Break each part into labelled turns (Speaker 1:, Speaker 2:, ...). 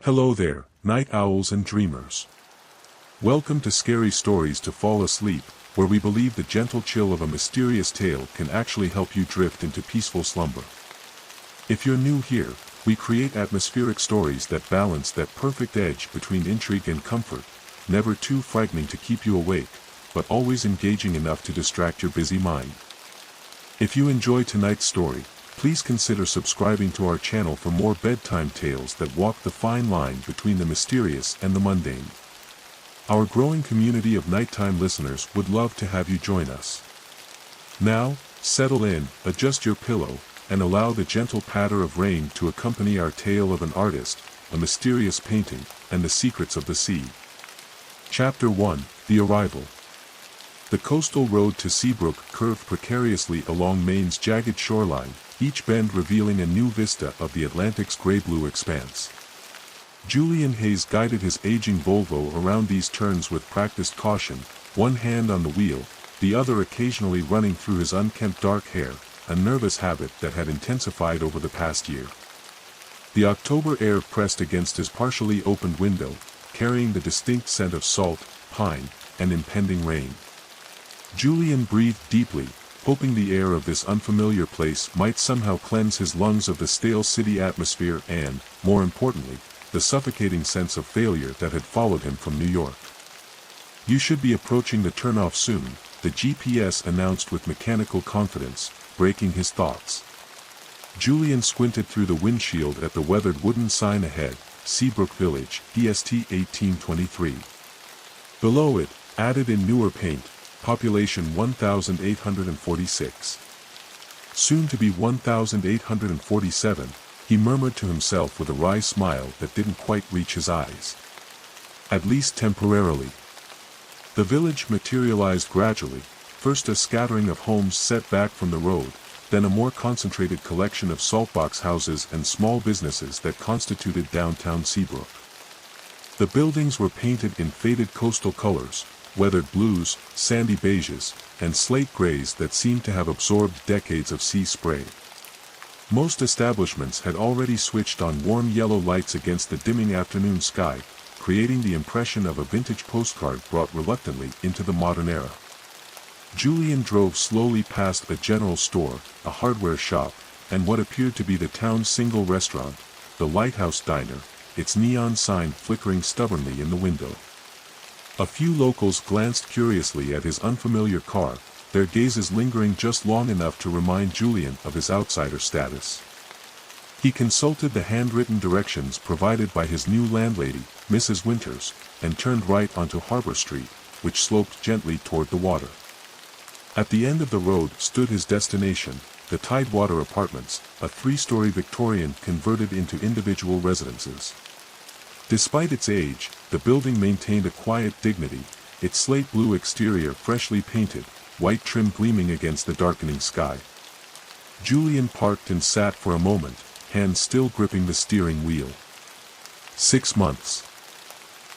Speaker 1: Hello there, night owls and dreamers. Welcome to Scary Stories to Fall Asleep, where we believe the gentle chill of a mysterious tale can actually help you drift into peaceful slumber. If you're new here, we create atmospheric stories that balance that perfect edge between intrigue and comfort, never too frightening to keep you awake, but always engaging enough to distract your busy mind. If you enjoy tonight's story, please consider subscribing to our channel for more bedtime tales that walk the fine line between the mysterious and the mundane. Our growing community of nighttime listeners would love to have you join us. Now, settle in, adjust your pillow, and allow the gentle patter of rain to accompany our tale of an artist, a mysterious painting, and the secrets of the sea. Chapter 1: The Arrival. The coastal road to Seabrook curved precariously along Maine's jagged shoreline, each bend revealing a new vista of the Atlantic's gray-blue expanse. Julian Hayes guided his aging Volvo around these turns with practiced caution, one hand on the wheel, the other occasionally running through his unkempt dark hair, a nervous habit that had intensified over the past year. The October air pressed against his partially opened window, carrying the distinct scent of salt, pine, and impending rain. Julian breathed deeply, hoping the air of this unfamiliar place might somehow cleanse his lungs of the stale city atmosphere and, more importantly, the suffocating sense of failure that had followed him from New York. "You should be approaching the turnoff soon," the GPS announced with mechanical confidence, breaking his thoughts. Julian squinted through the windshield at the weathered wooden sign ahead, Seabrook Village, EST 1823. Below it, added in newer paint, population 1,846. Soon to be 1,847, he murmured to himself with a wry smile that didn't quite reach his eyes. At least temporarily. The village materialized gradually, first a scattering of homes set back from the road, then a more concentrated collection of saltbox houses and small businesses that constituted downtown Seabrook. The buildings were painted in faded coastal colors, weathered blues, sandy beiges, and slate grays that seemed to have absorbed decades of sea spray. Most establishments had already switched on warm yellow lights against the dimming afternoon sky, creating the impression of a vintage postcard brought reluctantly into the modern era. Julian drove slowly past a general store, a hardware shop, and what appeared to be the town's single restaurant, the Lighthouse Diner, its neon sign flickering stubbornly in the window. A few locals glanced curiously at his unfamiliar car, their gazes lingering just long enough to remind Julian of his outsider status. He consulted the handwritten directions provided by his new landlady, Mrs. Winters, and turned right onto Harbor Street, which sloped gently toward the water. At the end of the road stood his destination, the Tidewater Apartments, a three-story Victorian converted into individual residences. Despite its age, the building maintained a quiet dignity, its slate blue exterior freshly painted, white trim gleaming against the darkening sky. Julian parked and sat for a moment, hands still gripping the steering wheel. 6 months.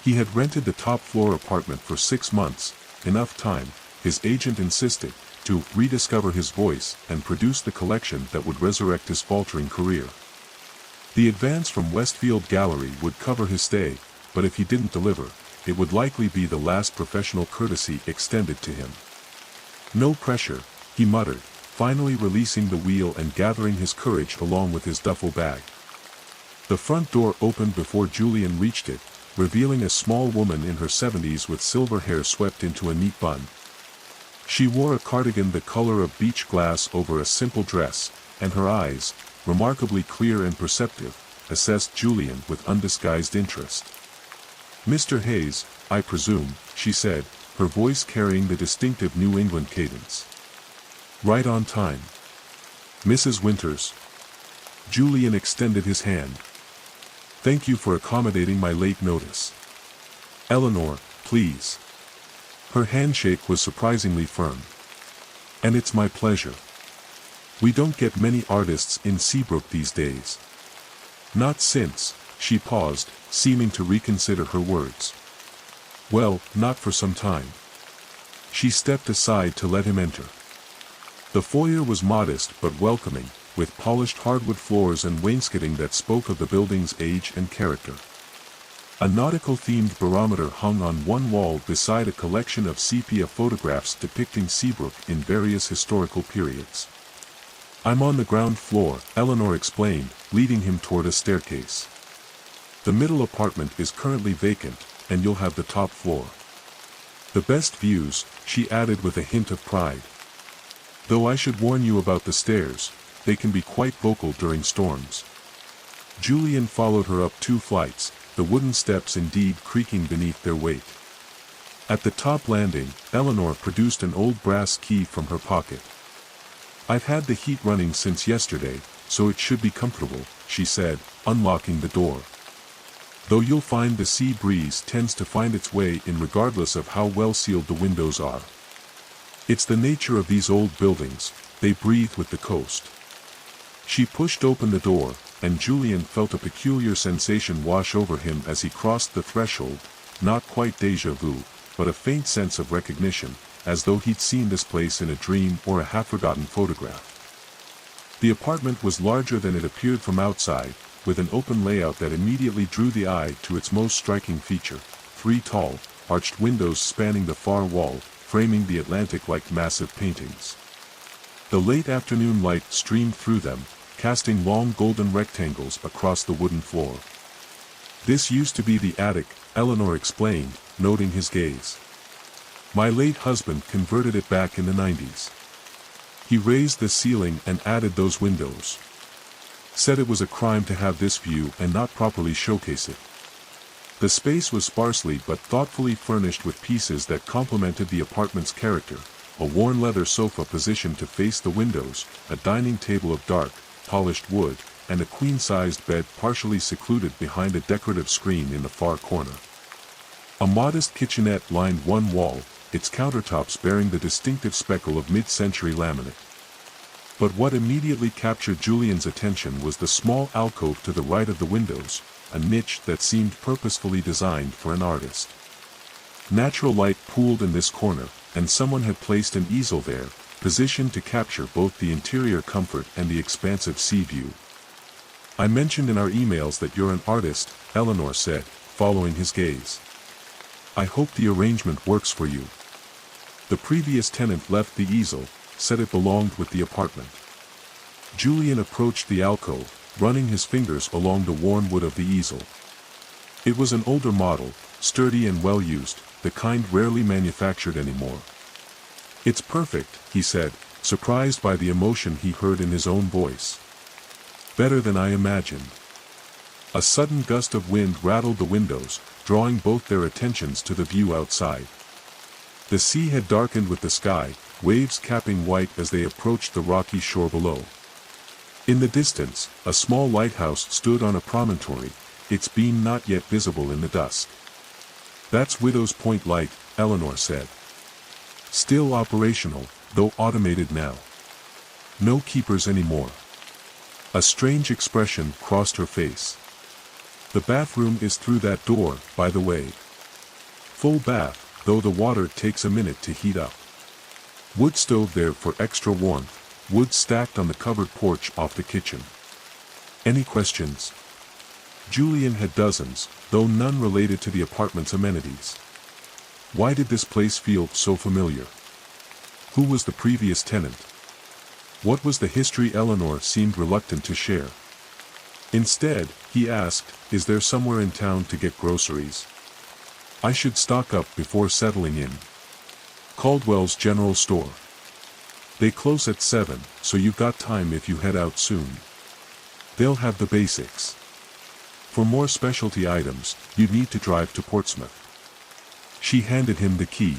Speaker 1: He had rented the top-floor apartment for 6 months, enough time, his agent insisted, to rediscover his voice and produce the collection that would resurrect his faltering career. The advance from Westfield Gallery would cover his stay, but if he didn't deliver, it would likely be the last professional courtesy extended to him. "No pressure," he muttered, finally releasing the wheel and gathering his courage along with his duffel bag. The front door opened before Julian reached it, revealing a small woman in her 70s with silver hair swept into a neat bun. She wore a cardigan the color of beach glass over a simple dress, and her eyes, remarkably clear and perceptive, assessed Julian with undisguised interest. "Mr. Hayes, I presume," she said, her voice carrying the distinctive New England cadence. "Right on time. Mrs. Winters." Julian extended his hand. "Thank you for accommodating my late notice. Eleanor, please." Her handshake was surprisingly firm. "And it's my pleasure. We don't get many artists in Seabrook these days." "Not since," she paused, seeming to reconsider her words. "Well, not for some time." She stepped aside to let him enter. The foyer was modest but welcoming, with polished hardwood floors and wainscoting that spoke of the building's age and character. A nautical-themed barometer hung on one wall beside a collection of sepia photographs depicting Seabrook in various historical periods. "I'm on the ground floor," Eleanor explained, leading him toward a staircase. "The middle apartment is currently vacant, and you'll have the top floor. The best views," she added with a hint of pride. "Though I should warn you about the stairs, they can be quite vocal during storms." Julian followed her up 2 flights, the wooden steps indeed creaking beneath their weight. At the top landing, Eleanor produced an old brass key from her pocket. "I've had the heat running since yesterday, so it should be comfortable," she said, unlocking the door. "Though you'll find the sea breeze tends to find its way in regardless of how well sealed the windows are. It's the nature of these old buildings, they breathe with the coast." She pushed open the door, and Julian felt a peculiar sensation wash over him as he crossed the threshold, not quite déjà vu, but a faint sense of recognition, as though he'd seen this place in a dream or a half-forgotten photograph. The apartment was larger than it appeared from outside, with an open layout that immediately drew the eye to its most striking feature: 3 tall, arched windows spanning the far wall, framing the Atlantic like massive paintings. The late afternoon light streamed through them, casting long golden rectangles across the wooden floor. "This used to be the attic," Eleanor explained, noting his gaze. "My late husband converted it back in the 90s. He raised the ceiling and added those windows. Said it was a crime to have this view and not properly showcase it." The space was sparsely but thoughtfully furnished with pieces that complemented the apartment's character: a worn leather sofa positioned to face the windows, a dining table of dark, polished wood, and a queen-sized bed partially secluded behind a decorative screen in the far corner. A modest kitchenette lined one wall, its countertops bearing the distinctive speckle of mid-century laminate. But what immediately captured Julian's attention was the small alcove to the right of the windows, a niche that seemed purposefully designed for an artist. Natural light pooled in this corner, and someone had placed an easel there, positioned to capture both the interior comfort and the expansive sea view. "I mentioned in our emails that you're an artist," Eleanor said, following his gaze. "I hope the arrangement works for you." The previous tenant left the easel, said it belonged with the apartment. Julian approached the alcove, running his fingers along the worn wood of the easel. It was an older model, sturdy and well-used, the kind rarely manufactured anymore. "It's perfect," he said, surprised by the emotion he heard in his own voice. "Better than I imagined." A sudden gust of wind rattled the windows, drawing both their attentions to the view outside. The sea had darkened with the sky, waves capping white as they approached the rocky shore below. In the distance, a small lighthouse stood on a promontory, its beam not yet visible in the dusk. "That's Widow's Point Light," Eleanor said. "Still operational, though automated now. No keepers anymore." A strange expression crossed her face. "The bathroom is through that door, by the way. Full bath, though the water takes a minute to heat up. Wood stove there for extra warmth, wood stacked on the covered porch off the kitchen. Any questions?" Julian had dozens, though none related to the apartment's amenities. Why did this place feel so familiar? Who was the previous tenant? What was the history? Eleanor seemed reluctant to share. Instead, he asked, "Is there somewhere in town to get groceries? I should stock up before settling in." "Caldwell's General Store. They close at 7, so you've got time if you head out soon. They'll have the basics. For more specialty items, you'd need to drive to Portsmouth." She handed him the key.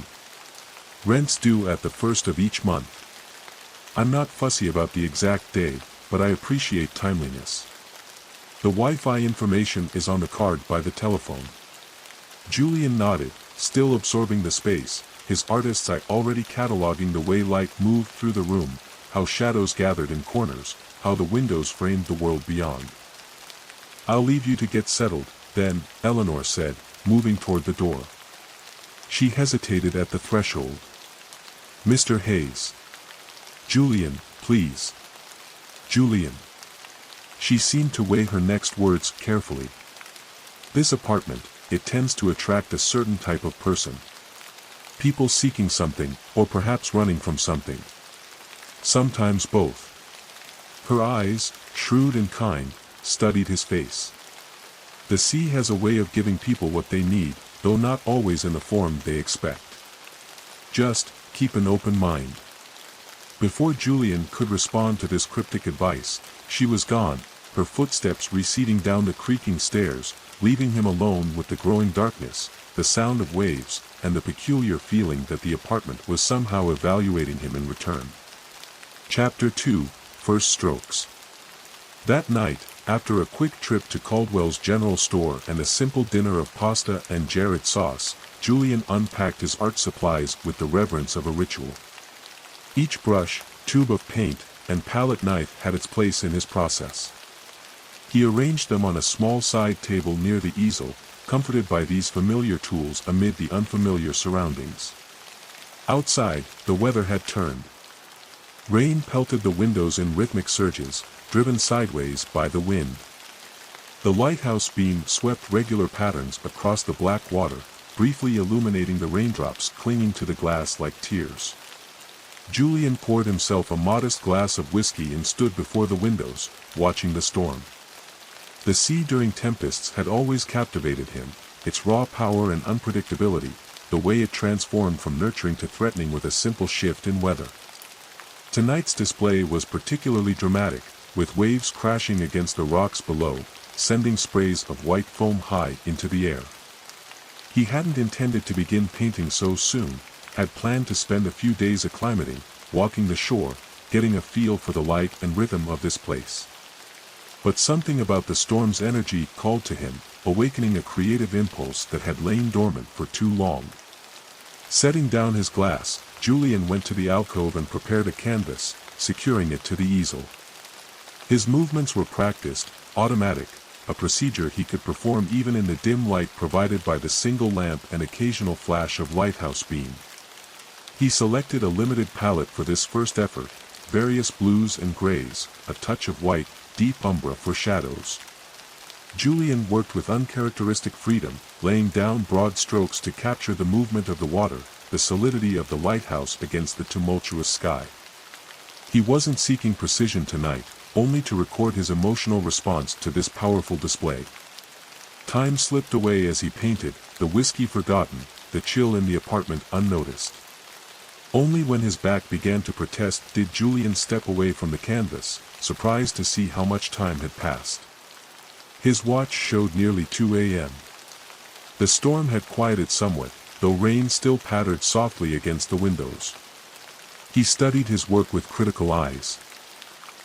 Speaker 1: "Rent's due at the 1st of each month. I'm not fussy about the exact day, but I appreciate timeliness. The Wi-Fi information is on the card by the telephone." Julian nodded, still absorbing the space, his artist's eye already cataloging the way light moved through the room, how shadows gathered in corners, how the windows framed the world beyond. "I'll leave you to get settled, then," Eleanor said, moving toward the door. She hesitated at the threshold. "Mr. Hayes." "Julian, please." "Julian." She seemed to weigh her next words carefully. "This apartment, it tends to attract a certain type of person. People seeking something, or perhaps running from something. Sometimes both. Her eyes, shrewd and kind, studied his face. The sea has a way of giving people what they need, though not always in the form they expect. Just keep an open mind. Before Julian could respond to this cryptic advice, she was gone, her footsteps receding down the creaking stairs, leaving him alone with the growing darkness, the sound of waves, and the peculiar feeling that the apartment was somehow evaluating him in return. Chapter 2, First Strokes. That night, after a quick trip to Caldwell's general store and a simple dinner of pasta and jarret sauce, Julian unpacked his art supplies with the reverence of a ritual. Each brush, tube of paint, and palette knife had its place in his process. He arranged them on a small side table near the easel, comforted by these familiar tools amid the unfamiliar surroundings. Outside, the weather had turned. Rain pelted the windows in rhythmic surges, driven sideways by the wind. The lighthouse beam swept regular patterns across the black water, briefly illuminating the raindrops clinging to the glass like tears. Julian poured himself a modest glass of whiskey and stood before the windows, watching the storm. The sea during tempests had always captivated him, its raw power and unpredictability, the way it transformed from nurturing to threatening with a simple shift in weather. Tonight's display was particularly dramatic, with waves crashing against the rocks below, sending sprays of white foam high into the air. He hadn't intended to begin painting so soon, had planned to spend a few days acclimating, walking the shore, getting a feel for the light and rhythm of this place. But something about the storm's energy called to him, awakening a creative impulse that had lain dormant for too long. Setting down his glass, Julian went to the alcove and prepared a canvas, securing it to the easel. His movements were practiced, automatic, a procedure he could perform even in the dim light provided by the single lamp and occasional flash of lighthouse beam. He selected a limited palette for this first effort, various blues and grays, a touch of white, deep umbre for shadows. Julian worked with uncharacteristic freedom, laying down broad strokes to capture the movement of the water, the solidity of the lighthouse against the tumultuous sky. He wasn't seeking precision tonight, only to record his emotional response to this powerful display. Time slipped away as he painted, the whiskey forgotten, the chill in the apartment unnoticed. Only when his back began to protest did Julian step away from the canvas, surprised to see how much time had passed. His watch showed nearly 2 a.m. The storm had quieted somewhat, though rain still pattered softly against the windows. He studied his work with critical eyes.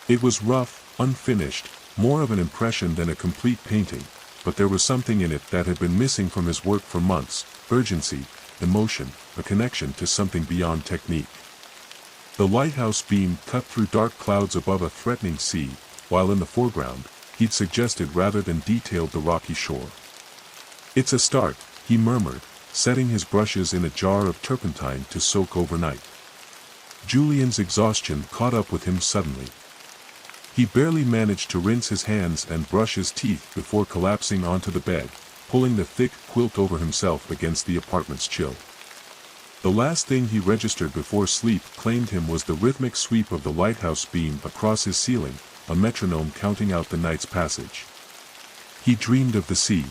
Speaker 1: It was rough, unfinished, more of an impression than a complete painting, but there was something in it that had been missing from his work for months: urgency, emotion, a connection to something beyond technique. The lighthouse beam cut through dark clouds above a threatening sea, while in the foreground, he'd suggested rather than detailed the rocky shore. "It's a start," he murmured, setting his brushes in a jar of turpentine to soak overnight. Julian's exhaustion caught up with him suddenly. He barely managed to rinse his hands and brush his teeth before collapsing onto the bed, pulling the thick quilt over himself against the apartment's chill. The last thing he registered before sleep claimed him was the rhythmic sweep of the lighthouse beam across his ceiling, a metronome counting out the night's passage. He dreamed of the sea.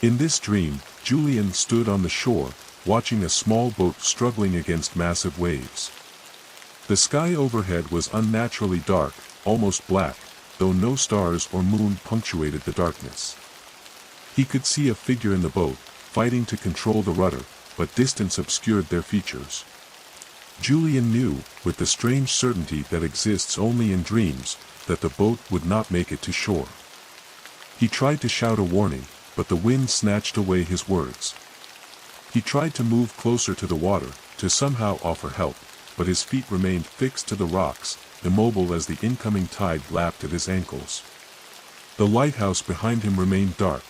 Speaker 1: In this dream, Julian stood on the shore, watching a small boat struggling against massive waves. The sky overhead was unnaturally dark, almost black, though no stars or moon punctuated the darkness. He could see a figure in the boat, fighting to control the rudder, but distance obscured their features. Julian knew, with the strange certainty that exists only in dreams, that the boat would not make it to shore. He tried to shout a warning, but the wind snatched away his words. He tried to move closer to the water, to somehow offer help, but his feet remained fixed to the rocks, immobile as the incoming tide lapped at his ankles. The lighthouse behind him remained dark.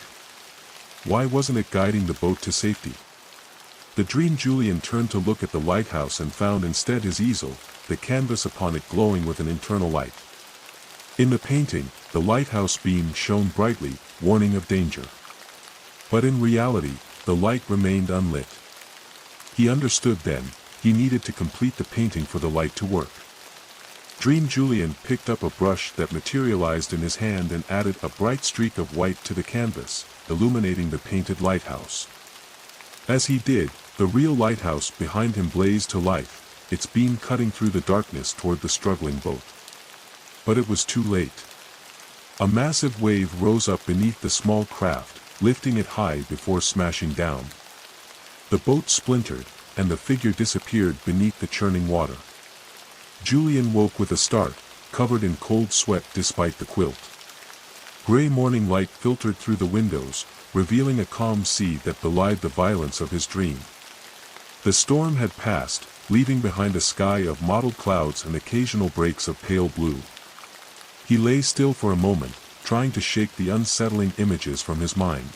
Speaker 1: Why wasn't it guiding the boat to safety? The dream Julian turned to look at the lighthouse and found instead his easel, the canvas upon it glowing with an internal light. In the painting, the lighthouse beam shone brightly, warning of danger. But in reality, the light remained unlit. He understood then, he needed to complete the painting for the light to work. Dream Julian picked up a brush that materialized in his hand and added a bright streak of white to the canvas, illuminating the painted lighthouse. As he did, the real lighthouse behind him blazed to life, its beam cutting through the darkness toward the struggling boat. But it was too late. A massive wave rose up beneath the small craft, lifting it high before smashing down. The boat splintered, and the figure disappeared beneath the churning water. Julian woke with a start, covered in cold sweat despite the quilt. Gray morning light filtered through the windows, revealing a calm sea that belied the violence of his dream. The storm had passed, leaving behind a sky of mottled clouds and occasional breaks of pale blue. He lay still for a moment, trying to shake the unsettling images from his mind.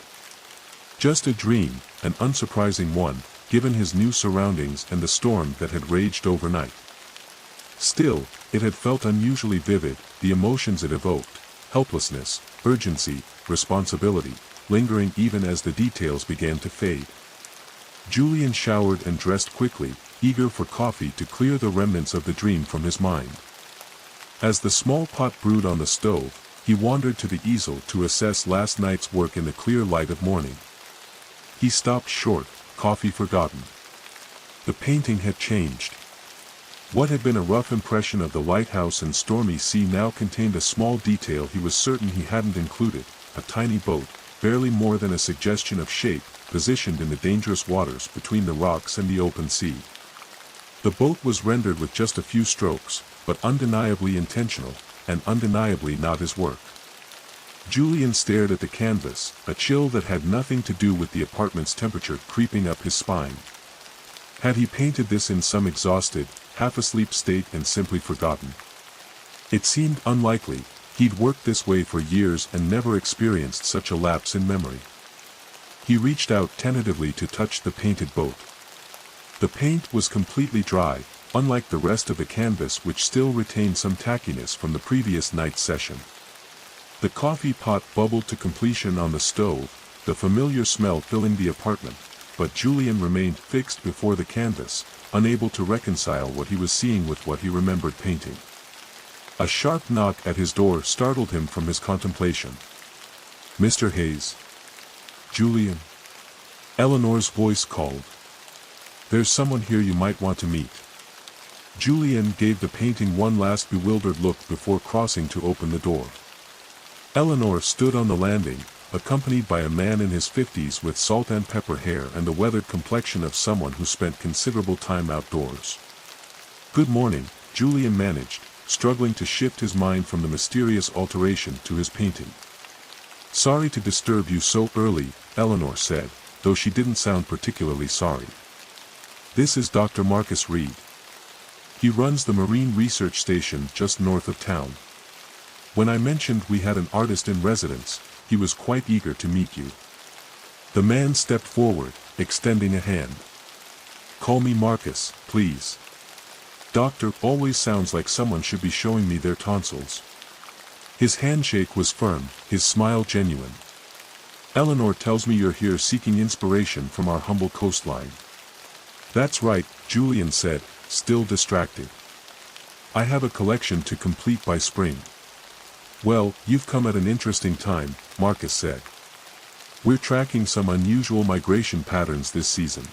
Speaker 1: Just a dream, an unsurprising one, given his new surroundings and the storm that had raged overnight. Still, it had felt unusually vivid, the emotions it evoked, helplessness, urgency, responsibility, lingering even as the details began to fade. Julian showered and dressed quickly, eager for coffee to clear the remnants of the dream from his mind. As the small pot brewed on the stove, he wandered to the easel to assess last night's work in the clear light of morning. He stopped short, coffee forgotten. The painting had changed. What had been a rough impression of the lighthouse and stormy sea now contained a small detail he was certain he hadn't included, a tiny boat, barely more than a suggestion of shape, positioned in the dangerous waters between the rocks and the open sea. The boat was rendered with just a few strokes, but undeniably intentional, and undeniably not his work. Julian stared at the canvas, a chill that had nothing to do with the apartment's temperature creeping up his spine. Had he painted this in some exhausted, half-asleep state and simply forgotten? It seemed unlikely. He'd worked this way for years and never experienced such a lapse in memory. He reached out tentatively to touch the painted boat. The paint was completely dry, unlike the rest of the canvas which still retained some tackiness from the previous night's session. The coffee pot bubbled to completion on the stove, the familiar smell filling the apartment, but Julian remained fixed before the canvas, unable to reconcile what he was seeing with what he remembered painting. A sharp knock at his door startled him from his contemplation. "Mr. Hayes." "Julian?" Eleanor's voice called. "There's someone here you might want to meet." Julian gave the painting one last bewildered look before crossing to open the door. Eleanor stood on the landing, accompanied by a man in his 50s with salt and pepper hair and the weathered complexion of someone who spent considerable time outdoors. "Good morning," Julian managed, struggling to shift his mind from the mysterious alteration to his painting. "Sorry to disturb you so early," Eleanor said, though she didn't sound particularly sorry. "This is Dr. Marcus Reed. He runs the Marine Research Station just north of town. When I mentioned we had an artist in residence, he was quite eager to meet you." The man stepped forward, extending a hand. "Call me Marcus, please. Doctor always sounds like someone should be showing me their tonsils." His handshake was firm, his smile genuine. "Eleanor tells me you're here seeking inspiration from our humble coastline." "That's right," Julian said, still distracted. "I have a collection to complete by spring." "Well, you've come at an interesting time," Marcus said. "We're tracking some unusual migration patterns this season.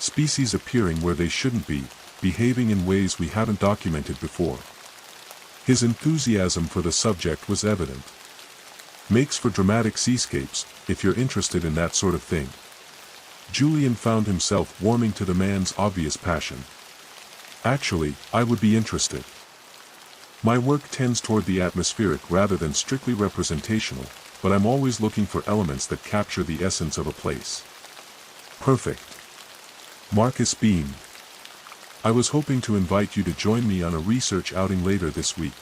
Speaker 1: Species appearing where they shouldn't be, behaving in ways we haven't documented before." His enthusiasm for the subject was evident. "Makes for dramatic seascapes, if you're interested in that sort of thing." Julian found himself warming to the man's obvious passion. "Actually, I would be interested. My work tends toward the atmospheric rather than strictly representational, but I'm always looking for elements that capture the essence of a place." "Perfect." Marcus beamed. "I was hoping to invite you to join me on a research outing later this week.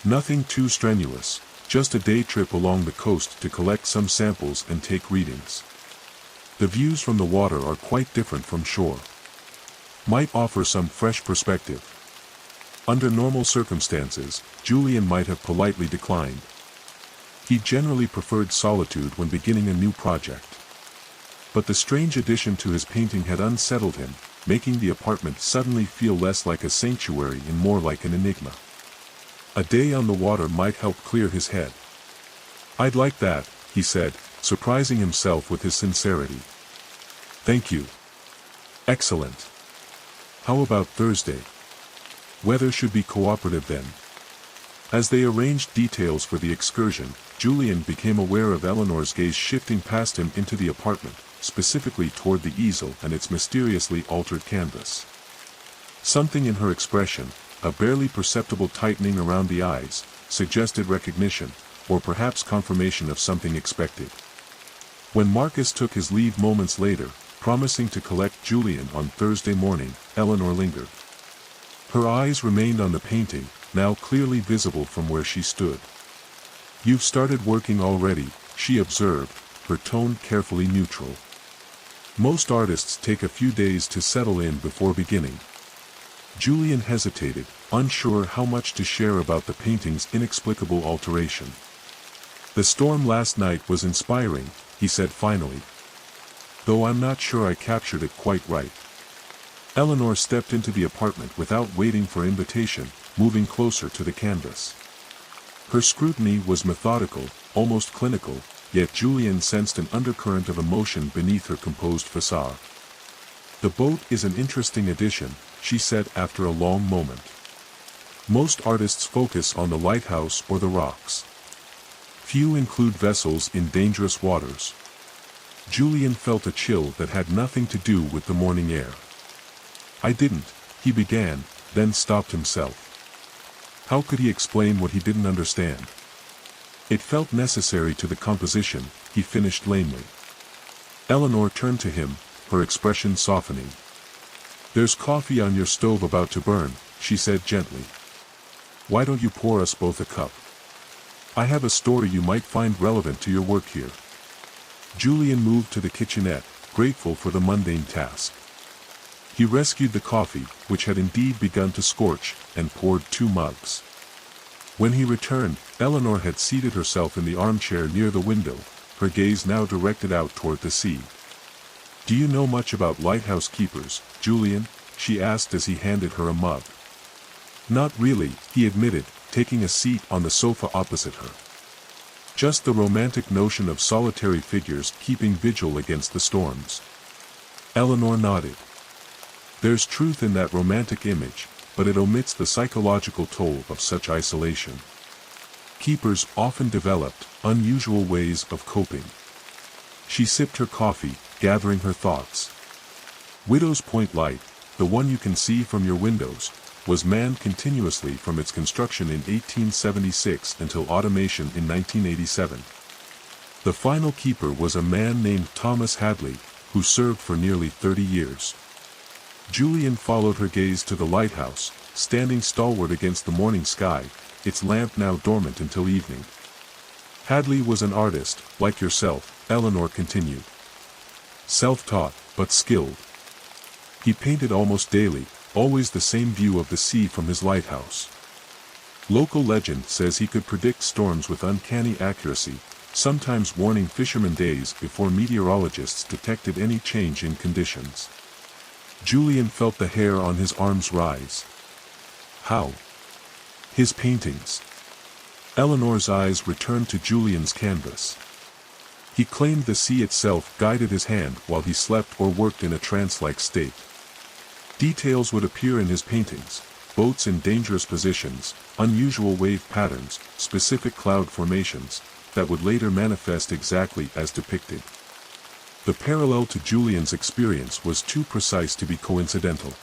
Speaker 1: Nothing too strenuous, just a day trip along the coast to collect some samples and take readings. The views from the water are quite different from shore. Might offer some fresh perspective." Under normal circumstances, Julian might have politely declined. He generally preferred solitude when beginning a new project. But the strange addition to his painting had unsettled him, making the apartment suddenly feel less like a sanctuary and more like an enigma. A day on the water might help clear his head. "I'd like that," he said, surprising himself with his sincerity. "Thank you." "Excellent. How about Thursday? Weather should be cooperative then." As they arranged details for the excursion, Julian became aware of Eleanor's gaze shifting past him into the apartment, specifically toward the easel and its mysteriously altered canvas. Something in her expression, a barely perceptible tightening around the eyes, suggested recognition, or perhaps confirmation of something expected. When Marcus took his leave moments later, promising to collect Julian on Thursday morning, Eleanor lingered. Her eyes remained on the painting, now clearly visible from where she stood. "You've started working already," she observed, her tone carefully neutral. "Most artists take a few days to settle in before beginning." Julian hesitated, unsure how much to share about the painting's inexplicable alteration. "The storm last night was inspiring," he said finally. "Though I'm not sure I captured it quite right." Eleanor stepped into the apartment without waiting for invitation, moving closer to the canvas. Her scrutiny was methodical, almost clinical, yet Julian sensed an undercurrent of emotion beneath her composed facade. "The boat is an interesting addition," she said after a long moment. "Most artists focus on the lighthouse or the rocks. Few include vessels in dangerous waters." Julian felt a chill that had nothing to do with the morning air. "I didn't," he began, then stopped himself. How could he explain what he didn't understand? "It felt necessary to the composition," he finished lamely. Eleanor turned to him, her expression softening. "There's coffee on your stove about to burn," she said gently. "Why don't you pour us both a cup? I have a story you might find relevant to your work here." Julian moved to the kitchenette, grateful for the mundane task. He rescued the coffee, which had indeed begun to scorch, and poured 2 mugs. When he returned, Eleanor had seated herself in the armchair near the window, her gaze now directed out toward the sea. "Do you know much about lighthouse keepers, Julian?" she asked as he handed her a mug. "Not really," he admitted, taking a seat on the sofa opposite her. "Just the romantic notion of solitary figures keeping vigil against the storms." Eleanor nodded. "There's truth in that romantic image, but it omits the psychological toll of such isolation. Keepers often developed unusual ways of coping." She sipped her coffee, gathering her thoughts. Widow's Point Light, the one you can see from your windows, was manned continuously from its construction in 1876 until automation in 1987. The final keeper was a man named Thomas Hadley, who served for nearly 30 years. Julian followed her gaze to the lighthouse, standing stalwart against the morning sky, its lamp now dormant until evening. "Hadley was an artist, like yourself," Eleanor continued. "Self-taught, but skilled. He painted almost daily, always the same view of the sea from his lighthouse. Local legend says he could predict storms with uncanny accuracy, sometimes warning fishermen days before meteorologists detected any change in conditions." Julian felt the hair on his arms rise. "How?" "His paintings." Eleanor's eyes returned to Julian's canvas. "He claimed the sea itself guided his hand while he slept or worked in a trance-like state. Details would appear in his paintings, boats in dangerous positions, unusual wave patterns, specific cloud formations, that would later manifest exactly as depicted." The parallel to Julian's experience was too precise to be coincidental.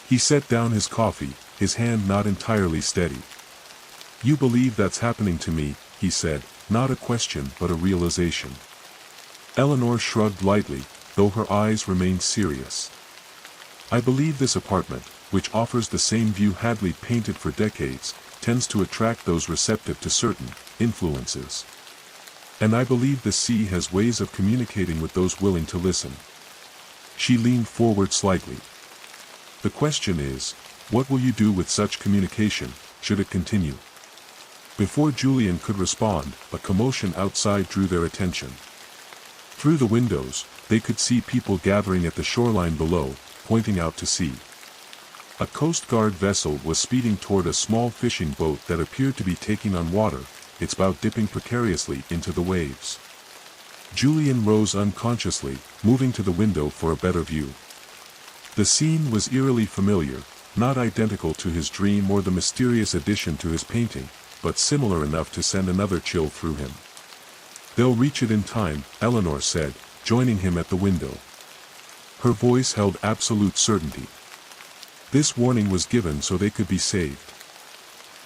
Speaker 1: He set down his coffee, his hand not entirely steady. "You believe that's happening to me," he said, not a question but a realization. Eleanor shrugged lightly, though her eyes remained serious. "I believe this apartment, which offers the same view Hadley painted for decades, tends to attract those receptive to certain influences. And I believe the sea has ways of communicating with those willing to listen." She leaned forward slightly. "The question is, what will you do with such communication, should it continue?" Before Julian could respond, a commotion outside drew their attention. Through the windows, they could see people gathering at the shoreline below, pointing out to sea. A Coast Guard vessel was speeding toward a small fishing boat that appeared to be taking on water, its bow dipping precariously into the waves. Julian rose unconsciously, moving to the window for a better view. The scene was eerily familiar, not identical to his dream or the mysterious addition to his painting, but similar enough to send another chill through him. "They'll reach it in time," Eleanor said, joining him at the window. Her voice held absolute certainty. This warning was given so they could be saved.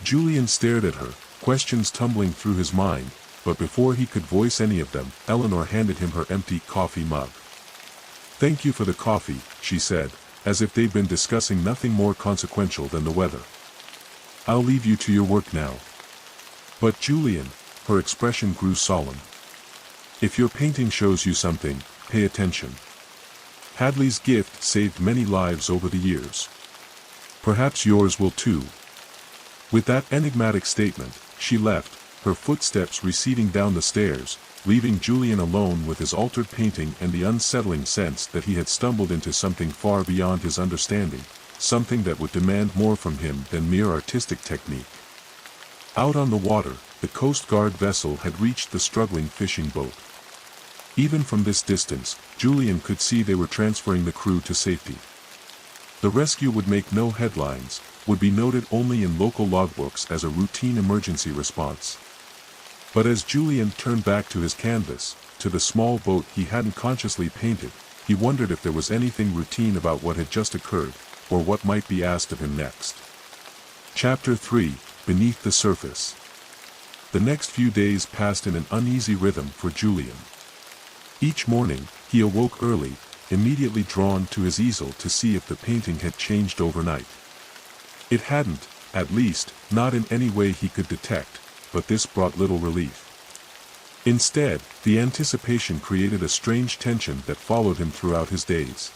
Speaker 1: Julian stared at her, questions tumbling through his mind, but before he could voice any of them, Eleanor handed him her empty coffee mug. "Thank you for the coffee," she said, as if they'd been discussing nothing more consequential than the weather. "I'll leave you to your work now." "But Julian," her expression grew solemn. "If your painting shows you something, pay attention. Hadley's gift saved many lives over the years. Perhaps yours will too." With that enigmatic statement, she left, her footsteps receding down the stairs, leaving Julian alone with his altered painting and the unsettling sense that he had stumbled into something far beyond his understanding, something that would demand more from him than mere artistic technique. Out on the water, the Coast Guard vessel had reached the struggling fishing boat. Even from this distance, Julian could see they were transferring the crew to safety. The rescue would make no headlines, would be noted only in local logbooks as a routine emergency response. But as Julian turned back to his canvas, to the small boat he hadn't consciously painted, he wondered if there was anything routine about what had just occurred, or what might be asked of him next. Chapter 3, Beneath the Surface. The next few days passed in an uneasy rhythm for Julian. Each morning, he awoke early, immediately drawn to his easel to see if the painting had changed overnight. It hadn't, at least, not in any way he could detect, but this brought little relief. Instead, the anticipation created a strange tension that followed him throughout his days.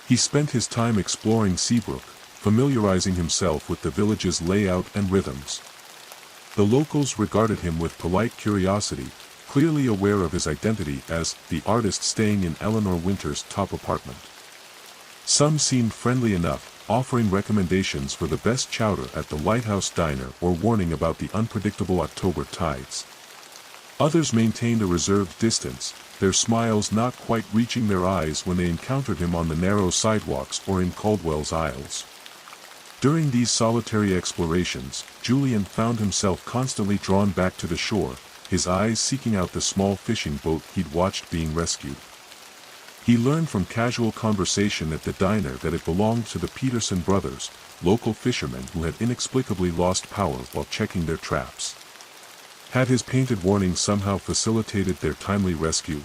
Speaker 1: He spent his time exploring Seabrook, familiarizing himself with the village's layout and rhythms. The locals regarded him with polite curiosity, clearly aware of his identity as the artist staying in Eleanor Winter's top apartment. Some seemed friendly enough, offering recommendations for the best chowder at the Lighthouse Diner or warning about the unpredictable October tides. Others maintained a reserved distance, their smiles not quite reaching their eyes when they encountered him on the narrow sidewalks or in Caldwell's aisles. During these solitary explorations, Julian found himself constantly drawn back to the shore, his eyes seeking out the small fishing boat he'd watched being rescued. He learned from casual conversation at the diner that it belonged to the Peterson brothers, local fishermen who had inexplicably lost power while checking their traps. Had his painted warning somehow facilitated their timely rescue?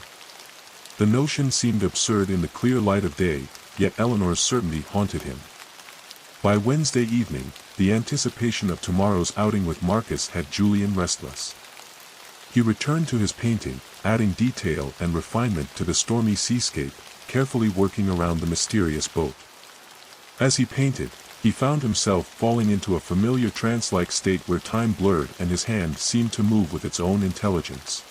Speaker 1: The notion seemed absurd in the clear light of day, yet Eleanor's certainty haunted him. By Wednesday evening, the anticipation of tomorrow's outing with Marcus had Julian restless. He returned to his painting, adding detail and refinement to the stormy seascape, carefully working around the mysterious boat. As he painted, he found himself falling into a familiar trance-like state where time blurred and his hand seemed to move with its own intelligence.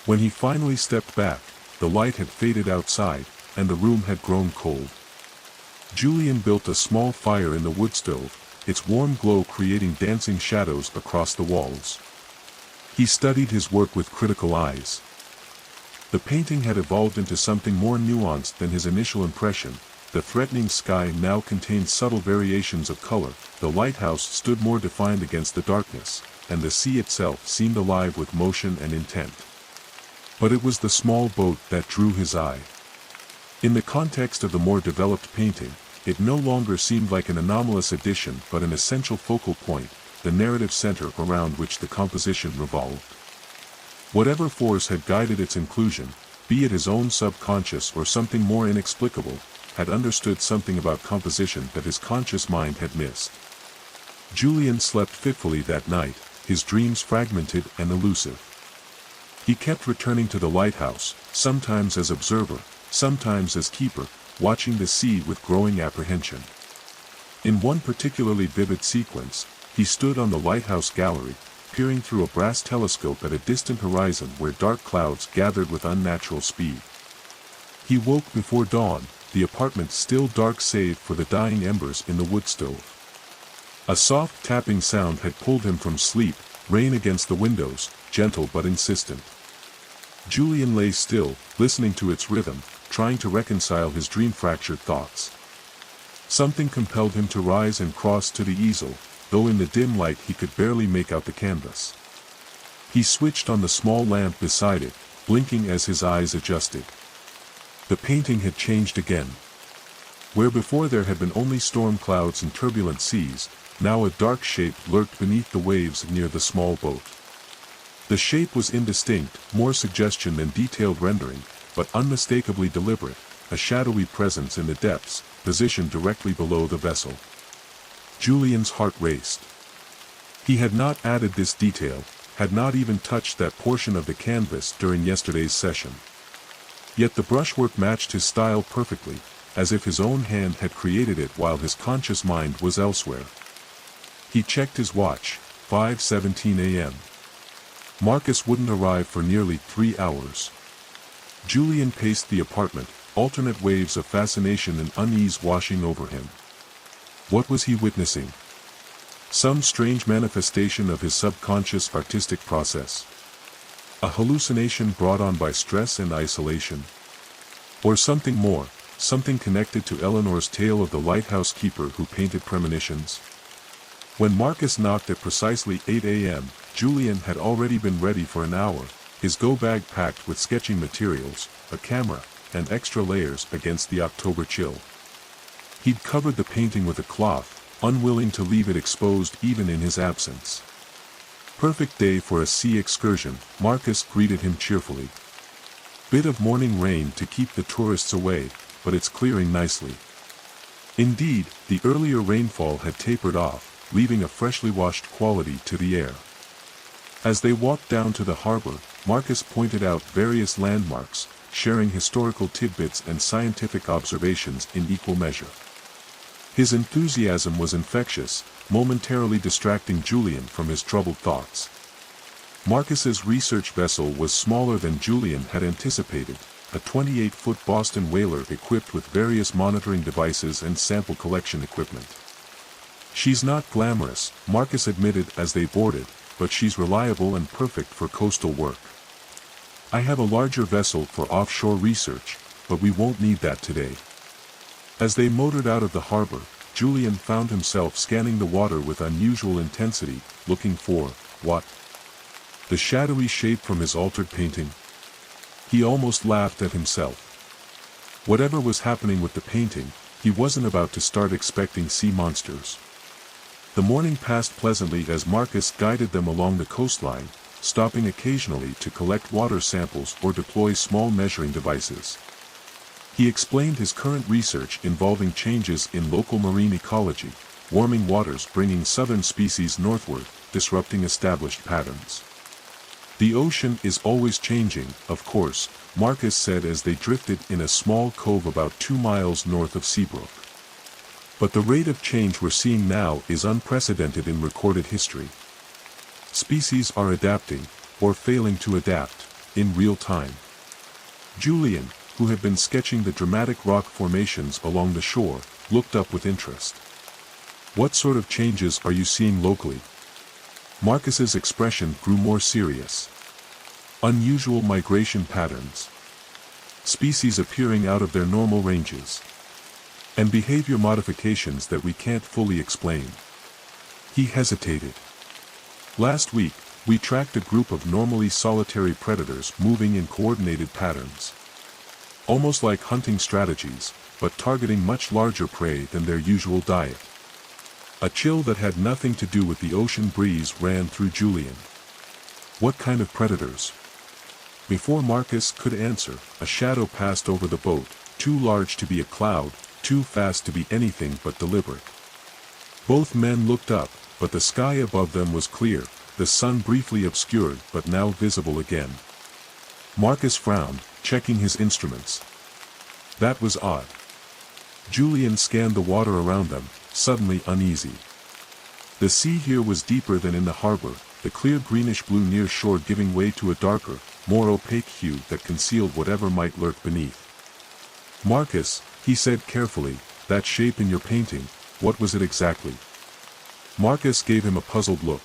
Speaker 1: When he finally stepped back, the light had faded outside, and the room had grown cold. Julian built a small fire in the wood stove, its warm glow creating dancing shadows across the walls. He studied his work with critical eyes. The painting had evolved into something more nuanced than his initial impression. The threatening sky now contained subtle variations of color, the lighthouse stood more defined against the darkness, and the sea itself seemed alive with motion and intent. But it was the small boat that drew his eye. In the context of the more developed painting, it no longer seemed like an anomalous addition but an essential focal point, the narrative center around which the composition revolved. Whatever force had guided its inclusion, be it his own subconscious or something more inexplicable, had understood something about composition that his conscious mind had missed. Julian slept fitfully that night, his dreams fragmented and elusive. He kept returning to the lighthouse, sometimes as observer, sometimes as keeper, watching the sea with growing apprehension. In one particularly vivid sequence, he stood on the lighthouse gallery, peering through a brass telescope at a distant horizon where dark clouds gathered with unnatural speed. He woke before dawn, the apartment still dark save for the dying embers in the wood stove. A soft tapping sound had pulled him from sleep, rain against the windows, gentle but insistent. Julian lay still, listening to its rhythm, trying to reconcile his dream-fractured thoughts. Something compelled him to rise and cross to the easel, though in the dim light he could barely make out the canvas. He switched on the small lamp beside it, blinking as his eyes adjusted. The painting had changed again. Where before there had been only storm clouds and turbulent seas, now a dark shape lurked beneath the waves near the small boat. The shape was indistinct, more suggestion than detailed rendering, but unmistakably deliberate, a shadowy presence in the depths, positioned directly below the vessel. Julian's heart raced. He had not added this detail, had not even touched that portion of the canvas during yesterday's session. Yet the brushwork matched his style perfectly, as if his own hand had created it while his conscious mind was elsewhere. He checked his watch, 5:17 a.m. Marcus wouldn't arrive for nearly 3 hours. Julian paced the apartment, alternate waves of fascination and unease washing over him. What was he witnessing? Some strange manifestation of his subconscious artistic process? A hallucination brought on by stress and isolation? Or something more, something connected to Eleanor's tale of the lighthouse keeper who painted premonitions? When Marcus knocked at precisely 8 a.m., Julian had already been ready for an hour, his go-bag packed with sketching materials, a camera, and extra layers against the October chill. He'd covered the painting with a cloth, unwilling to leave it exposed even in his absence. Perfect day for a sea excursion, Marcus greeted him cheerfully. Bit of morning rain to keep the tourists away, but it's clearing nicely. Indeed, the earlier rainfall had tapered off, leaving a freshly washed quality to the air. As they walked down to the harbor, Marcus pointed out various landmarks, sharing historical tidbits and scientific observations in equal measure. His enthusiasm was infectious, momentarily distracting Julian from his troubled thoughts. Marcus's research vessel was smaller than Julian had anticipated, a 28-foot Boston whaler equipped with various monitoring devices and sample collection equipment. She's not glamorous, Marcus admitted as they boarded, but she's reliable and perfect for coastal work. I have a larger vessel for offshore research, but we won't need that today. As they motored out of the harbor, Julian found himself scanning the water with unusual intensity, looking for, what? The shadowy shape from his altered painting? He almost laughed at himself. Whatever was happening with the painting, he wasn't about to start expecting sea monsters. The morning passed pleasantly as Marcus guided them along the coastline, stopping occasionally to collect water samples or deploy small measuring devices. He explained his current research involving changes in local marine ecology, warming waters bringing southern species northward, disrupting established patterns. The ocean is always changing, of course, Marcus said as they drifted in a small cove about 2 miles north of Seabrook. But the rate of change we're seeing now is unprecedented in recorded history. Species are adapting, or failing to adapt, in real time. Julian, who had been sketching the dramatic rock formations along the shore, looked up with interest. What sort of changes are you seeing locally? Marcus's expression grew more serious. Unusual migration patterns. Species appearing out of their normal ranges. And behavior modifications that we can't fully explain. He hesitated. Last week, we tracked a group of normally solitary predators moving in coordinated patterns. Almost like hunting strategies, but targeting much larger prey than their usual diet. A chill that had nothing to do with the ocean breeze ran through Julian. What kind of predators? Before Marcus could answer, a shadow passed over the boat, too large to be a cloud, too fast to be anything but deliberate. Both men looked up, but the sky above them was clear, the sun briefly obscured but now visible again. Marcus frowned, checking his instruments. That was odd. Julian scanned the water around them, suddenly uneasy. The sea here was deeper than in the harbor, the clear greenish-blue near shore giving way to a darker, more opaque hue that concealed whatever might lurk beneath. "Marcus," he said carefully, "that shape in your painting, what was it exactly?" Marcus gave him a puzzled look.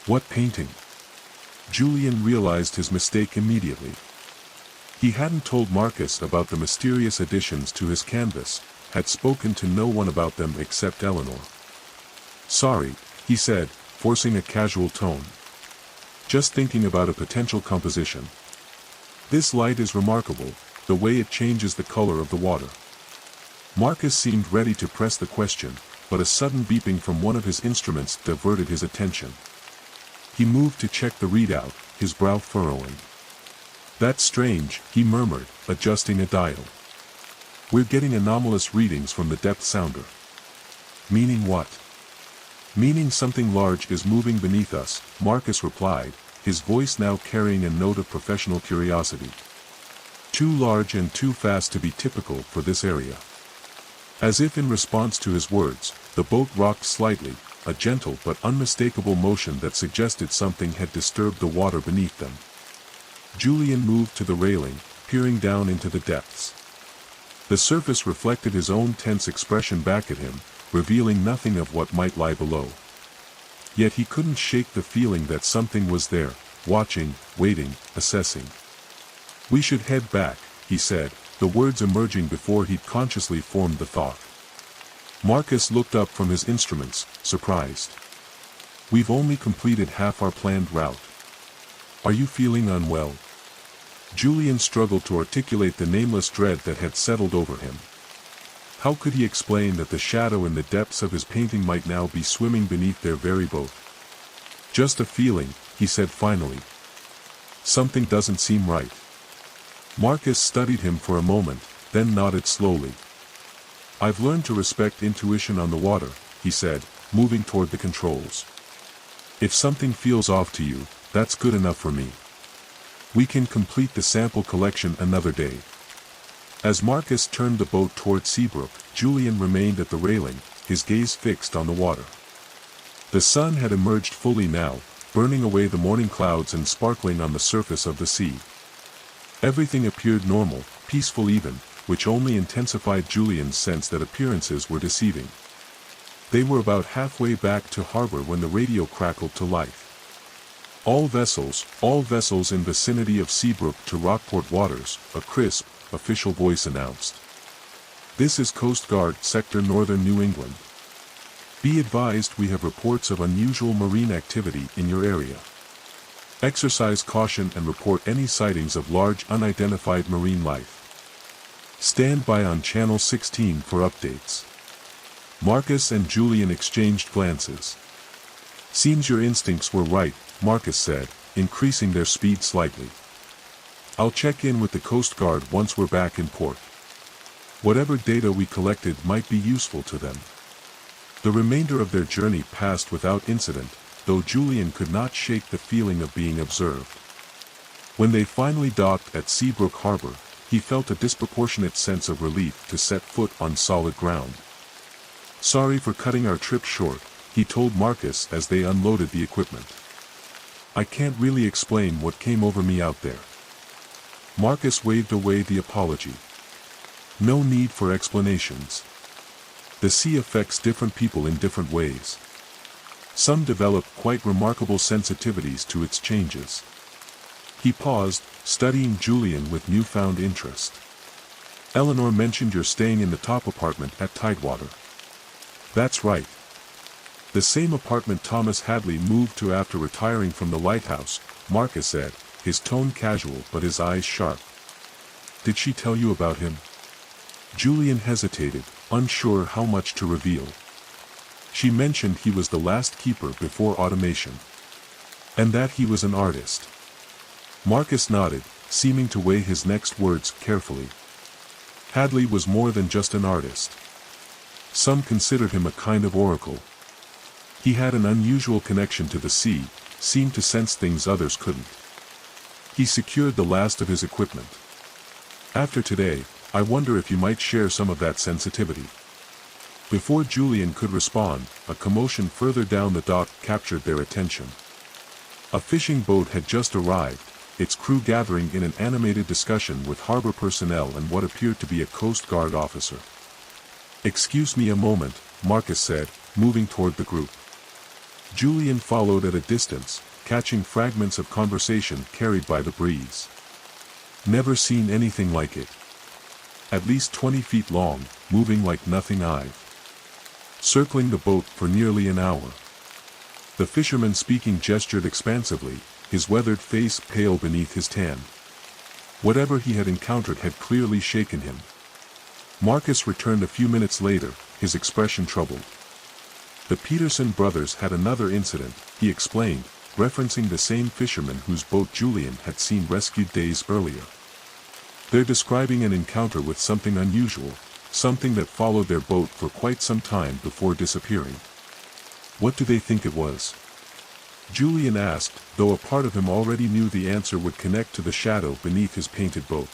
Speaker 1: "What painting?" Julian realized his mistake immediately. He hadn't told Marcus about the mysterious additions to his canvas, had spoken to no one about them except Eleanor. "Sorry," he said, forcing a casual tone. "Just thinking about a potential composition. This light is remarkable, the way it changes the color of the water." Marcus seemed ready to press the question, but a sudden beeping from one of his instruments diverted his attention. He moved to check the readout, his brow furrowing. "That's strange," he murmured, adjusting a dial. "We're getting anomalous readings from the depth sounder." "Meaning what?" "Meaning something large is moving beneath us," Marcus replied, his voice now carrying a note of professional curiosity. "Too large and too fast to be typical for this area." As if in response to his words, the boat rocked slightly, a gentle but unmistakable motion that suggested something had disturbed the water beneath them. Julian moved to the railing, peering down into the depths. The surface reflected his own tense expression back at him, revealing nothing of what might lie below. Yet he couldn't shake the feeling that something was there, watching, waiting, assessing. "We should head back," he said, the words emerging before he'd consciously formed the thought. Marcus looked up from his instruments, surprised. "We've only completed half our planned route. Are you feeling unwell?" Julian struggled to articulate the nameless dread that had settled over him. How could he explain that the shadow in the depths of his painting might now be swimming beneath their very boat? "Just a feeling," he said finally. "Something doesn't seem right." Marcus studied him for a moment, then nodded slowly. "I've learned to respect intuition on the water," he said, moving toward the controls. "If something feels off to you, that's good enough for me. We can complete the sample collection another day." As Marcus turned the boat toward Seabrook, Julian remained at the railing, his gaze fixed on the water. The sun had emerged fully now, burning away the morning clouds and sparkling on the surface of the sea. Everything appeared normal, peaceful even, which only intensified Julian's sense that appearances were deceiving. They were about halfway back to harbor when the radio crackled to life. All vessels in vicinity of Seabrook to Rockport waters," a crisp, official voice announced. "This is Coast Guard, Sector Northern New England. Be advised we have reports of unusual marine activity in your area. Exercise caution and report any sightings of large unidentified marine life. Stand by on Channel 16 for updates." Marcus and Julian exchanged glances. "Seems your instincts were right," Marcus said, increasing their speed slightly. "I'll check in with the Coast Guard once we're back in port. Whatever data we collected might be useful to them." The remainder of their journey passed without incident, though Julian could not shake the feeling of being observed. When they finally docked at Seabrook Harbor, he felt a disproportionate sense of relief to set foot on solid ground. "Sorry for cutting our trip short," he told Marcus as they unloaded the equipment. "I can't really explain what came over me out there." Marcus waved away the apology. "No need for explanations. The sea affects different people in different ways. Some develop quite remarkable sensitivities to its changes." He paused, studying Julian with newfound interest. "Eleanor mentioned you're staying in the top apartment at Tidewater." "That's right. The same apartment Thomas Hadley moved to after retiring from the lighthouse," Marcus said, his tone casual but his eyes sharp. "Did she tell you about him?" Julian hesitated, unsure how much to reveal. "She mentioned he was the last keeper before automation. And that he was an artist." Marcus nodded, seeming to weigh his next words carefully. "Hadley was more than just an artist. Some considered him a kind of oracle. He had an unusual connection to the sea, seemed to sense things others couldn't. He secured the last of his equipment. After today, I wonder if you might share some of that sensitivity." Before Julian could respond, a commotion further down the dock captured their attention. A fishing boat had just arrived, its crew gathering in an animated discussion with harbor personnel and what appeared to be a Coast Guard officer. "Excuse me a moment," Marcus said, moving toward the group. Julian followed at a distance, catching fragments of conversation carried by the breeze. "Never seen anything like it. At least 20 feet long, moving like nothing I've." Circling the boat for nearly an hour. The fisherman speaking gestured expansively, his weathered face pale beneath his tan. Whatever he had encountered had clearly shaken him. Marcus returned a few minutes later, his expression troubled. "The Peterson brothers had another incident," he explained, referencing the same fisherman whose boat Julian had seen rescued days earlier. "They're describing an encounter with something unusual, something that followed their boat for quite some time before disappearing." "What do they think it was?" Julian asked, though a part of him already knew the answer would connect to the shadow beneath his painted boat.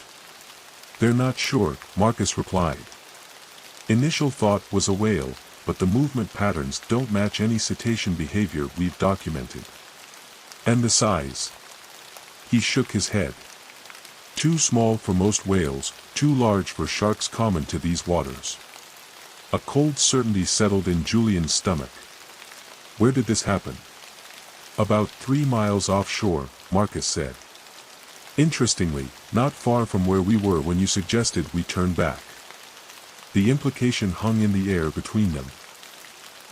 Speaker 1: "They're not sure," Marcus replied. "Initial thought was a whale, but the movement patterns don't match any cetacean behavior we've documented." "And the size?" He shook his head. "Too small for most whales, too large for sharks common to these waters." A cold certainty settled in Julian's stomach. "Where did this happen?" "About 3 miles offshore," Marcus said. "Interestingly, not far from where we were when you suggested we turn back." The implication hung in the air between them.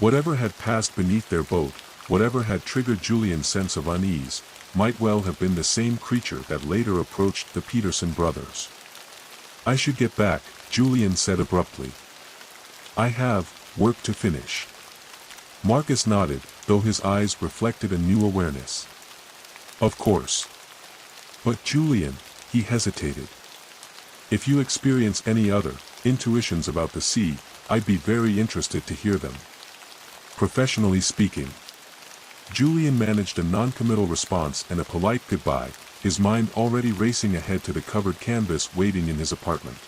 Speaker 1: Whatever had passed beneath their boat, whatever had triggered Julian's sense of unease, might well have been the same creature that later approached the Peterson brothers. "I should get back," Julian said abruptly. "I have work to finish." Marcus nodded, though his eyes reflected a new awareness. "Of course." "But Julian," he hesitated. "If you experience any other intuitions about the sea, I'd be very interested to hear them." "Professionally speaking." Julian managed a non-committal response and a polite goodbye, his mind already racing ahead to the covered canvas waiting in his apartment.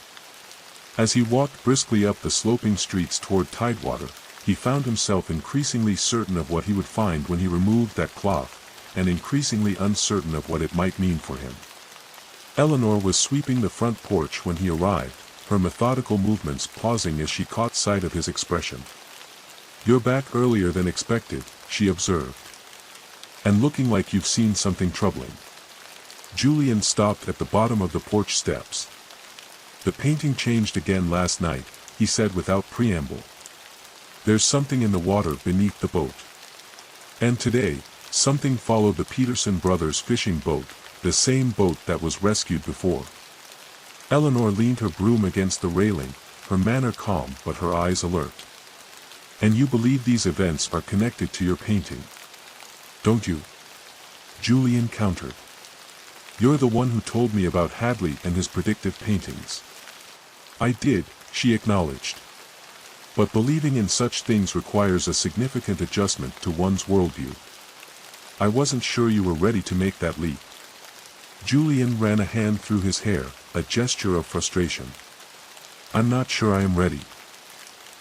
Speaker 1: As he walked briskly up the sloping streets toward Tidewater, he found himself increasingly certain of what he would find when he removed that cloth, and increasingly uncertain of what it might mean for him. Eleanor was sweeping the front porch when he arrived, her methodical movements pausing as she caught sight of his expression. "You're back earlier than expected," she observed. "And looking like you've seen something troubling." Julian stopped at the bottom of the porch steps. "The painting changed again last night," he said without preamble. "There's something in the water beneath the boat. And today, something followed the Peterson brothers' fishing boat, the same boat that was rescued before." Eleanor leaned her broom against the railing, her manner calm but her eyes alert. "And you believe these events are connected to your painting, don't you?" Julian countered. "You're the one who told me about Hadley and his predictive paintings." "I did," she acknowledged. "But believing in such things requires a significant adjustment to one's worldview. I wasn't sure you were ready to make that leap." Julian ran a hand through his hair, a gesture of frustration. "I'm not sure I am ready.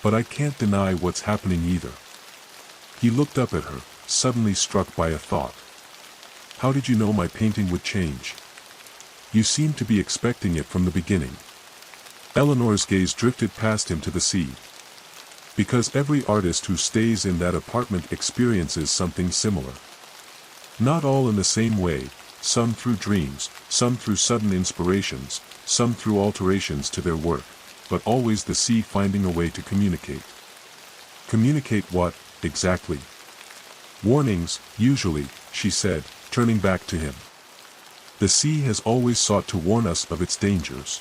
Speaker 1: But I can't deny what's happening either." He looked up at her, suddenly struck by a thought. "How did you know my painting would change? You seemed to be expecting it from the beginning." Eleanor's gaze drifted past him to the sea. "Because every artist who stays in that apartment experiences something similar. Not all in the same way, some through dreams, some through sudden inspirations, some through alterations to their work, but always the sea finding a way to communicate." "Communicate what, exactly?" "Warnings, usually," she said, turning back to him. "The sea has always sought to warn us of its dangers.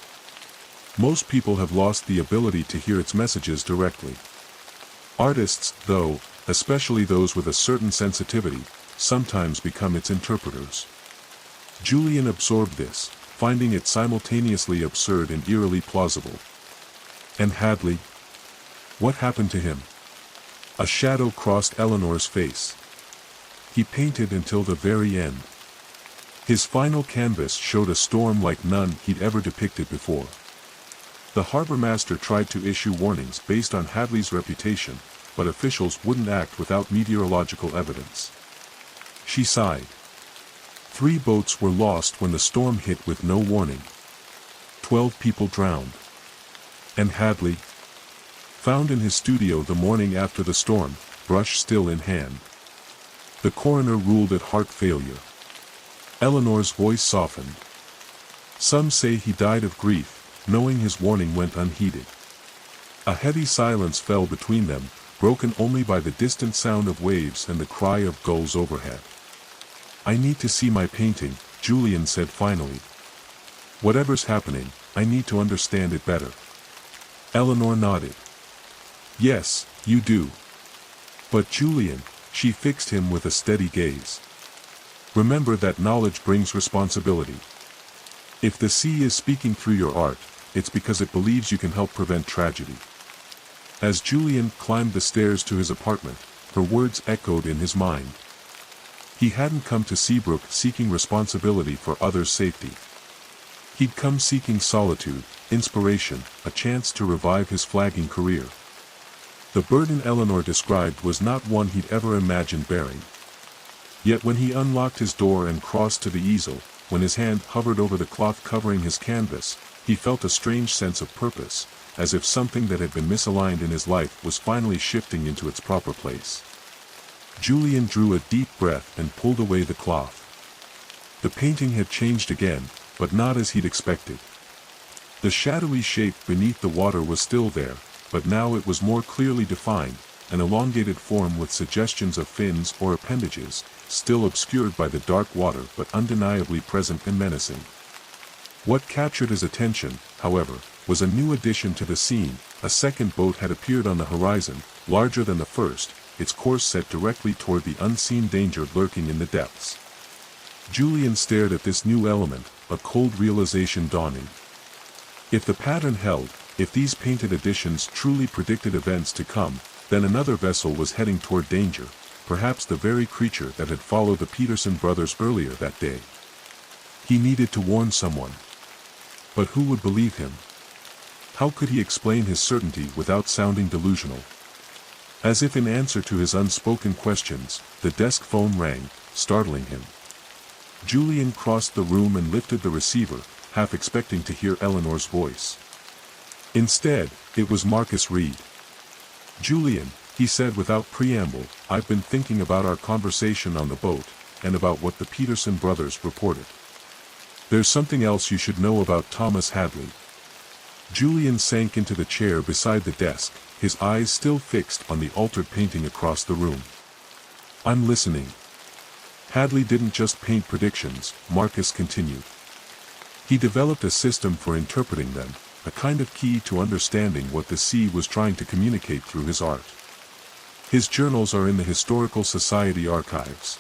Speaker 1: Most people have lost the ability to hear its messages directly. Artists, though, especially those with a certain sensitivity, sometimes become its interpreters." Julian absorbed this, finding it simultaneously absurd and eerily plausible. "And Hadley? What happened to him?" A shadow crossed Eleanor's face. "He painted until the very end. His final canvas showed a storm like none he'd ever depicted before. The harbor master tried to issue warnings based on Hadley's reputation, but officials wouldn't act without meteorological evidence." She sighed. 3 boats were lost when the storm hit with no warning. 12 people drowned. And Hadley? Found in his studio the morning after the storm, brush still in hand. The coroner ruled it heart failure. Eleanor's voice softened. Some say he died of grief, knowing his warning went unheeded. A heavy silence fell between them, broken only by the distant sound of waves and the cry of gulls overhead. I need to see my painting, Julian said finally. Whatever's happening, I need to understand it better. Eleanor nodded. Yes, you do. But Julian, she fixed him with a steady gaze. Remember that knowledge brings responsibility. If the sea is speaking through your art, it's because it believes you can help prevent tragedy. As Julian climbed the stairs to his apartment, her words echoed in his mind. He hadn't come to Seabrook seeking responsibility for others' safety. He'd come seeking solitude, inspiration, a chance to revive his flagging career. The burden Eleanor described was not one he'd ever imagined bearing. Yet when he unlocked his door and crossed to the easel, when his hand hovered over the cloth covering his canvas, he felt a strange sense of purpose, as if something that had been misaligned in his life was finally shifting into its proper place. Julian drew a deep breath and pulled away the cloth. The painting had changed again, but not as he'd expected. The shadowy shape beneath the water was still there, but now it was more clearly defined, an elongated form with suggestions of fins or appendages, still obscured by the dark water but undeniably present and menacing. What captured his attention, however, was a new addition to the scene. A second boat had appeared on the horizon, larger than the first, its course set directly toward the unseen danger lurking in the depths. Julian stared at this new element, a cold realization dawning. If the pattern held, if these painted additions truly predicted events to come, then another vessel was heading toward danger, perhaps the very creature that had followed the Peterson brothers earlier that day. He needed to warn someone. But who would believe him? How could he explain his certainty without sounding delusional? As if in answer to his unspoken questions, the desk phone rang, startling him. Julian crossed the room and lifted the receiver, half expecting to hear Eleanor's voice. Instead, it was Marcus Reed. Julian, he said without preamble, I've been thinking about our conversation on the boat, and about what the Peterson brothers reported. There's something else you should know about Thomas Hadley. Julian sank into the chair beside the desk, his eyes still fixed on the altered painting across the room. I'm listening. Hadley didn't just paint predictions, Marcus continued. He developed a system for interpreting them, a kind of key to understanding what the sea was trying to communicate through his art. His journals are in the Historical Society archives.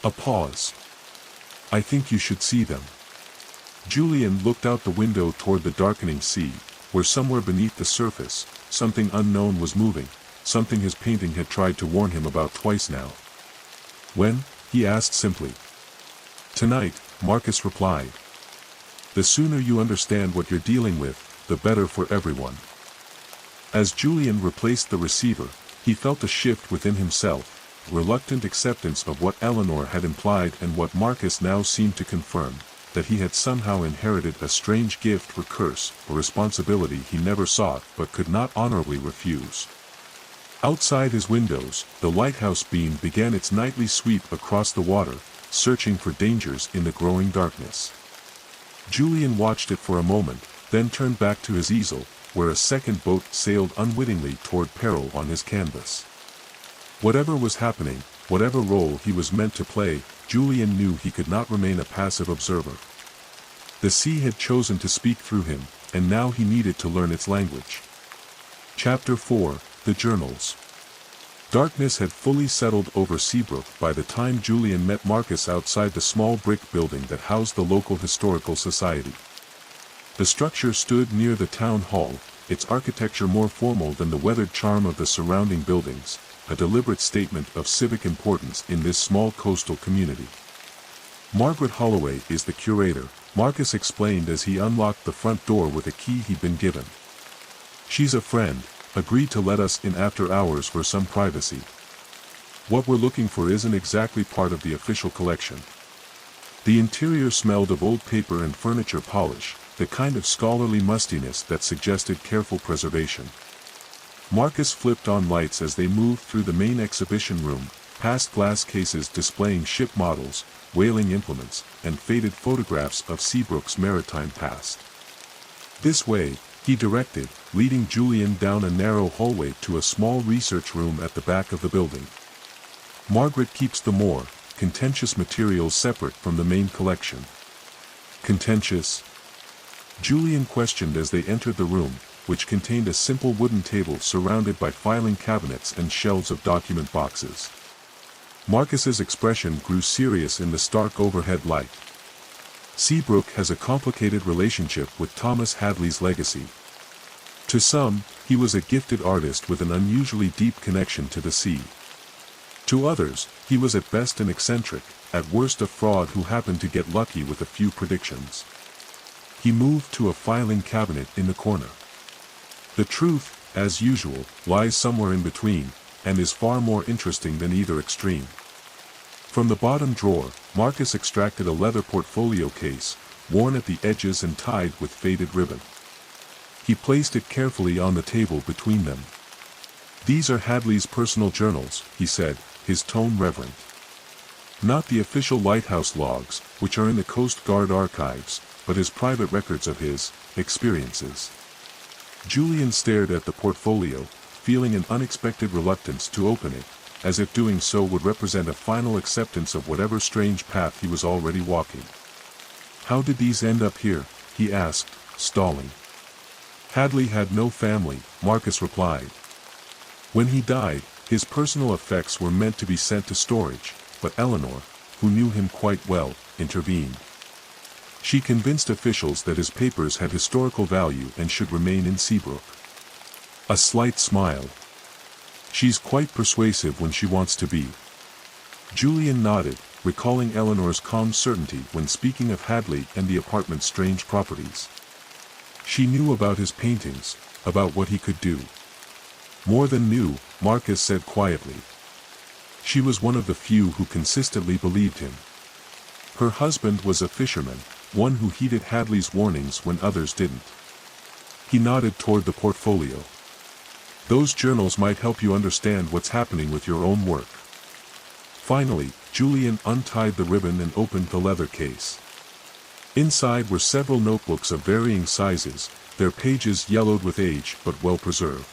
Speaker 1: A pause. I think you should see them. Julian looked out the window toward the darkening sea, where somewhere beneath the surface, something unknown was moving, something his painting had tried to warn him about twice now. When? He asked simply. Tonight, Marcus replied. The sooner you understand what you're dealing with, the better for everyone. As Julian replaced the receiver, he felt a shift within himself, reluctant acceptance of what Eleanor had implied and what Marcus now seemed to confirm, that he had somehow inherited a strange gift or curse, or responsibility he never sought but could not honorably refuse. Outside his windows, the lighthouse beam began its nightly sweep across the water, searching for dangers in the growing darkness. Julian watched it for a moment, then turned back to his easel, where a second boat sailed unwittingly toward peril on his canvas. Whatever was happening, whatever role he was meant to play, Julian knew he could not remain a passive observer. The sea had chosen to speak through him, and now he needed to learn its language. Chapter 4, The Journals. Darkness had fully settled over Seabrook by the time Julian met Marcus outside the small brick building that housed the local historical society. The structure stood near the town hall, its architecture more formal than the weathered charm of the surrounding buildings, a deliberate statement of civic importance in this small coastal community. Margaret Holloway is the curator, Marcus explained as he unlocked the front door with a key he'd been given. She's a friend, agreed to let us in after hours for some privacy. What we're looking for isn't exactly part of the official collection. The interior smelled of old paper and furniture polish, the kind of scholarly mustiness that suggested careful preservation. Marcus flipped on lights as they moved through the main exhibition room, past glass cases displaying ship models, whaling implements, and faded photographs of Seabrook's maritime past. "This way," he directed, leading Julian down a narrow hallway to a small research room at the back of the building. "Margaret keeps the more contentious materials separate from the main collection." "Contentious?" Julian questioned as they entered the room, which contained a simple wooden table surrounded by filing cabinets and shelves of document boxes. Marcus's expression grew serious in the stark overhead light. "Seabrook has a complicated relationship with Thomas Hadley's legacy. To some, he was a gifted artist with an unusually deep connection to the sea. To others, he was at best an eccentric, at worst a fraud who happened to get lucky with a few predictions." He moved to a filing cabinet in the corner. "The truth, as usual, lies somewhere in between, and is far more interesting than either extreme." From the bottom drawer, Marcus extracted a leather portfolio case, worn at the edges and tied with faded ribbon. He placed it carefully on the table between them. "These are Hadley's personal journals," he said, his tone reverent. "Not the official lighthouse logs, which are in the Coast Guard archives, but his private records of his experiences." Julian stared at the portfolio, feeling an unexpected reluctance to open it, as if doing so would represent a final acceptance of whatever strange path he was already walking. "How did these end up here?" he asked, stalling. "Hadley had no family," Marcus replied. "When he died, his personal effects were meant to be sent to storage, but Eleanor, who knew him quite well, intervened. She convinced officials that his papers had historical value and should remain in Seabrook." A slight smile. "She's quite persuasive when she wants to be." Julian nodded, recalling Eleanor's calm certainty when speaking of Hadley and the apartment's strange properties. She knew about his paintings, about what he could do. "More than knew," Marcus said quietly. "She was one of the few who consistently believed him. Her husband was a fisherman, one who heeded Hadley's warnings when others didn't." He nodded toward the portfolio. "Those journals might help you understand what's happening with your own work." Finally, Julian untied the ribbon and opened the leather case. Inside were several notebooks of varying sizes, their pages yellowed with age but well preserved.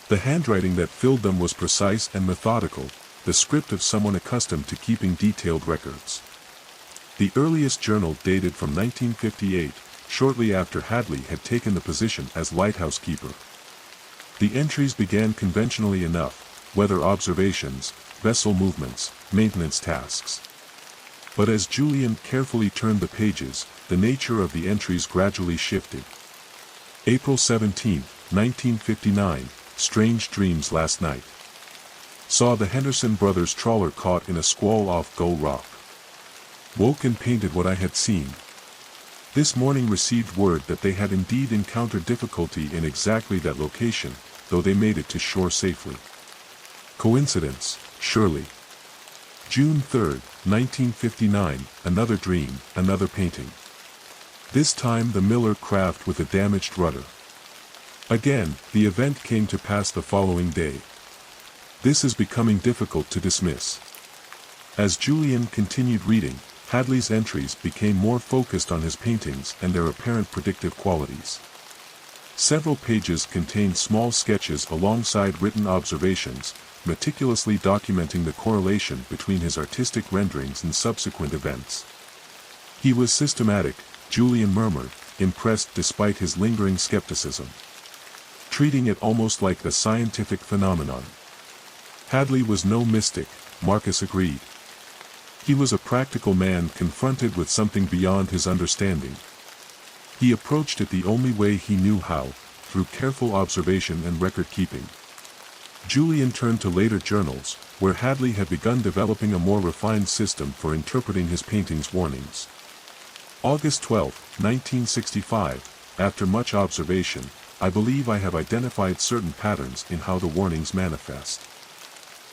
Speaker 1: The handwriting that filled them was precise and methodical, the script of someone accustomed to keeping detailed records. The earliest journal dated from 1958, shortly after Hadley had taken the position as lighthouse keeper. The entries began conventionally enough: weather observations, vessel movements, maintenance tasks. But as Julian carefully turned the pages, the nature of the entries gradually shifted. "April 17, 1959, strange dreams last night. Saw the Henderson brothers' trawler caught in a squall off Gull Rock. Woke and painted what I had seen. This morning received word that they had indeed encountered difficulty in exactly that location, though they made it to shore safely. Coincidence, surely. June 3, 1959, another dream, another painting. This time the Miller craft with a damaged rudder. Again, the event came to pass the following day. This is becoming difficult to dismiss." As Julian continued reading, Hadley's entries became more focused on his paintings and their apparent predictive qualities. Several pages contained small sketches alongside written observations, meticulously documenting the correlation between his artistic renderings and subsequent events. "He was systematic," Julian murmured, impressed despite his lingering skepticism. "Treating it almost like a scientific phenomenon." Hadley was no mystic, Marcus agreed. He was a practical man confronted with something beyond his understanding. He approached it the only way he knew how, through careful observation and record-keeping. Julian turned to later journals, where Hadley had begun developing a more refined system for interpreting his paintings' warnings. August 12, 1965, after much observation, I believe I have identified certain patterns in how the warnings manifest.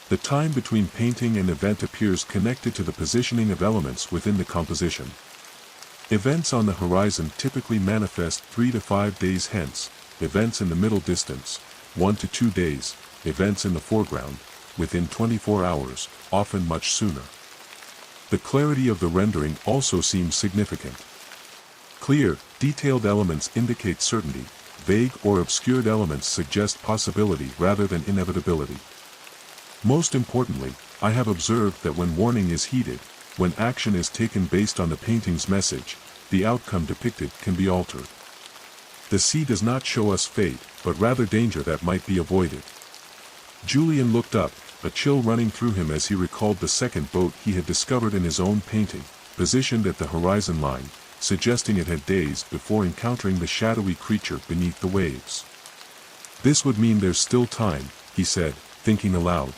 Speaker 1: The time between painting and event appears connected to the positioning of elements within the composition. Events on the horizon typically manifest 3 to 5 days hence, events in the middle distance, 1 to 2 days, events in the foreground, within 24 hours, often much sooner. The clarity of the rendering also seems significant. Clear, detailed elements indicate certainty, vague or obscured elements suggest possibility rather than inevitability. Most importantly, I have observed that when warning is heeded, when action is taken based on the painting's message, the outcome depicted can be altered. The sea does not show us fate, but rather danger that might be avoided. Julian looked up, a chill running through him as he recalled the second boat he had discovered in his own painting, positioned at the horizon line, suggesting it had days before encountering the shadowy creature beneath the waves. This would mean there's still time, he said, thinking aloud.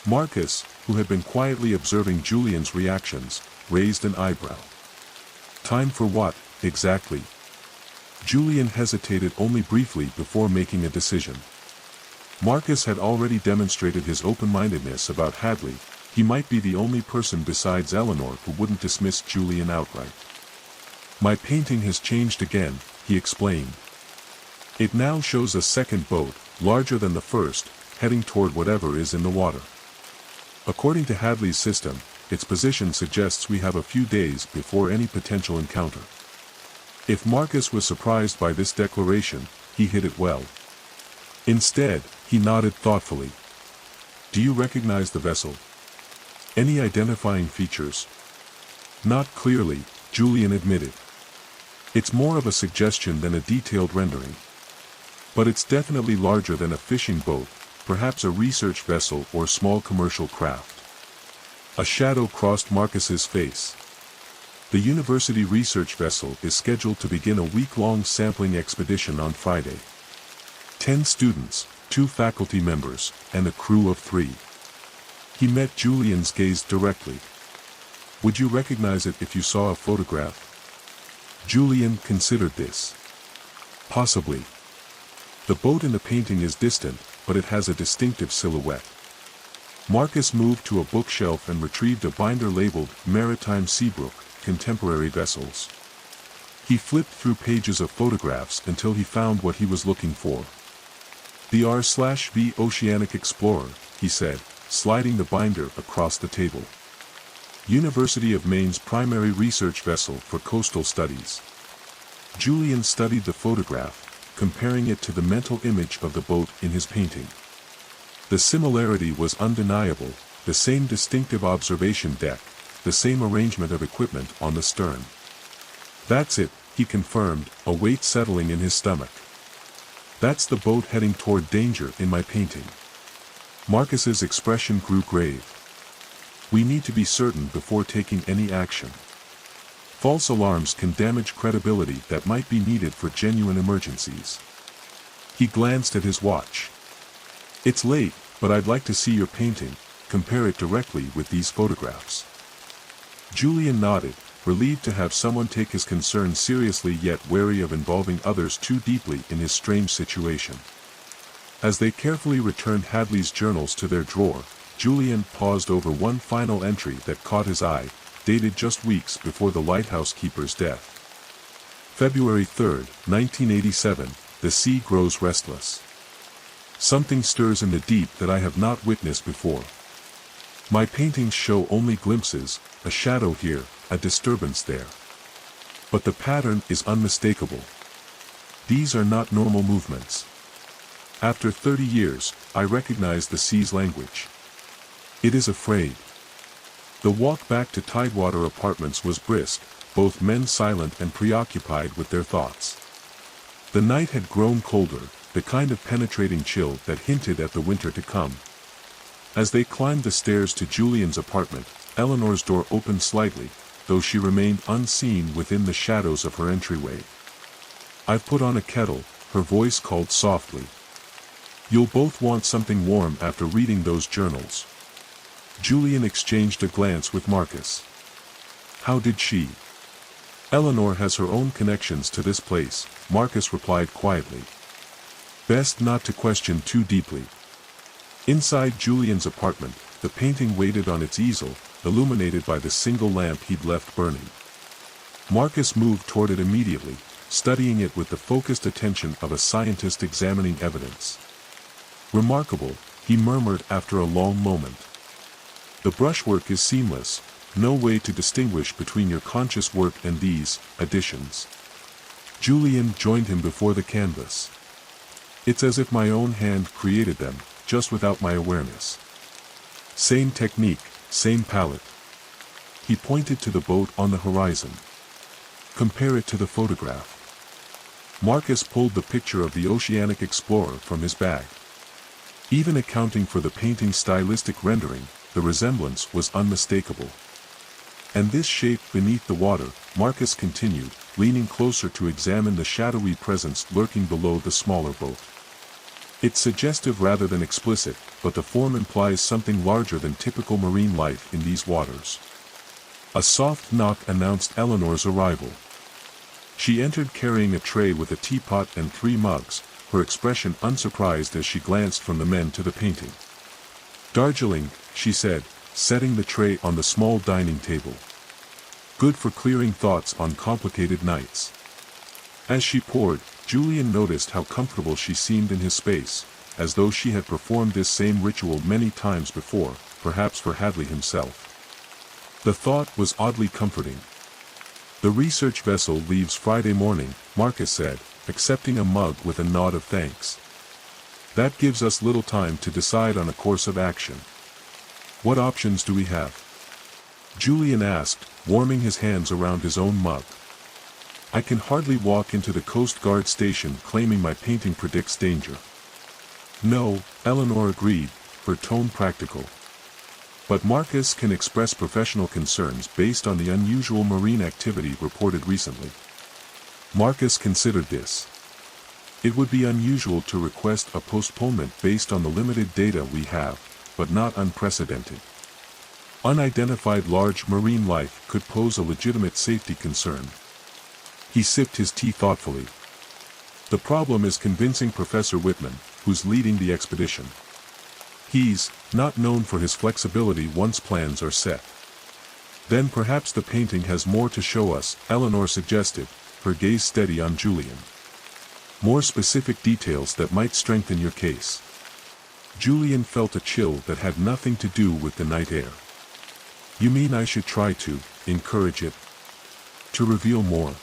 Speaker 1: Marcus, who had been quietly observing Julian's reactions, raised an eyebrow. Time for what, exactly? Julian hesitated only briefly before making a decision. Marcus had already demonstrated his open-mindedness about Hadley. He might be the only person besides Eleanor who wouldn't dismiss Julian outright. My painting has changed again, he explained. It now shows a second boat, larger than the first, heading toward whatever is in the water. According to Hadley's system, its position suggests we have a few days before any potential encounter. If Marcus was surprised by this declaration, he hid it well. Instead, he nodded thoughtfully. Do you recognize the vessel? Any identifying features? Not clearly, Julian admitted. It's more of a suggestion than a detailed rendering. But it's definitely larger than a fishing boat, perhaps a research vessel or small commercial craft. A shadow crossed Marcus's face. The university research vessel is scheduled to begin a week-long sampling expedition on Friday. 10 students, 2 faculty members, and a crew of 3. He met Julian's gaze directly. Would you recognize it if you saw a photograph? Julian considered this. Possibly. The boat in the painting is distant, but it has a distinctive silhouette. Marcus moved to a bookshelf and retrieved a binder labeled Maritime Seabrook, Contemporary Vessels. He flipped through pages of photographs until he found what he was looking for. The R/V Oceanic Explorer, he said, sliding the binder across the table. University of Maine's primary research vessel for coastal studies. Julian studied the photograph, comparing it to the mental image of the boat in his painting. The similarity was undeniable, the same distinctive observation deck, the same arrangement of equipment on the stern. That's it, he confirmed, a weight settling in his stomach. That's the boat heading toward danger in my painting. Marcus's expression grew grave. We need to be certain before taking any action. False alarms can damage credibility that might be needed for genuine emergencies. He glanced at his watch. It's late, but I'd like to see your painting, compare it directly with these photographs. Julian nodded, relieved to have someone take his concern seriously yet wary of involving others too deeply in his strange situation. As they carefully returned Hadley's journals to their drawer, Julian paused over one final entry that caught his eye, dated just weeks before the lighthouse keeper's death. February 3, 1987, the sea grows restless. Something stirs in the deep that I have not witnessed before. My paintings show only glimpses, a shadow here, a disturbance there. But the pattern is unmistakable. These are not normal movements. After 30 years, I recognize the sea's language. It is afraid. The walk back to Tidewater Apartments was brisk, both men silent and preoccupied with their thoughts. The night had grown colder, the kind of penetrating chill that hinted at the winter to come. As they climbed the stairs to Julian's apartment, Eleanor's door opened slightly, though she remained unseen within the shadows of her entryway. I've put on a kettle, her voice called softly. You'll both want something warm after reading those journals. Julian exchanged a glance with Marcus. How did she? Eleanor has her own connections to this place, Marcus replied quietly. Best not to question too deeply. Inside Julian's apartment, the painting waited on its easel, illuminated by the single lamp he'd left burning. Marcus moved toward it immediately, studying it with the focused attention of a scientist examining evidence. "Remarkable," he murmured after a long moment. "The brushwork is seamless, no way to distinguish between your conscious work and these additions." Julian joined him before the canvas. "It's as if my own hand created them, just without my awareness. Same technique, same palette." He pointed to the boat on the horizon. "Compare it to the photograph." Marcus pulled the picture of the oceanic explorer from his bag. Even accounting for the painting's stylistic rendering, the resemblance was unmistakable. "And this shape beneath the water," Marcus continued, leaning closer to examine the shadowy presence lurking below the smaller boat. "It's suggestive rather than explicit, but the form implies something larger than typical marine life in these waters." A soft knock announced Eleanor's arrival. She entered carrying a tray with a teapot and 3 mugs, her expression unsurprised as she glanced from the men to the painting. "Darjeeling," she said, setting the tray on the small dining table. "Good for clearing thoughts on complicated nights." As she poured, Julian noticed how comfortable she seemed in his space, as though she had performed this same ritual many times before, perhaps for Hadley himself. The thought was oddly comforting. "The research vessel leaves Friday morning," Marcus said, accepting a mug with a nod of thanks. "That gives us little time to decide on a course of action." "What options do we have?" Julian asked, warming his hands around his own mug. "I can hardly walk into the Coast Guard station claiming my painting predicts danger." "No," Eleanor agreed, her tone practical. "But Marcus can express professional concerns based on the unusual marine activity reported recently." Marcus considered this. "It would be unusual to request a postponement based on the limited data we have, but not unprecedented. Unidentified large marine life could pose a legitimate safety concern." He sipped his tea thoughtfully. "The problem is convincing Professor Whitman, who's leading the expedition. He's not known for his flexibility once plans are set." "Then perhaps the painting has more to show us," Eleanor suggested, her gaze steady on Julian. "More specific details that might strengthen your case." Julian felt a chill that had nothing to do with the night air. "You mean I should try to encourage it? To reveal more?"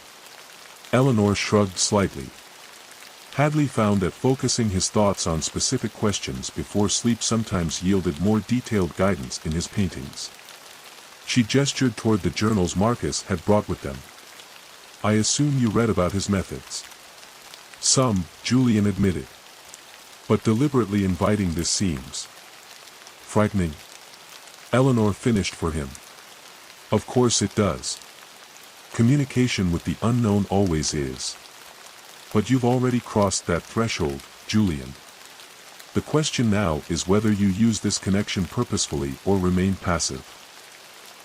Speaker 1: Eleanor shrugged slightly. Hadley found that focusing his thoughts on specific questions before sleep sometimes yielded more detailed guidance in his paintings. She gestured toward the journals Marcus had brought with them. "I assume you read about his methods." "Some," Julian admitted. "But deliberately inviting this seems frightening." Eleanor finished for him. "Of course it does. Communication with the unknown always is. But you've already crossed that threshold, Julian. The question now is whether you use this connection purposefully or remain passive."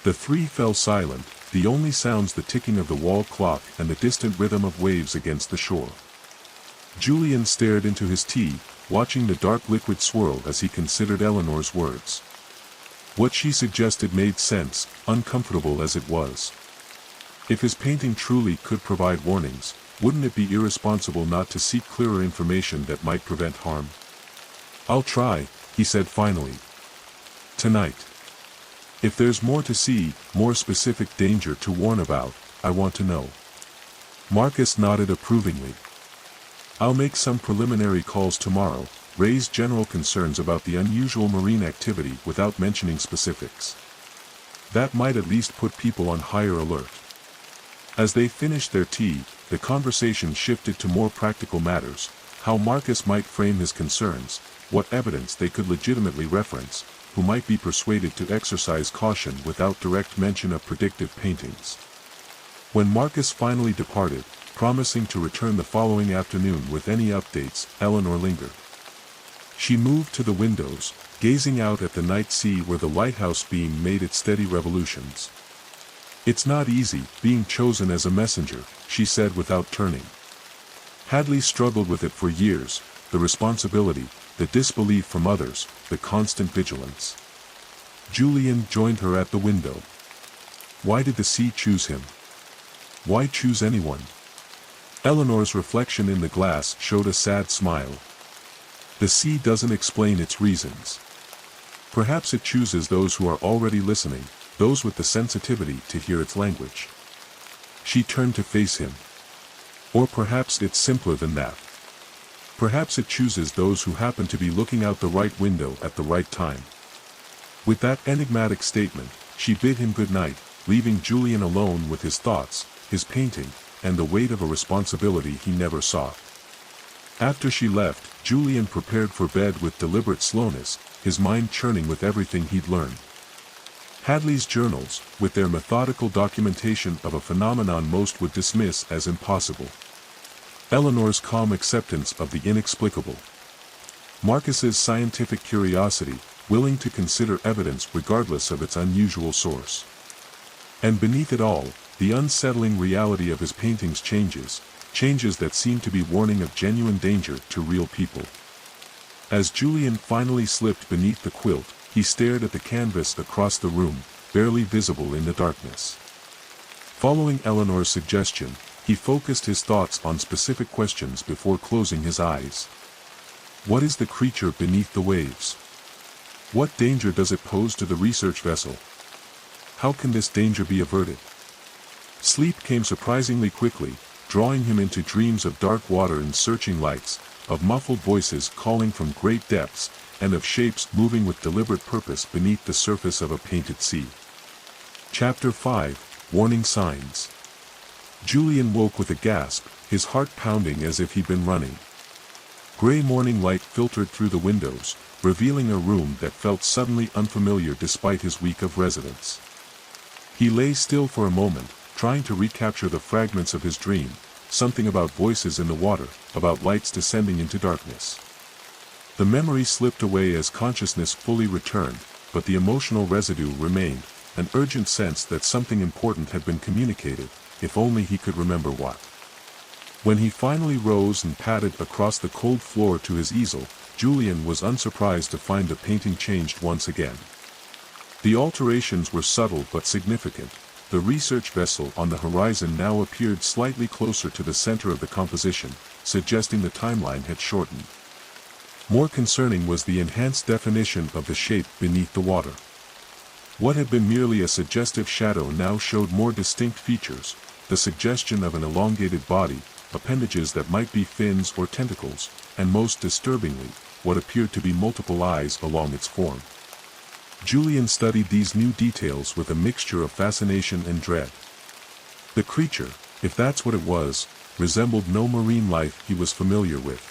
Speaker 1: The three fell silent, the only sounds the ticking of the wall clock and the distant rhythm of waves against the shore. Julian stared into his tea, watching the dark liquid swirl as he considered Eleanor's words. What she suggested made sense, uncomfortable as it was. If his painting truly could provide warnings, wouldn't it be irresponsible not to seek clearer information that might prevent harm? "I'll try," he said finally. "Tonight. If there's more to see, more specific danger to warn about, I want to know." Marcus nodded approvingly. "I'll make some preliminary calls tomorrow, raise general concerns about the unusual marine activity without mentioning specifics. That might at least put people on higher alert." As they finished their tea, the conversation shifted to more practical matters, how Marcus might frame his concerns, what evidence they could legitimately reference, who might be persuaded to exercise caution without direct mention of predictive paintings. When Marcus finally departed, promising to return the following afternoon with any updates, Eleanor lingered. She moved to the windows, gazing out at the night sea where the lighthouse beam made its steady revolutions. "It's not easy, being chosen as a messenger," she said without turning. "Hadley struggled with it for years, the responsibility, the disbelief from others, the constant vigilance. Julian joined her at the window. Why did the sea choose him? Why choose anyone? Eleanor's reflection in the glass showed a sad smile. The sea doesn't explain its reasons. Perhaps it chooses those who are already listening, those with the sensitivity to hear its language. She turned to face him. Or perhaps it's simpler than that. Perhaps it chooses those who happen to be looking out the right window at the right time. With that enigmatic statement, she bid him good night, leaving Julian alone with his thoughts, his painting, and the weight of a responsibility he never saw. After she left, Julian prepared for bed with deliberate slowness, his mind churning with everything he'd learned. Hadley's journals, with their methodical documentation of a phenomenon most would dismiss as impossible. Eleanor's calm acceptance of the inexplicable. Marcus's scientific curiosity, willing to consider evidence regardless of its unusual source. And beneath it all, the unsettling reality of his paintings changes that seem to be warning of genuine danger to real people. As Julian finally slipped beneath the quilt, he stared at the canvas across the room, barely visible in the darkness. Following Eleanor's suggestion, he focused his thoughts on specific questions before closing his eyes. What is the creature beneath the waves? What danger does it pose to the research vessel? How can this danger be averted? Sleep came surprisingly quickly, drawing him into dreams of dark water and searching lights, of muffled voices calling from great depths, and of shapes moving with deliberate purpose beneath the surface of a painted sea. Chapter 5, Warning Signs. Julian woke with a gasp, his heart pounding as if he'd been running. Gray morning light filtered through the windows, revealing a room that felt suddenly unfamiliar despite his week of residence. He lay still for a moment, trying to recapture the fragments of his dream, something about voices in the water, about lights descending into darkness. The memory slipped away as consciousness fully returned, but the emotional residue remained, an urgent sense that something important had been communicated, if only he could remember what. When he finally rose and padded across the cold floor to his easel, Julian was unsurprised to find the painting changed once again. The alterations were subtle but significant. The research vessel on the horizon now appeared slightly closer to the center of the composition, suggesting the timeline had shortened. More concerning was the enhanced definition of the shape beneath the water. What had been merely a suggestive shadow now showed more distinct features, the suggestion of an elongated body, appendages that might be fins or tentacles, and most disturbingly, what appeared to be multiple eyes along its form. Julian studied these new details with a mixture of fascination and dread. The creature, if that's what it was, resembled no marine life he was familiar with.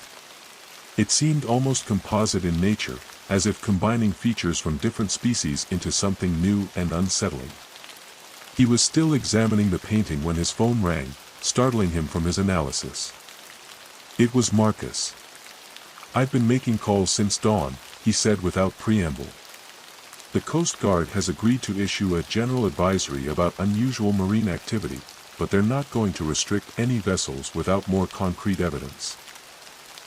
Speaker 1: It seemed almost composite in nature, as if combining features from different species into something new and unsettling. He was still examining the painting when his phone rang, startling him from his analysis. It was Marcus. "I've been making calls since dawn," he said without preamble. "The Coast Guard has agreed to issue a general advisory about unusual marine activity, but they're not going to restrict any vessels without more concrete evidence."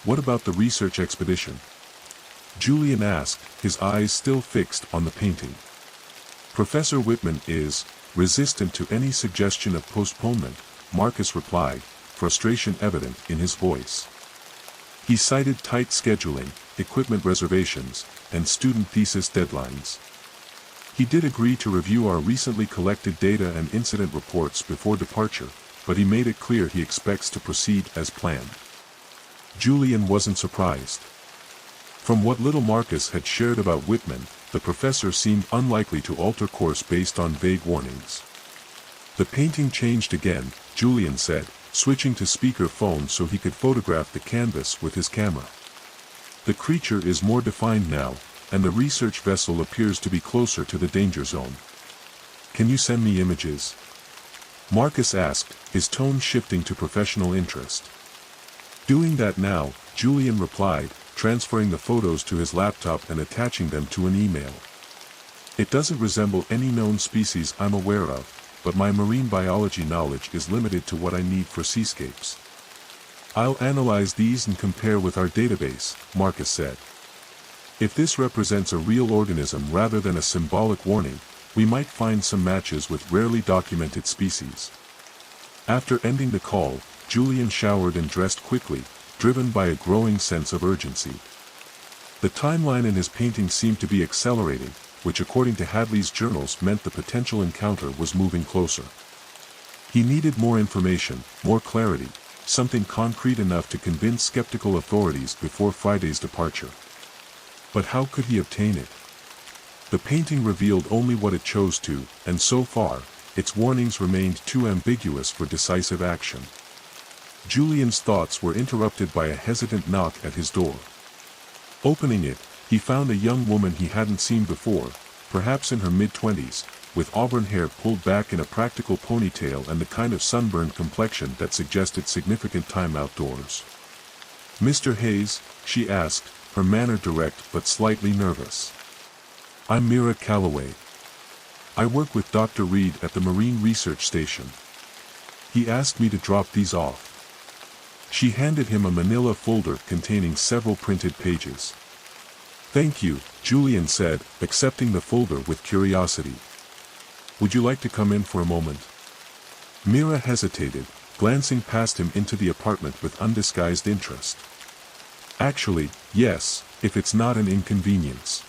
Speaker 1: "What about the research expedition?" Julian asked, his eyes still fixed on the painting. "Professor Whitman is resistant to any suggestion of postponement," Marcus replied, frustration evident in his voice. He cited tight scheduling, equipment reservations, and student thesis deadlines. "He did agree to review our recently collected data and incident reports before departure, but he made it clear he expects to proceed as planned." Julian wasn't surprised. From what little Marcus had shared about Whitman, the professor seemed unlikely to alter course based on vague warnings. "The painting changed again," Julian said, switching to speaker phone so he could photograph the canvas with his camera. "The creature is more defined now, and the research vessel appears to be closer to the danger zone. Can you send me images?" Marcus asked, his tone shifting to professional interest. "Doing that now," Julian replied, transferring the photos to his laptop and attaching them to an email. "It doesn't resemble any known species I'm aware of, but my marine biology knowledge is limited to what I need for seascapes. I'll analyze these and compare with our database," Marcus said. If this represents a real organism rather than a symbolic warning, we might find some matches with rarely documented species. After ending the call, Julian showered and dressed quickly, driven by a growing sense of urgency. The timeline in his painting seemed to be accelerating, which according to Hadley's journals meant the potential encounter was moving closer. He needed more information, more clarity, something concrete enough to convince skeptical authorities before Friday's departure. But how could he obtain it? The painting revealed only what it chose to, and so far, its warnings remained too ambiguous for decisive action. Julian's thoughts were interrupted by a hesitant knock at his door. Opening it, he found a young woman he hadn't seen before, perhaps in her mid-20s, with auburn hair pulled back in a practical ponytail and the kind of sunburned complexion that suggested significant time outdoors. "Mr. Hayes?" she asked, her manner direct but slightly nervous. "I'm Mira Calloway. I work with Dr. Reed at the Marine Research Station. He asked me to drop these off." She handed him a manila folder containing several printed pages. "Thank you," Julian said, accepting the folder with curiosity. "Would you like to come in for a moment?" Mira hesitated, glancing past him into the apartment with undisguised interest. "Actually, yes, if it's not an inconvenience.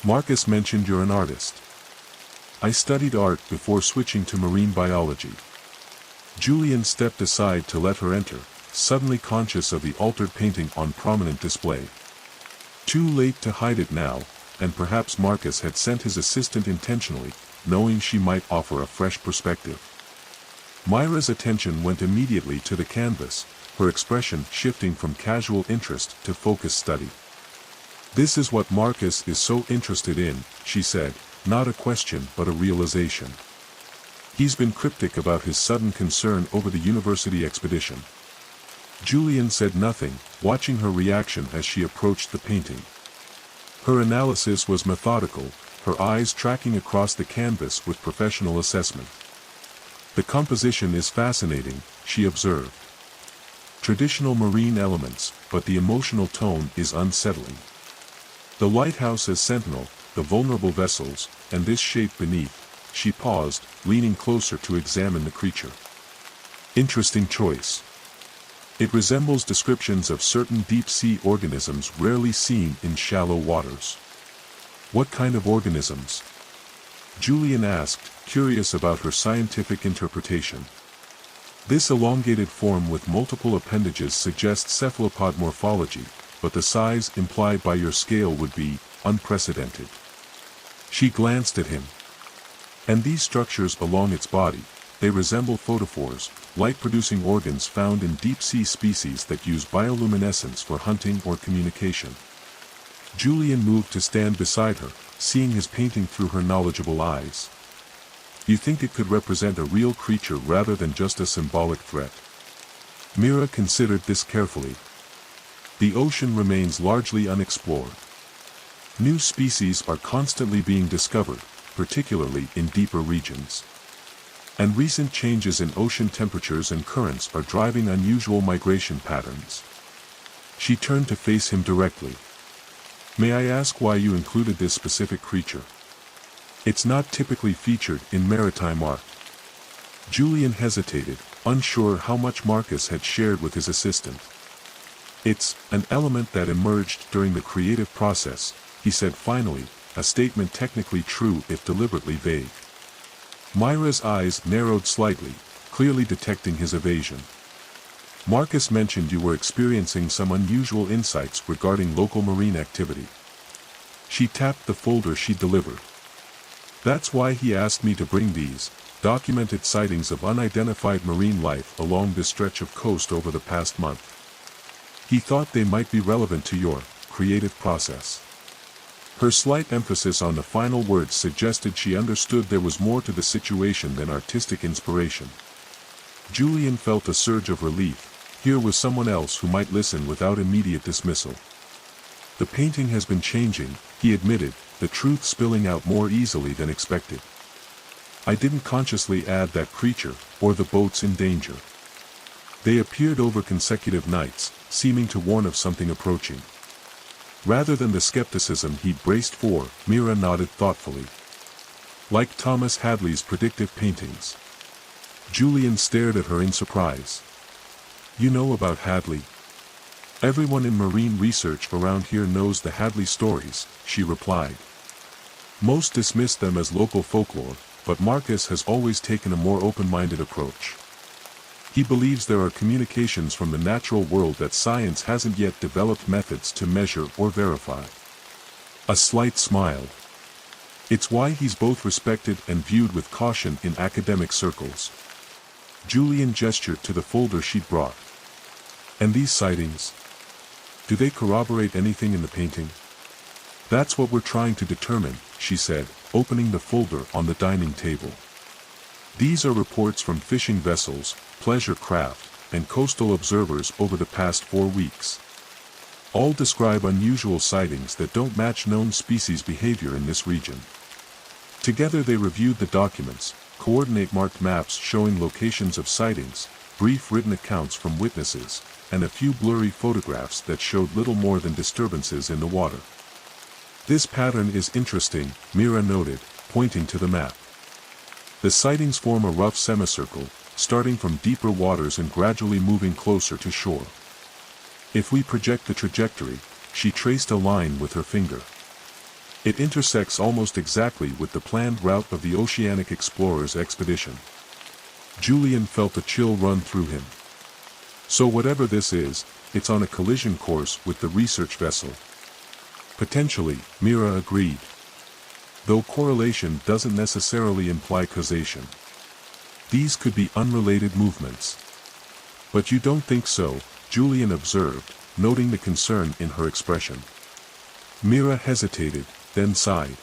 Speaker 1: Marcus mentioned you're an artist." "I studied art before switching to marine biology." Julian stepped aside to let her enter, suddenly conscious of the altered painting on prominent display. Too late to hide it now, and perhaps Marcus had sent his assistant intentionally, knowing she might offer a fresh perspective. Myra's attention went immediately to the canvas, her expression shifting from casual interest to focused study. "This is what Marcus is so interested in," she said, not a question but a realization. "He's been cryptic about his sudden concern over the university expedition." Julian said nothing, watching her reaction as she approached the painting. Her analysis was methodical, her eyes tracking across the canvas with professional assessment. "The composition is fascinating," she observed. "Traditional marine elements, but the emotional tone is unsettling. The lighthouse as sentinel, the vulnerable vessels, and this shape beneath." She paused, leaning closer to examine the creature. "Interesting choice. It resembles descriptions of certain deep-sea organisms rarely seen in shallow waters." "What kind of organisms?" Julian asked, curious about her scientific interpretation. "This elongated form with multiple appendages suggests cephalopod morphology, but the size implied by your scale would be unprecedented." She glanced at him. "And these structures along its body, they resemble photophores, light-producing organs found in deep-sea species that use bioluminescence for hunting or communication." Julian moved to stand beside her, seeing his painting through her knowledgeable eyes. "You think it could represent a real creature rather than just a symbolic threat?" Mira considered this carefully. "The ocean remains largely unexplored. New species are constantly being discovered, particularly in deeper regions. And recent changes in ocean temperatures and currents are driving unusual migration patterns." She turned to face him directly. "May I ask why you included this specific creature? It's not typically featured in maritime art." Julian hesitated, unsure how much Marcus had shared with his assistant. "It's an element that emerged during the creative process," he said finally, a statement technically true if deliberately vague. Myra's eyes narrowed slightly, clearly detecting his evasion. "Marcus mentioned you were experiencing some unusual insights regarding local marine activity." She tapped the folder she delivered. "That's why he asked me to bring these documented sightings of unidentified marine life along this stretch of coast over the past month. He thought they might be relevant to your creative process." Her slight emphasis on the final words suggested she understood there was more to the situation than artistic inspiration. Julian felt a surge of relief. Here was someone else who might listen without immediate dismissal. "The painting has been changing," he admitted, the truth spilling out more easily than expected. "I didn't consciously add that creature, or the boats in danger. They appeared over consecutive nights, seeming to warn of something approaching." Rather than the skepticism he'd braced for, Mira nodded thoughtfully. Like Thomas Hadley's predictive paintings. Julian stared at her in surprise. You know about Hadley? Everyone in marine research around here knows the Hadley stories, she replied. Most dismiss them as local folklore, but Marcus has always taken a more open-minded approach. He believes there are communications from the natural world that science hasn't yet developed methods to measure or verify. A slight smile. It's why he's both respected and viewed with caution in academic circles. Julian gestured to the folder she'd brought. And these sightings? Do they corroborate anything in the painting? That's what we're trying to determine, she said, opening the folder on the dining table. These are reports from fishing vessels, pleasure craft, and coastal observers over the past 4 weeks. All describe unusual sightings that don't match known species behavior in this region. Together they reviewed the documents, coordinate-marked maps showing locations of sightings, brief written accounts from witnesses, and a few blurry photographs that showed little more than disturbances in the water. This pattern is interesting, Mira noted, pointing to the map. The sightings form a rough semicircle, starting from deeper waters and gradually moving closer to shore. If we project the trajectory, she traced a line with her finger. It intersects almost exactly with the planned route of the oceanic explorers' expedition. Julian felt a chill run through him. So whatever this is, it's on a collision course with the research vessel. Potentially, Mira agreed. Though correlation doesn't necessarily imply causation. These could be unrelated movements. But you don't think so, Julian observed, noting the concern in her expression. Mira hesitated, then sighed.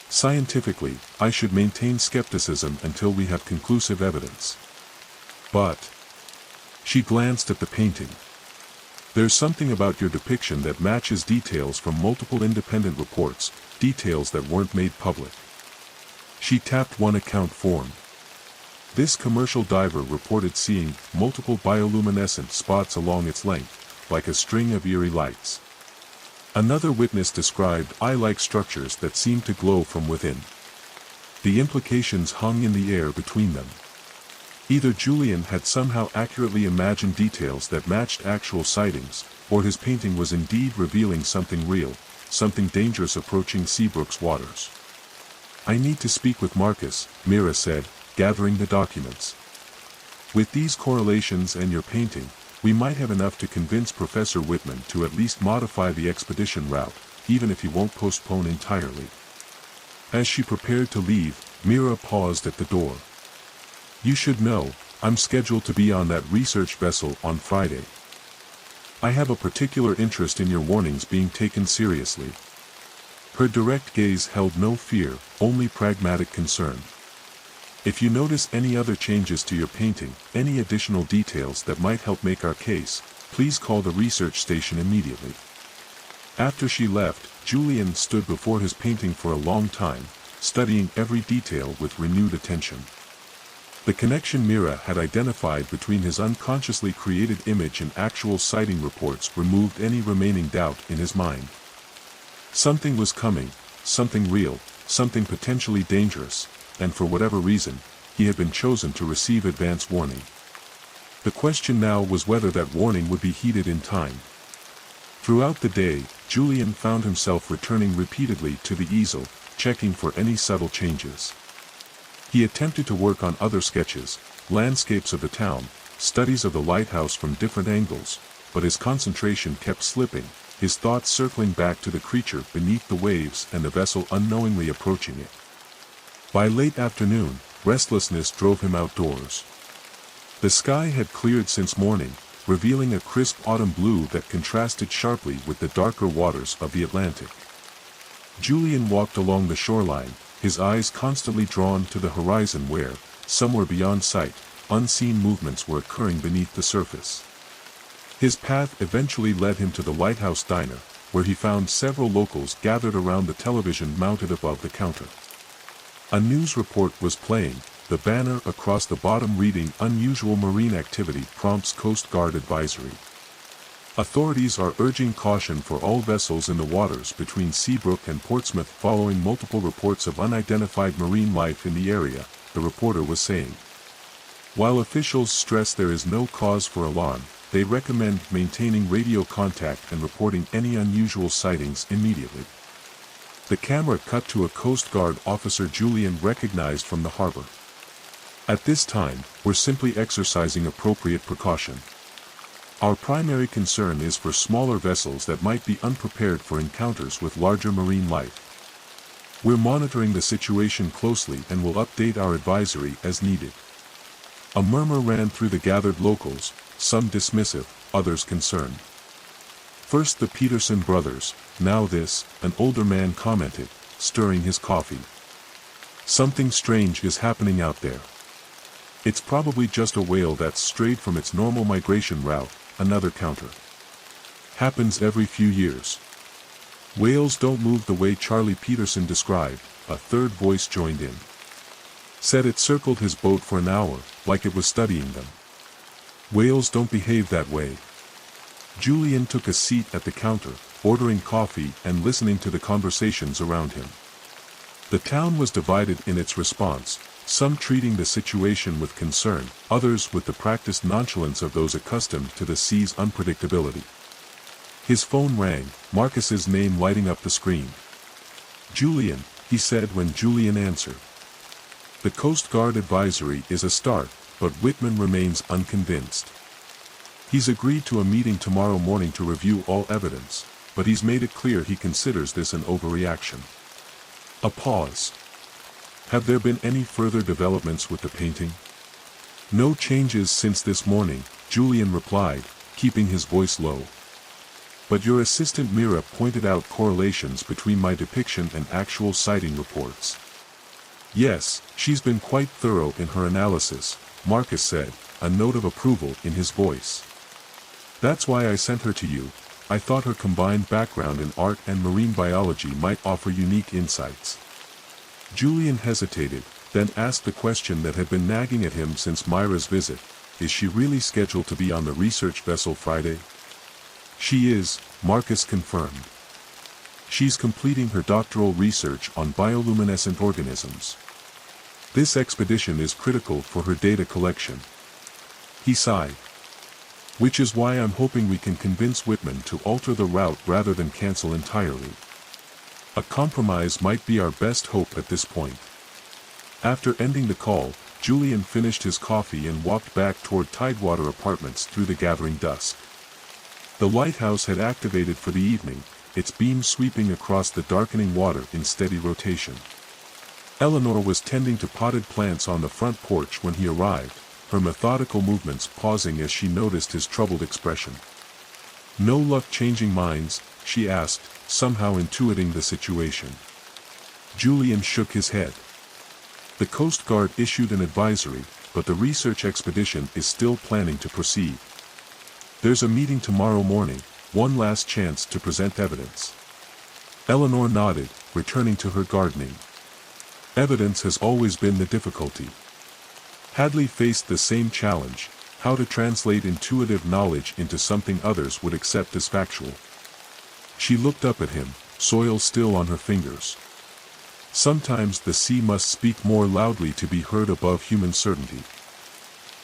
Speaker 1: Scientifically, I should maintain skepticism until we have conclusive evidence. But... She glanced at the painting. There's something about your depiction that matches details from multiple independent reports, details that weren't made public. She tapped one account form. This commercial diver reported seeing multiple bioluminescent spots along its length, like a string of eerie lights. Another witness described eye-like structures that seemed to glow from within. The implications hung in the air between them. Either Julian had somehow accurately imagined details that matched actual sightings, or his painting was indeed revealing something real, something dangerous approaching Seabrook's waters. I need to speak with Marcus, Mira said, gathering the documents. With these correlations and your painting, we might have enough to convince Professor Whitman to at least modify the expedition route, even if he won't postpone entirely. As she prepared to leave, Mira paused at the door. You should know, I'm scheduled to be on that research vessel on Friday. I have a particular interest in your warnings being taken seriously. Her direct gaze held no fear, only pragmatic concern. If you notice any other changes to your painting, any additional details that might help make our case, please call the research station immediately. After she left, Julian stood before his painting for a long time, studying every detail with renewed attention. The connection Mira had identified between his unconsciously created image and actual sighting reports removed any remaining doubt in his mind. Something was coming, something real, something potentially dangerous, and for whatever reason, he had been chosen to receive advance warning. The question now was whether that warning would be heeded in time. Throughout the day, Julian found himself returning repeatedly to the easel, checking for any subtle changes. He attempted to work on other sketches, landscapes of the town, studies of the lighthouse from different angles, but his concentration kept slipping, his thoughts circling back to the creature beneath the waves and the vessel unknowingly approaching it. By late afternoon, restlessness drove him outdoors. The sky had cleared since morning, revealing a crisp autumn blue that contrasted sharply with the darker waters of the Atlantic. Julian walked along the shoreline, his eyes constantly drawn to the horizon where, somewhere beyond sight, unseen movements were occurring beneath the surface. His path eventually led him to the lighthouse diner, where he found several locals gathered around the television mounted above the counter. A news report was playing, the banner across the bottom reading "Unusual marine activity prompts Coast Guard advisory." Authorities are urging caution for all vessels in the waters between Seabrook and Portsmouth following multiple reports of unidentified marine life in the area, the reporter was saying. While officials stress there is no cause for alarm, they recommend maintaining radio contact and reporting any unusual sightings immediately. The camera cut to a Coast Guard officer Julian recognized from the harbor. At this time, we're simply exercising appropriate precaution. Our primary concern is for smaller vessels that might be unprepared for encounters with larger marine life. We're monitoring the situation closely and will update our advisory as needed. A murmur ran through the gathered locals, some dismissive, others concerned. First the Peterson brothers, now this, an older man commented, stirring his coffee. Something strange is happening out there. It's probably just a whale that's strayed from its normal migration route, another counter. Happens every few years. Whales don't move the way Charlie Peterson described, a third voice joined in. Said it circled his boat for an hour, like it was studying them. Whales don't behave that way. Julian took a seat at the counter, ordering coffee and listening to the conversations around him. The town was divided in its response, some treating the situation with concern, others with the practiced nonchalance of those accustomed to the sea's unpredictability. His phone rang, Marcus's name lighting up the screen. "Julian," he said when Julian answered. "The Coast Guard advisory is a start, but Whitman remains unconvinced. He's agreed to a meeting tomorrow morning to review all evidence, but he's made it clear he considers this an overreaction." A pause. "Have there been any further developments with the painting?" "No changes since this morning," Julian replied, keeping his voice low. "But your assistant Mira pointed out correlations between my depiction and actual sighting reports." "Yes, she's been quite thorough in her analysis," Marcus said, a note of approval in his voice. "That's why I sent her to you. I thought her combined background in art and marine biology might offer unique insights." Julian hesitated, then asked the question that had been nagging at him since Myra's visit: "Is she really scheduled to be on the research vessel Friday?" "She is," Marcus confirmed. "She's completing her doctoral research on bioluminescent organisms. This expedition is critical for her data collection." He sighed. "Which is why I'm hoping we can convince Whitman to alter the route rather than cancel entirely. A compromise might be our best hope at this point." After ending the call, Julian finished his coffee and walked back toward Tidewater Apartments through the gathering dusk. The lighthouse had activated for the evening, its beam sweeping across the darkening water in steady rotation. Eleanor was tending to potted plants on the front porch when he arrived, her methodical movements pausing as she noticed his troubled expression. "No luck changing minds?" she asked, somehow intuiting the situation. Julian shook his head. "The Coast Guard issued an advisory, but the research expedition is still planning to proceed. There's a meeting tomorrow morning, one last chance to present evidence." Eleanor nodded, returning to her gardening. Evidence has always been the difficulty. Hadley faced the same challenge: how to translate intuitive knowledge into something others would accept as factual. She looked up at him, soil still on her fingers. Sometimes the sea must speak more loudly to be heard above human certainty.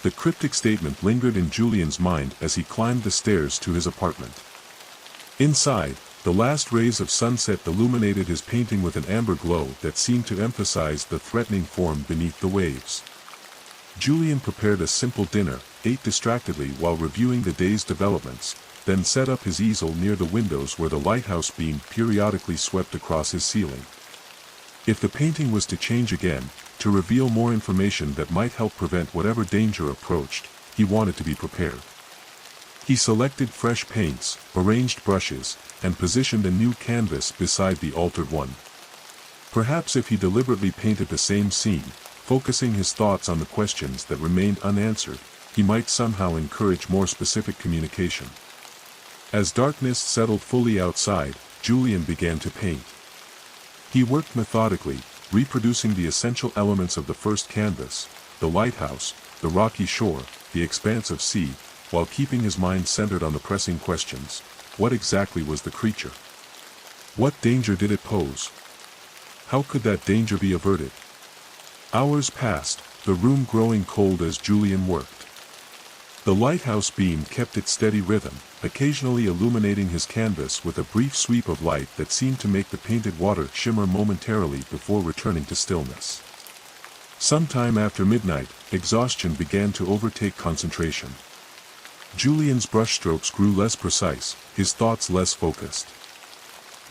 Speaker 1: The cryptic statement lingered in Julian's mind as he climbed the stairs to his apartment. Inside, the last rays of sunset illuminated his painting with an amber glow that seemed to emphasize the threatening form beneath the waves. Julian prepared a simple dinner, ate distractedly while reviewing the day's developments, then set up his easel near the windows where the lighthouse beam periodically swept across his ceiling. If the painting was to change again, to reveal more information that might help prevent whatever danger approached, he wanted to be prepared. He selected fresh paints, arranged brushes, and positioned a new canvas beside the altered one. Perhaps if he deliberately painted the same scene, focusing his thoughts on the questions that remained unanswered, he might somehow encourage more specific communication. As darkness settled fully outside, Julian began to paint. He worked methodically, reproducing the essential elements of the first canvas: the lighthouse, the rocky shore, the expanse of sea, while keeping his mind centered on the pressing questions. What exactly was the creature? What danger did it pose? How could that danger be averted? Hours passed, the room growing cold as Julian worked. The lighthouse beam kept its steady rhythm, occasionally illuminating his canvas with a brief sweep of light that seemed to make the painted water shimmer momentarily before returning to stillness. Sometime after midnight, exhaustion began to overtake concentration. Julian's brushstrokes grew less precise, his thoughts less focused.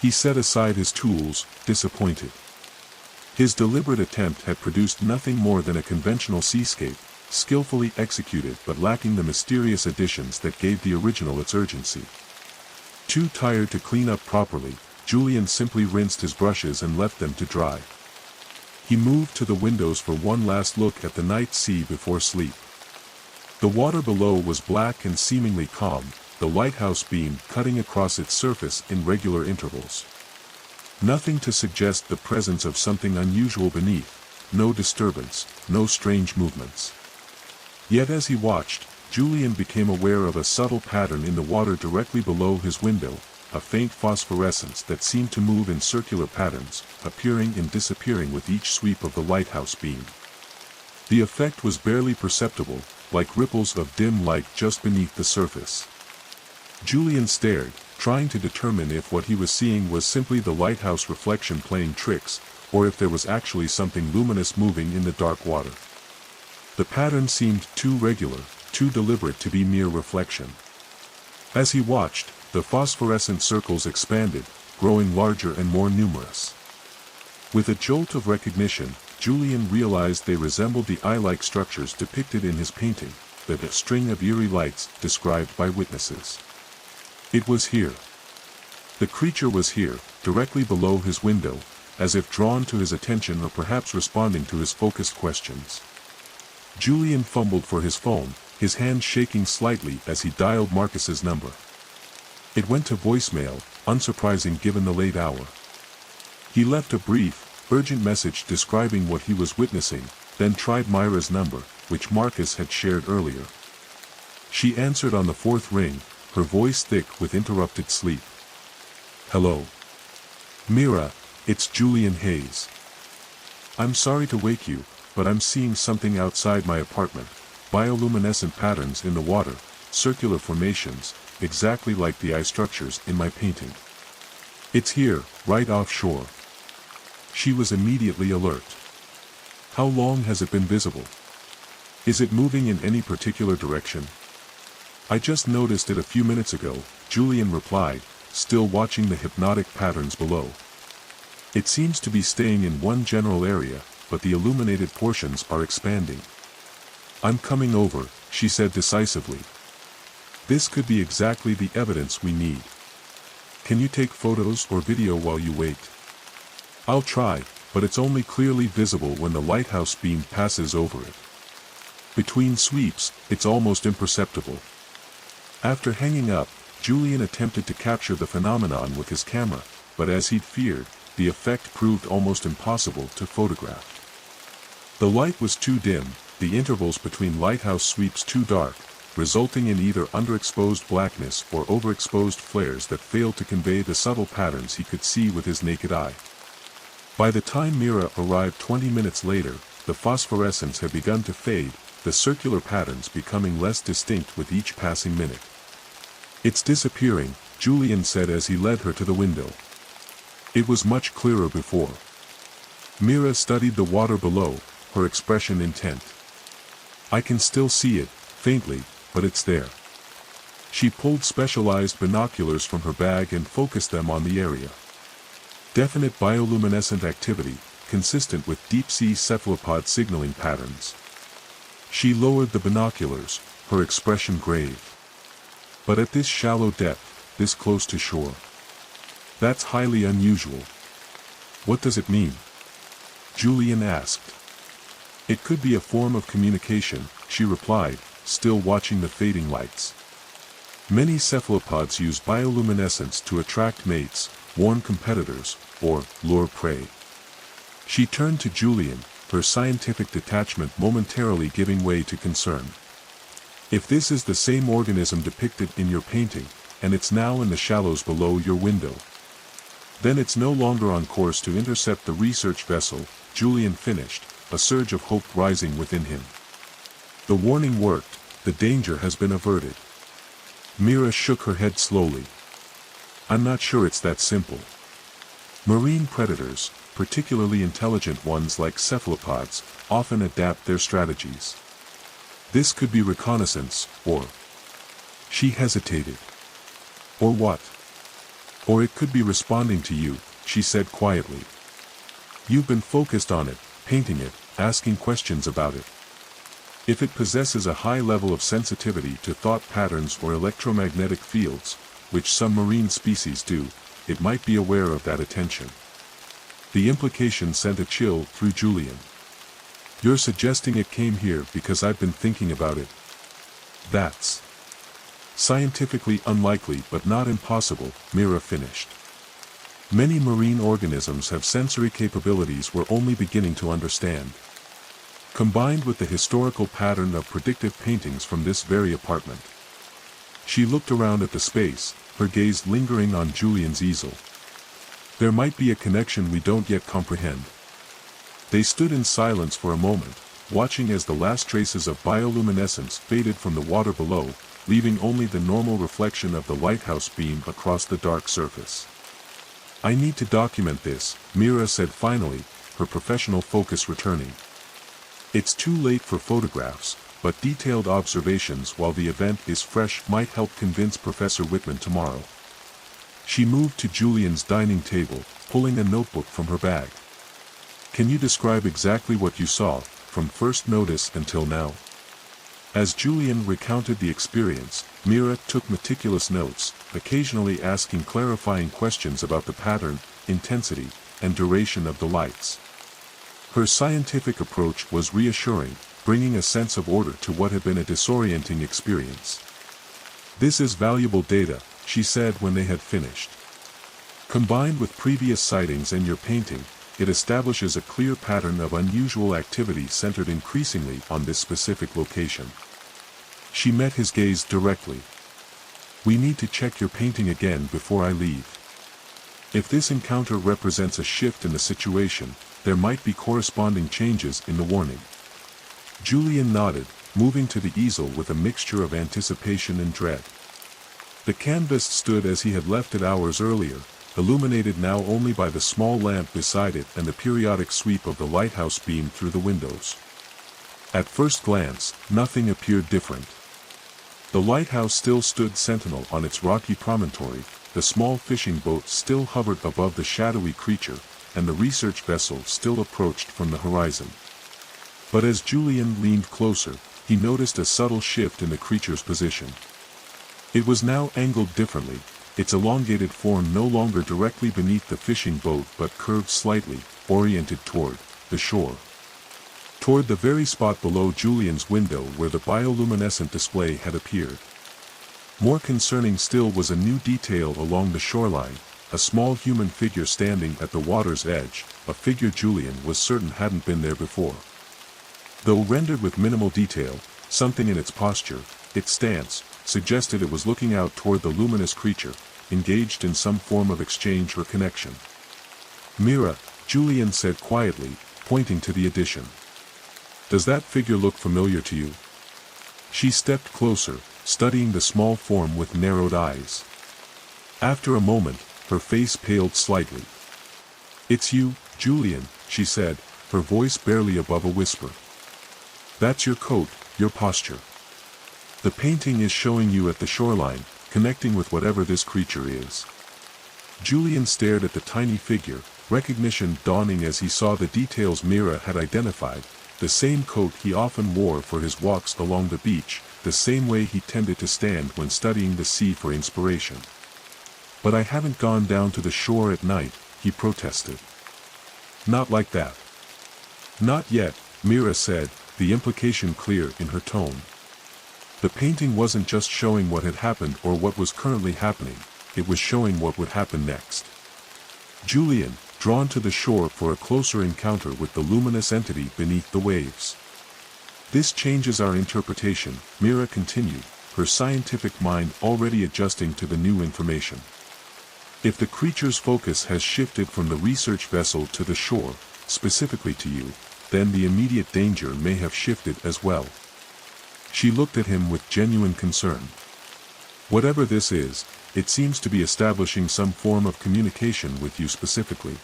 Speaker 1: He set aside his tools, disappointed. His deliberate attempt had produced nothing more than a conventional seascape, skillfully executed but lacking the mysterious additions that gave the original its urgency. Too tired to clean up properly, Julian simply rinsed his brushes and left them to dry. He moved to the windows for one last look at the night sea before sleep. The water below was black and seemingly calm, the lighthouse beam cutting across its surface in regular intervals. Nothing to suggest the presence of something unusual beneath, no disturbance, no strange movements. Yet as he watched, Julian became aware of a subtle pattern in the water directly below his window, a faint phosphorescence that seemed to move in circular patterns, appearing and disappearing with each sweep of the lighthouse beam. The effect was barely perceptible, like ripples of dim light just beneath the surface. Julian stared, trying to determine if what he was seeing was simply the lighthouse reflection playing tricks, or if there was actually something luminous moving in the dark water. The pattern seemed too regular, too deliberate to be mere reflection. As he watched, the phosphorescent circles expanded, growing larger and more numerous. With a jolt of recognition, Julian realized they resembled the eye-like structures depicted in his painting, the string of eerie lights described by witnesses. It was here. The creature was here, directly below his window, as if drawn to his attention or perhaps responding to his focused questions. Julian fumbled for his phone, his hand shaking slightly as he dialed Marcus's number. It went to voicemail, unsurprising given the late hour. He left a brief, urgent message describing what he was witnessing, then tried Myra's number, which Marcus had shared earlier. She answered on the fourth ring, her voice thick with interrupted sleep. "Hello. Mira, it's Julian Hayes. I'm sorry to wake you, but I'm seeing something outside my apartment, bioluminescent patterns in the water, circular formations, exactly like the eye structures in my painting. It's here, right offshore." She was immediately alert. "How long has it been visible? Is it moving in any particular direction?" "I just noticed it a few minutes ago," Julian replied, still watching the hypnotic patterns below. "It seems to be staying in one general area, but the illuminated portions are expanding." "I'm coming over," she said decisively. "This could be exactly the evidence we need. Can you take photos or video while you wait?" "I'll try, but it's only clearly visible when the lighthouse beam passes over it. Between sweeps, it's almost imperceptible." After hanging up, Julian attempted to capture the phenomenon with his camera, but as he'd feared, the effect proved almost impossible to photograph. The light was too dim, the intervals between lighthouse sweeps too dark, resulting in either underexposed blackness or overexposed flares that failed to convey the subtle patterns he could see with his naked eye. By the time Mira arrived 20 minutes later, the phosphorescence had begun to fade, the circular patterns becoming less distinct with each passing minute. "It's disappearing," Julian said as he led her to the window. "It was much clearer before." Mira studied the water below, her expression intent. "I can still see it, faintly, but it's there." She pulled specialized binoculars from her bag and focused them on the area. Definite bioluminescent activity, consistent with deep-sea cephalopod signaling patterns. She lowered the binoculars, her expression grave. "But at this shallow depth, this close to shore. That's highly unusual." "What does it mean?" Julian asked. "It could be a form of communication," she replied, still watching the fading lights. "Many cephalopods use bioluminescence to attract mates, warn competitors, or lure prey." She turned to Julian, her scientific detachment momentarily giving way to concern. If this is the same organism depicted in your painting, and it's now in the shallows below your window, then it's no longer on course to intercept the research vessel, Julian finished, a surge of hope rising within him. The warning worked, the danger has been averted. Mira shook her head slowly. I'm not sure it's that simple. Marine predators, particularly intelligent ones like cephalopods, often adapt their strategies. This could be reconnaissance, or... She hesitated. Or what? Or it could be responding to you, she said quietly. You've been focused on it, painting it, asking questions about it. If it possesses a high level of sensitivity to thought patterns or electromagnetic fields, which some marine species do, it might be aware of that attention. The implication sent a chill through Julian. You're suggesting it came here because I've been thinking about it. That's scientifically unlikely but not impossible, Mira finished. Many marine organisms have sensory capabilities we're only beginning to understand. Combined with the historical pattern of predictive paintings from this very apartment. She looked around at the space, her gaze lingering on Julian's easel. There might be a connection we don't yet comprehend. They stood in silence for a moment, watching as the last traces of bioluminescence faded from the water below, leaving only the normal reflection of the lighthouse beam across the dark surface. I need to document this, Mira said finally, her professional focus returning. It's too late for photographs, but detailed observations while the event is fresh might help convince Professor Whitman tomorrow. She moved to Julian's dining table, pulling a notebook from her bag. Can you describe exactly what you saw, from first notice until now? As Julian recounted the experience, Mira took meticulous notes, occasionally asking clarifying questions about the pattern, intensity, and duration of the lights. Her scientific approach was reassuring, bringing a sense of order to what had been a disorienting experience. This is valuable data, she said when they had finished. Combined with previous sightings and your painting, it establishes a clear pattern of unusual activity centered increasingly on this specific location. She met his gaze directly. We need to check your painting again before I leave. If this encounter represents a shift in the situation, there might be corresponding changes in the warning. Julian nodded, moving to the easel with a mixture of anticipation and dread. The canvas stood as he had left it hours earlier, illuminated now only by the small lamp beside it and the periodic sweep of the lighthouse beam through the windows. At first glance, nothing appeared different. The lighthouse still stood sentinel on its rocky promontory, the small fishing boat still hovered above the shadowy creature, and the research vessel still approached from the horizon. But as Julian leaned closer, he noticed a subtle shift in the creature's position. It was now angled differently, its elongated form no longer directly beneath the fishing boat but curved slightly, oriented toward the shore. Toward the very spot below Julian's window where the bioluminescent display had appeared. More concerning still was a new detail along the shoreline, a small human figure standing at the water's edge, a figure Julian was certain hadn't been there before. Though rendered with minimal detail, something in its posture, its stance, suggested it was looking out toward the luminous creature, engaged in some form of exchange or connection. Mira, Julian said quietly, pointing to the addition. Does that figure look familiar to you? She stepped closer, studying the small form with narrowed eyes. After a moment, her face paled slightly. It's you, Julian, she said, her voice barely above a whisper. That's your coat, your posture. The painting is showing you at the shoreline, connecting with whatever this creature is. Julian stared at the tiny figure, recognition dawning as he saw the details Mira had identified, the same coat he often wore for his walks along the beach, the same way he tended to stand when studying the sea for inspiration. But I haven't gone down to the shore at night, he protested. Not like that. Not yet, Mira said, the implication clear in her tone. The painting wasn't just showing what had happened or what was currently happening, it was showing what would happen next. Julian, drawn to the shore for a closer encounter with the luminous entity beneath the waves. This changes our interpretation, Mira continued, her scientific mind already adjusting to the new information. If the creature's focus has shifted from the research vessel to the shore, specifically to you, then the immediate danger may have shifted as well. She looked at him with genuine concern. Whatever this is, it seems to be establishing some form of communication with you specifically.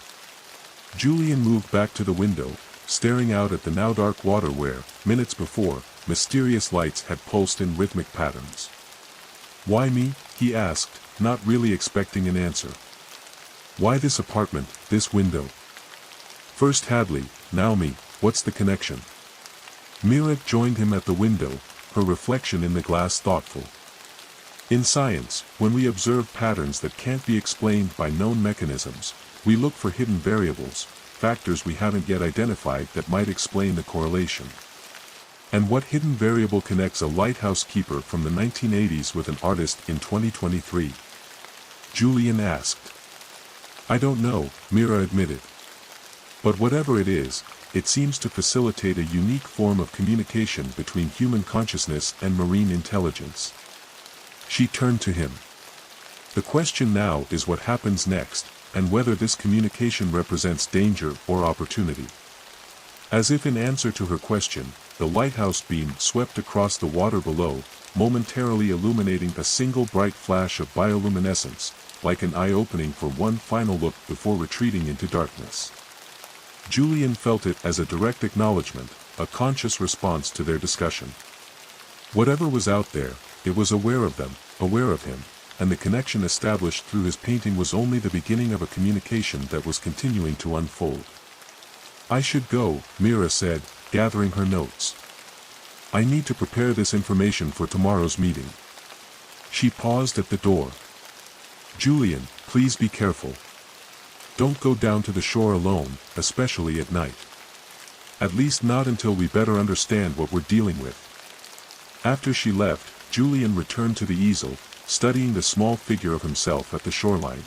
Speaker 1: Julian moved back to the window, staring out at the now dark water where, minutes before, mysterious lights had pulsed in rhythmic patterns. "Why me?" he asked, not really expecting an answer. "Why this apartment, this window? First Hadley, now me, what's the connection?" Mira joined him at the window, her reflection in the glass thoughtful. In science, when we observe patterns that can't be explained by known mechanisms, we look for hidden variables, factors we haven't yet identified that might explain the correlation. And what hidden variable connects a lighthouse keeper from the 1980s with an artist in 2023? Julian asked. "I don't know," Mira admitted. "But whatever it is, it seems to facilitate a unique form of communication between human consciousness and marine intelligence." She turned to him. "The question now is what happens next, and whether this communication represents danger or opportunity." As if in answer to her question, the lighthouse beam swept across the water below, momentarily illuminating a single bright flash of bioluminescence, like an eye-opening for one final look before retreating into darkness. Julian felt it as a direct acknowledgement, a conscious response to their discussion. Whatever was out there, it was aware of them, aware of him, and the connection established through his painting was only the beginning of a communication that was continuing to unfold. "I should go," Mira said, gathering her notes. "I need to prepare this information for tomorrow's meeting." She paused at the door. "Julian, please be careful. Don't go down to the shore alone, especially at night. At least not until we better understand what we're dealing with." After she left, Julian returned to the easel, studying the small figure of himself at the shoreline.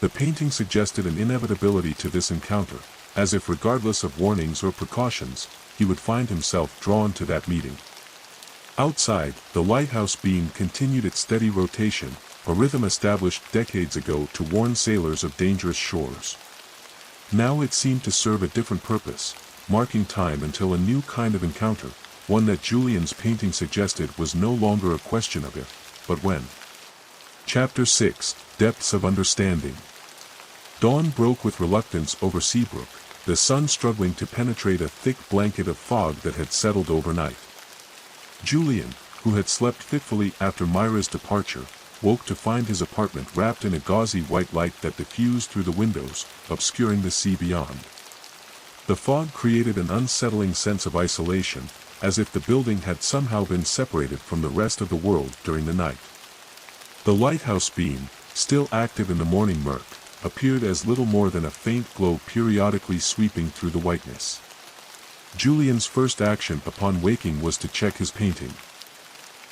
Speaker 1: The painting suggested an inevitability to this encounter, as if regardless of warnings or precautions, he would find himself drawn to that meeting. Outside, the lighthouse beam continued its steady rotation, a rhythm established decades ago to warn sailors of dangerous shores. Now it seemed to serve a different purpose, marking time until a new kind of encounter, one that Julian's painting suggested was no longer a question of if, but when. Chapter 6, Depths of Understanding. Dawn broke with reluctance over Seabrook, the sun struggling to penetrate a thick blanket of fog that had settled overnight. Julian, who had slept fitfully after Myra's departure, woke to find his apartment wrapped in a gauzy white light that diffused through the windows, obscuring the sea beyond. The fog created an unsettling sense of isolation, as if the building had somehow been separated from the rest of the world during the night. The lighthouse beam, still active in the morning murk, appeared as little more than a faint glow periodically sweeping through the whiteness. Julian's first action upon waking was to check his painting.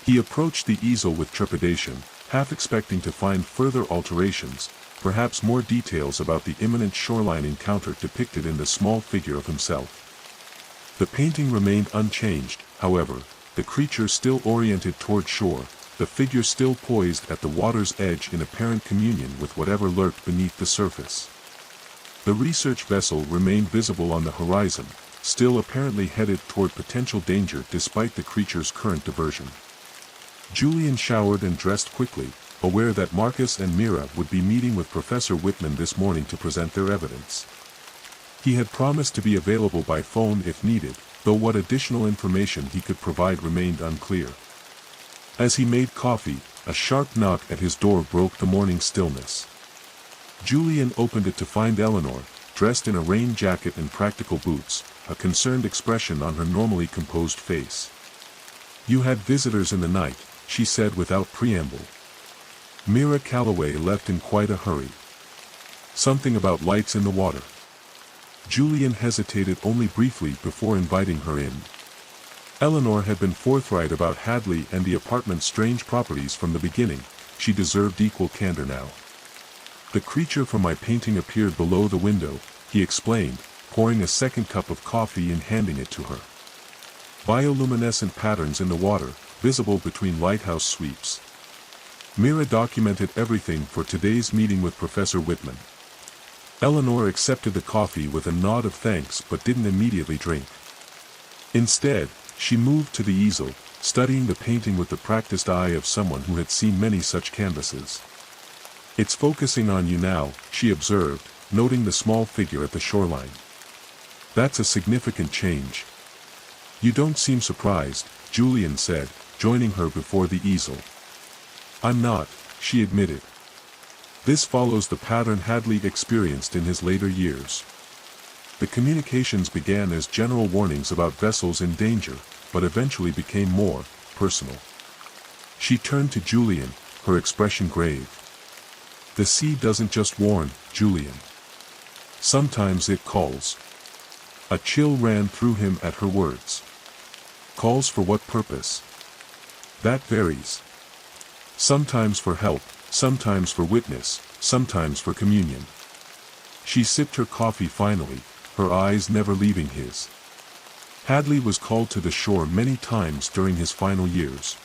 Speaker 1: He approached the easel with trepidation, half expecting to find further alterations, perhaps more details about the imminent shoreline encounter depicted in the small figure of himself. The painting remained unchanged, however, the creature still oriented toward shore, the figure still poised at the water's edge in apparent communion with whatever lurked beneath the surface. The research vessel remained visible on the horizon, still apparently headed toward potential danger despite the creature's current diversion. Julian showered and dressed quickly, aware that Marcus and Mira would be meeting with Professor Whitman this morning to present their evidence. He had promised to be available by phone if needed, though what additional information he could provide remained unclear. As he made coffee, a sharp knock at his door broke the morning stillness. Julian opened it to find Eleanor, dressed in a rain jacket and practical boots, a concerned expression on her normally composed face. "You had visitors in the night," she said without preamble. Mira Calloway left in quite a hurry. "Something about lights in the water." Julian hesitated only briefly before inviting her in. Eleanor had been forthright about Hadley and the apartment's strange properties from the beginning. She deserved equal candor now. "The creature from my painting appeared below the window," he explained, pouring a second cup of coffee and handing it to her. Bioluminescent patterns in the water, visible between lighthouse sweeps. Mira documented everything for today's meeting with Professor Whitman. Eleanor accepted the coffee with a nod of thanks but didn't immediately drink. Instead, she moved to the easel, studying the painting with the practiced eye of someone who had seen many such canvases. "It's focusing on you now," she observed, noting the small figure at the shoreline. "That's a significant change." "You don't seem surprised," Julian said, joining her before the easel. "I'm not," she admitted. This follows the pattern Hadley experienced in his later years. The communications began as general warnings about vessels in danger, but eventually became more personal. She turned to Julian, her expression grave. "The sea doesn't just warn, Julian. Sometimes it calls." A chill ran through him at her words. "Calls for what purpose?" "That varies. Sometimes for help, sometimes for witness, sometimes for communion." She sipped her coffee finally, her eyes never leaving his. Hadley was called to the shore many times during his final years.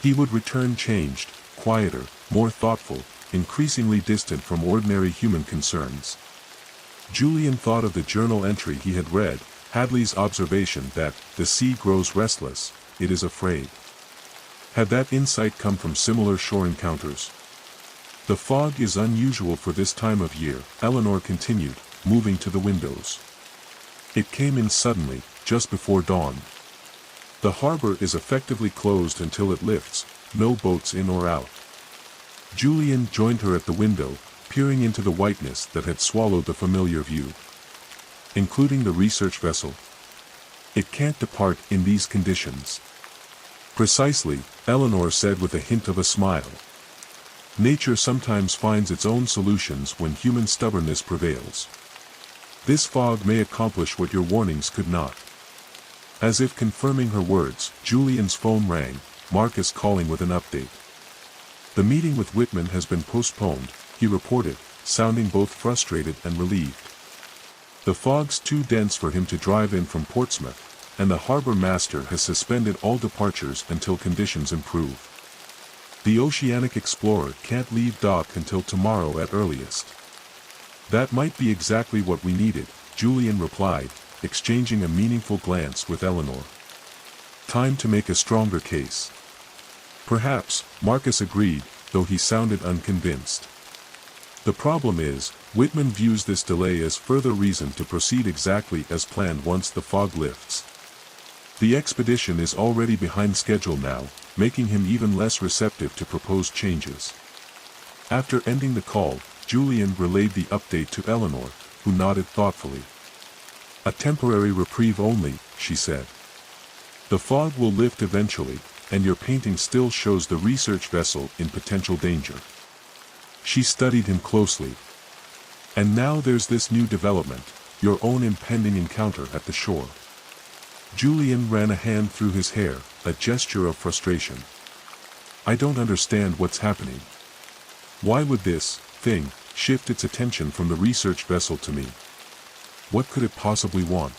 Speaker 1: He would return changed, quieter, more thoughtful, increasingly distant from ordinary human concerns. Julian thought of the journal entry he had read, Hadley's observation that, "The sea grows restless, it is afraid." Had that insight come from similar shore encounters? "The fog is unusual for this time of year," Eleanor continued, moving to the windows. "It came in suddenly, just before dawn. The harbor is effectively closed until it lifts, no boats in or out." Julian joined her at the window, peering into the whiteness that had swallowed the familiar view. "Including the research vessel? It can't depart in these conditions." "Precisely," Eleanor said with a hint of a smile. "Nature sometimes finds its own solutions when human stubbornness prevails. This fog may accomplish what your warnings could not." As if confirming her words, Julian's phone rang, Marcus calling with an update. "The meeting with Whitman has been postponed," he reported, sounding both frustrated and relieved. "The fog's too dense for him to drive in from Portsmouth, and the harbor master has suspended all departures until conditions improve. The Oceanic Explorer can't leave dock until tomorrow at earliest." "That might be exactly what we needed," Julian replied, exchanging a meaningful glance with Eleanor. "Time to make a stronger case." "Perhaps," Marcus agreed, though he sounded unconvinced. "The problem is, Whitman views this delay as further reason to proceed exactly as planned once the fog lifts. The expedition is already behind schedule now, making him even less receptive to proposed changes." After ending the call, Julian relayed the update to Eleanor, who nodded thoughtfully. "A temporary reprieve only," she said. "The fog will lift eventually, and your painting still shows the research vessel in potential danger." She studied him closely. "And now there's this new development, your own impending encounter at the shore." Julian ran a hand through his hair, a gesture of frustration. "I don't understand what's happening. Why would this thing shift its attention from the research vessel to me? What could it possibly want?"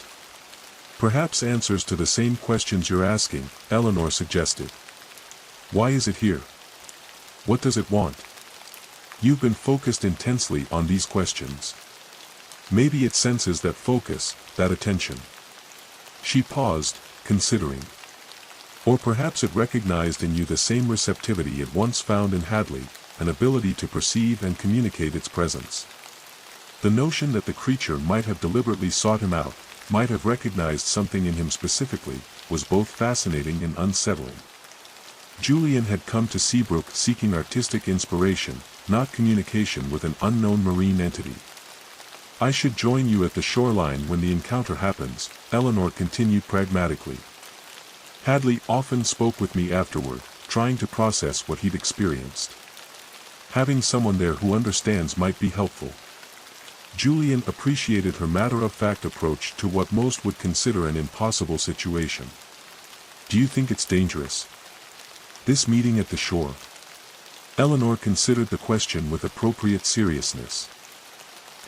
Speaker 1: "Perhaps answers to the same questions you're asking," Eleanor suggested. "Why is it here? What does it want? You've been focused intensely on these questions. Maybe it senses that focus, that attention." She paused, considering. "Or perhaps it recognized in you the same receptivity it once found in Hadley, an ability to perceive and communicate its presence." The notion that the creature might have deliberately sought him out, might have recognized something in him specifically, was both fascinating and unsettling. Julian had come to Seabrook seeking artistic inspiration, not communication with an unknown marine entity. "I should join you at the shoreline when the encounter happens," Eleanor continued pragmatically. "Hadley often spoke with me afterward, trying to process what he'd experienced. Having someone there who understands might be helpful." Julian appreciated her matter-of-fact approach to what most would consider an impossible situation. "Do you think it's dangerous? This meeting at the shore?" Eleanor considered the question with appropriate seriousness.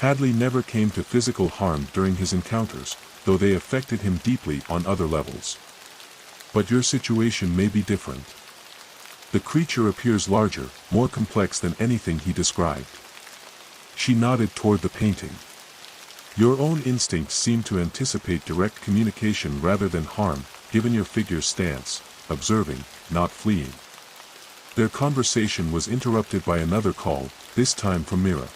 Speaker 1: Hadley never came to physical harm during his encounters, though they affected him deeply on other levels. But your situation may be different. The creature appears larger, more complex than anything he described. She nodded toward the painting. Your own instincts seem to anticipate direct communication rather than harm, given your figure's stance, observing, not fleeing. Their conversation was interrupted by another call, this time from Mira.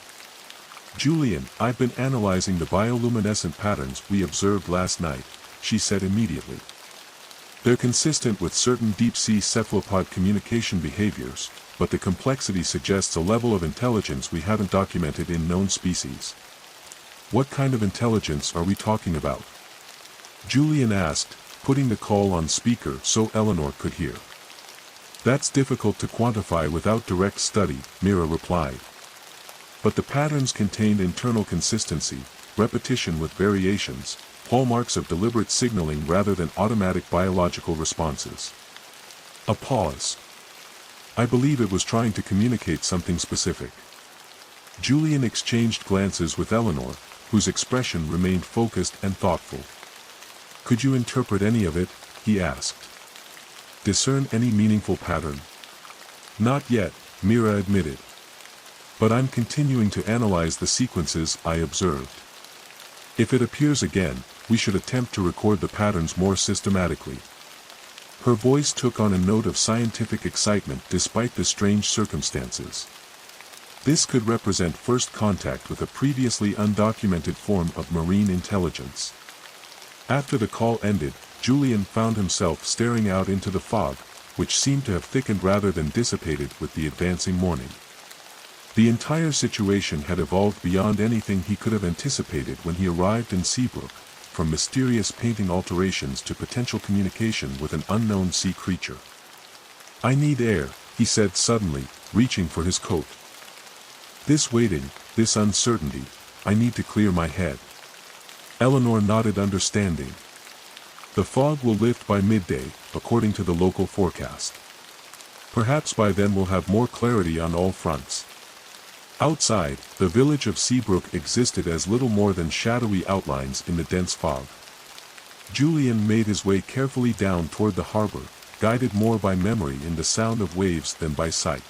Speaker 1: Julian, I've been analyzing the bioluminescent patterns we observed last night, she said immediately. They're consistent with certain deep-sea cephalopod communication behaviors, but the complexity suggests a level of intelligence we haven't documented in known species. What kind of intelligence are we talking about? Julian asked, putting the call on speaker so Eleanor could hear. That's difficult to quantify without direct study, Mira replied. But the patterns contained internal consistency, repetition with variations, hallmarks of deliberate signaling rather than automatic biological responses. A pause. I believe it was trying to communicate something specific. Julian exchanged glances with Eleanor, whose expression remained focused and thoughtful. Could you interpret any of it? He asked. Discern any meaningful pattern? Not yet, Mira admitted. But I'm continuing to analyze the sequences I observed. If it appears again, we should attempt to record the patterns more systematically. Her voice took on a note of scientific excitement despite the strange circumstances. This could represent first contact with a previously undocumented form of marine intelligence. After the call ended, Julian found himself staring out into the fog, which seemed to have thickened rather than dissipated with the advancing morning. The entire situation had evolved beyond anything he could have anticipated when he arrived in Seabrook, from mysterious painting alterations to potential communication with an unknown sea creature. I need air, he said suddenly, reaching for his coat. This waiting, this uncertainty, I need to clear my head. Eleanor nodded understanding. The fog will lift by midday, according to the local forecast. Perhaps by then we'll have more clarity on all fronts. Outside, the village of Seabrook existed as little more than shadowy outlines in the dense fog. Julian made his way carefully down toward the harbor, guided more by memory in the sound of waves than by sight.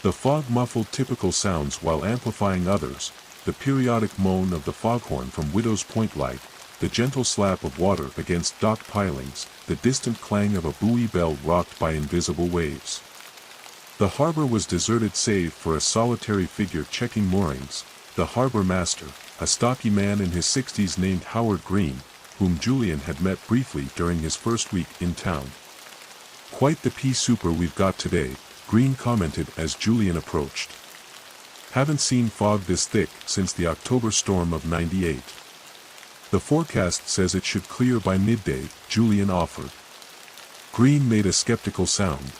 Speaker 1: The fog muffled typical sounds while amplifying others, the periodic moan of the foghorn from Widow's Point Light, the gentle slap of water against dock pilings, the distant clang of a buoy bell rocked by invisible waves. The harbor was deserted save for a solitary figure checking moorings, the harbor master, a stocky man in his 60s named Howard Green, whom Julian had met briefly during his first week in town. Quite the pea souper we've got today, Green commented as Julian approached. Haven't seen fog this thick since the October storm of '98. The forecast says it should clear by midday, Julian offered. Green made a skeptical sound.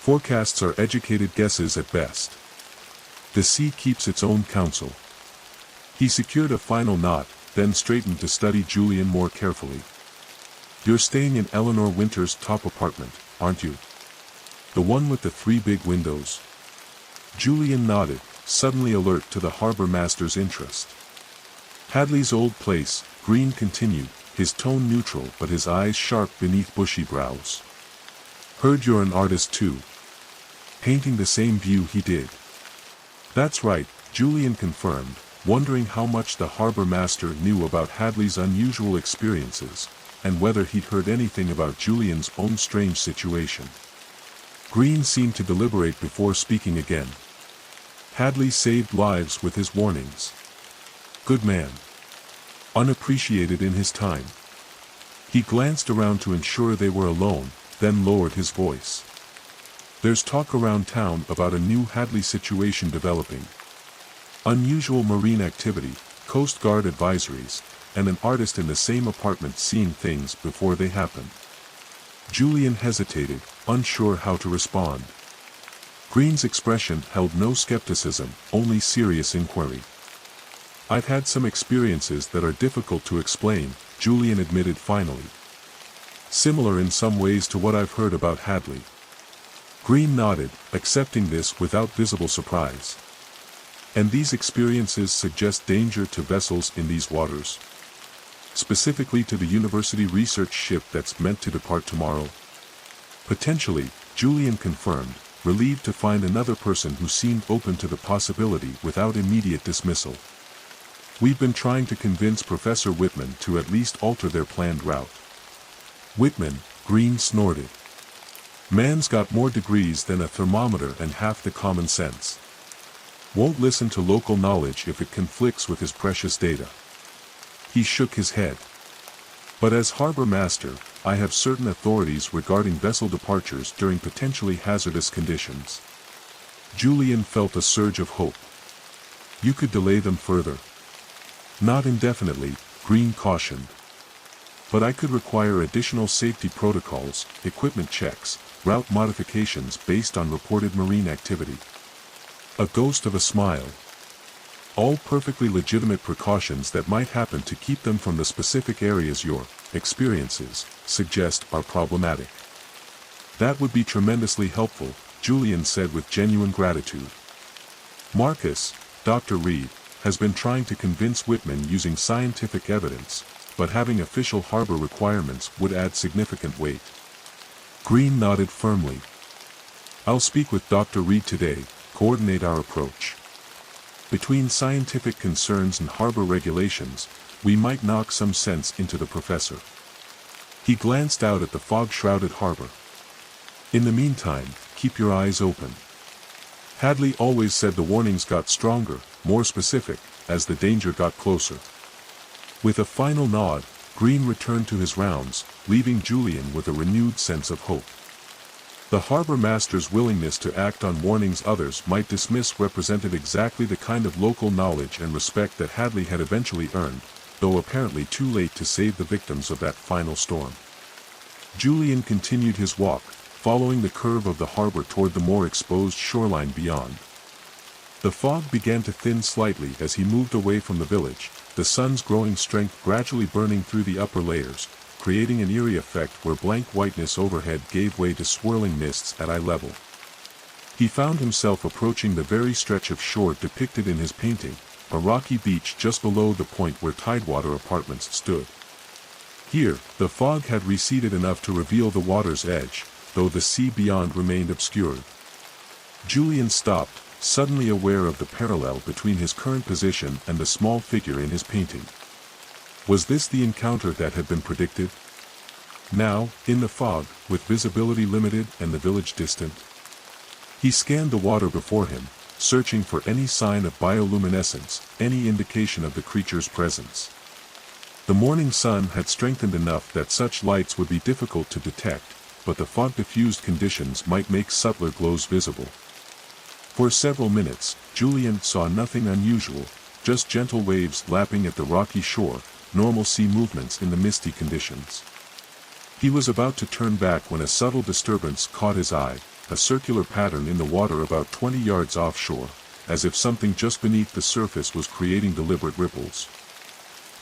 Speaker 1: Forecasts are educated guesses at best. The sea keeps its own counsel. He secured a final knot, then straightened to study Julian more carefully. You're staying in Eleanor Winter's top apartment, aren't you? The one with the 3 big windows? Julian nodded, suddenly alert to the harbor master's interest. Hadley's old place, Green continued, his tone neutral but his eyes sharp beneath bushy brows. Heard you're an artist too. Painting the same view he did. That's right, Julian confirmed, wondering how much the harbor master knew about Hadley's unusual experiences, and whether he'd heard anything about Julian's own strange situation. Green seemed to deliberate before speaking again. Hadley saved lives with his warnings. Good man. Unappreciated in his time. He glanced around to ensure they were alone, then lowered his voice. There's talk around town about a new Hadley situation developing. Unusual marine activity, Coast Guard advisories, and an artist in the same apartment seeing things before they happen. Julian hesitated, unsure how to respond. Green's expression held no skepticism, only serious inquiry. I've had some experiences that are difficult to explain, Julian admitted finally. Similar in some ways to what I've heard about Hadley. Green nodded, accepting this without visible surprise. And these experiences suggest danger to vessels in these waters. specifically to the university research ship that's meant to depart tomorrow? Potentially, Julian confirmed, relieved to find another person who seemed open to the possibility without immediate dismissal. We've been trying to convince Professor Whitman to at least alter their planned route. Whitman, Green snorted. Man's got more degrees than a thermometer and half the common sense. Won't listen to local knowledge if it conflicts with his precious data. He shook his head. But as harbor master, I have certain authorities regarding vessel departures during potentially hazardous conditions. Julian felt a surge of hope. You could delay them further. Not indefinitely, Green cautioned. But I could require additional safety protocols, equipment checks, route modifications based on reported marine activity. A ghost of a smile. All perfectly legitimate precautions that might happen to keep them from the specific areas your experiences suggest are problematic. That would be tremendously helpful, Julian said with genuine gratitude. Marcus, Dr. Reed, has been trying to convince Whitman using scientific evidence, but having official harbor requirements would add significant weight. Green nodded firmly. I'll speak with Dr. Reed today, coordinate our approach. Between scientific concerns and harbor regulations, we might knock some sense into the professor. He glanced out at the fog-shrouded harbor. In the meantime, keep your eyes open. Hadley always said the warnings got stronger, more specific, as the danger got closer. With a final nod, Green returned to his rounds, leaving Julian with a renewed sense of hope. The harbor master's willingness to act on warnings others might dismiss represented exactly the kind of local knowledge and respect that Hadley had eventually earned, though apparently too late to save the victims of that final storm. Julian continued his walk, following the curve of the harbor toward the more exposed shoreline beyond. The fog began to thin slightly as he moved away from the village, the sun's growing strength gradually burning through the upper layers, creating an eerie effect where blank whiteness overhead gave way to swirling mists at eye level. He found himself approaching the very stretch of shore depicted in his painting, a rocky beach just below the point where Tidewater Apartments stood. Here, the fog had receded enough to reveal the water's edge, though the sea beyond remained obscured. Julian stopped, suddenly aware of the parallel between his current position and the small figure in his painting. Was this the encounter that had been predicted? Now, in the fog, with visibility limited and the village distant. He scanned the water before him, searching for any sign of bioluminescence, any indication of the creature's presence. The morning sun had strengthened enough that such lights would be difficult to detect, but the fog-diffused conditions might make subtler glows visible. For several minutes, Julian saw nothing unusual, just gentle waves lapping at the rocky shore, normal sea movements in the misty conditions. He was about to turn back when a subtle disturbance caught his eye, a circular pattern in the water about 20 yards offshore, as if something just beneath the surface was creating deliberate ripples.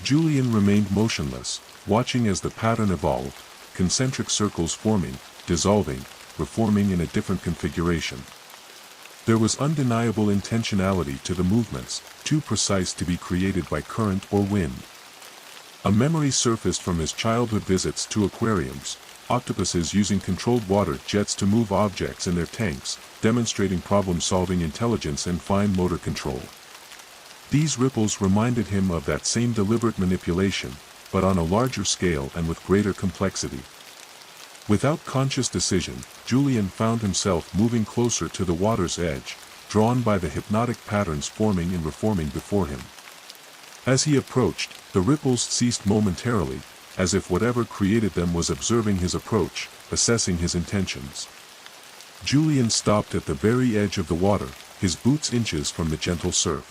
Speaker 1: Julian remained motionless, watching as the pattern evolved, concentric circles forming, dissolving, reforming in a different configuration. There was undeniable intentionality to the movements, too precise to be created by current or wind. A memory surfaced from his childhood visits to aquariums, octopuses using controlled water jets to move objects in their tanks, demonstrating problem-solving intelligence and fine motor control. These ripples reminded him of that same deliberate manipulation, but on a larger scale and with greater complexity. Without conscious decision, Julian found himself moving closer to the water's edge, drawn by the hypnotic patterns forming and reforming before him. As he approached, the ripples ceased momentarily, as if whatever created them was observing his approach, assessing his intentions. Julian stopped at the very edge of the water, his boots inches from the gentle surf.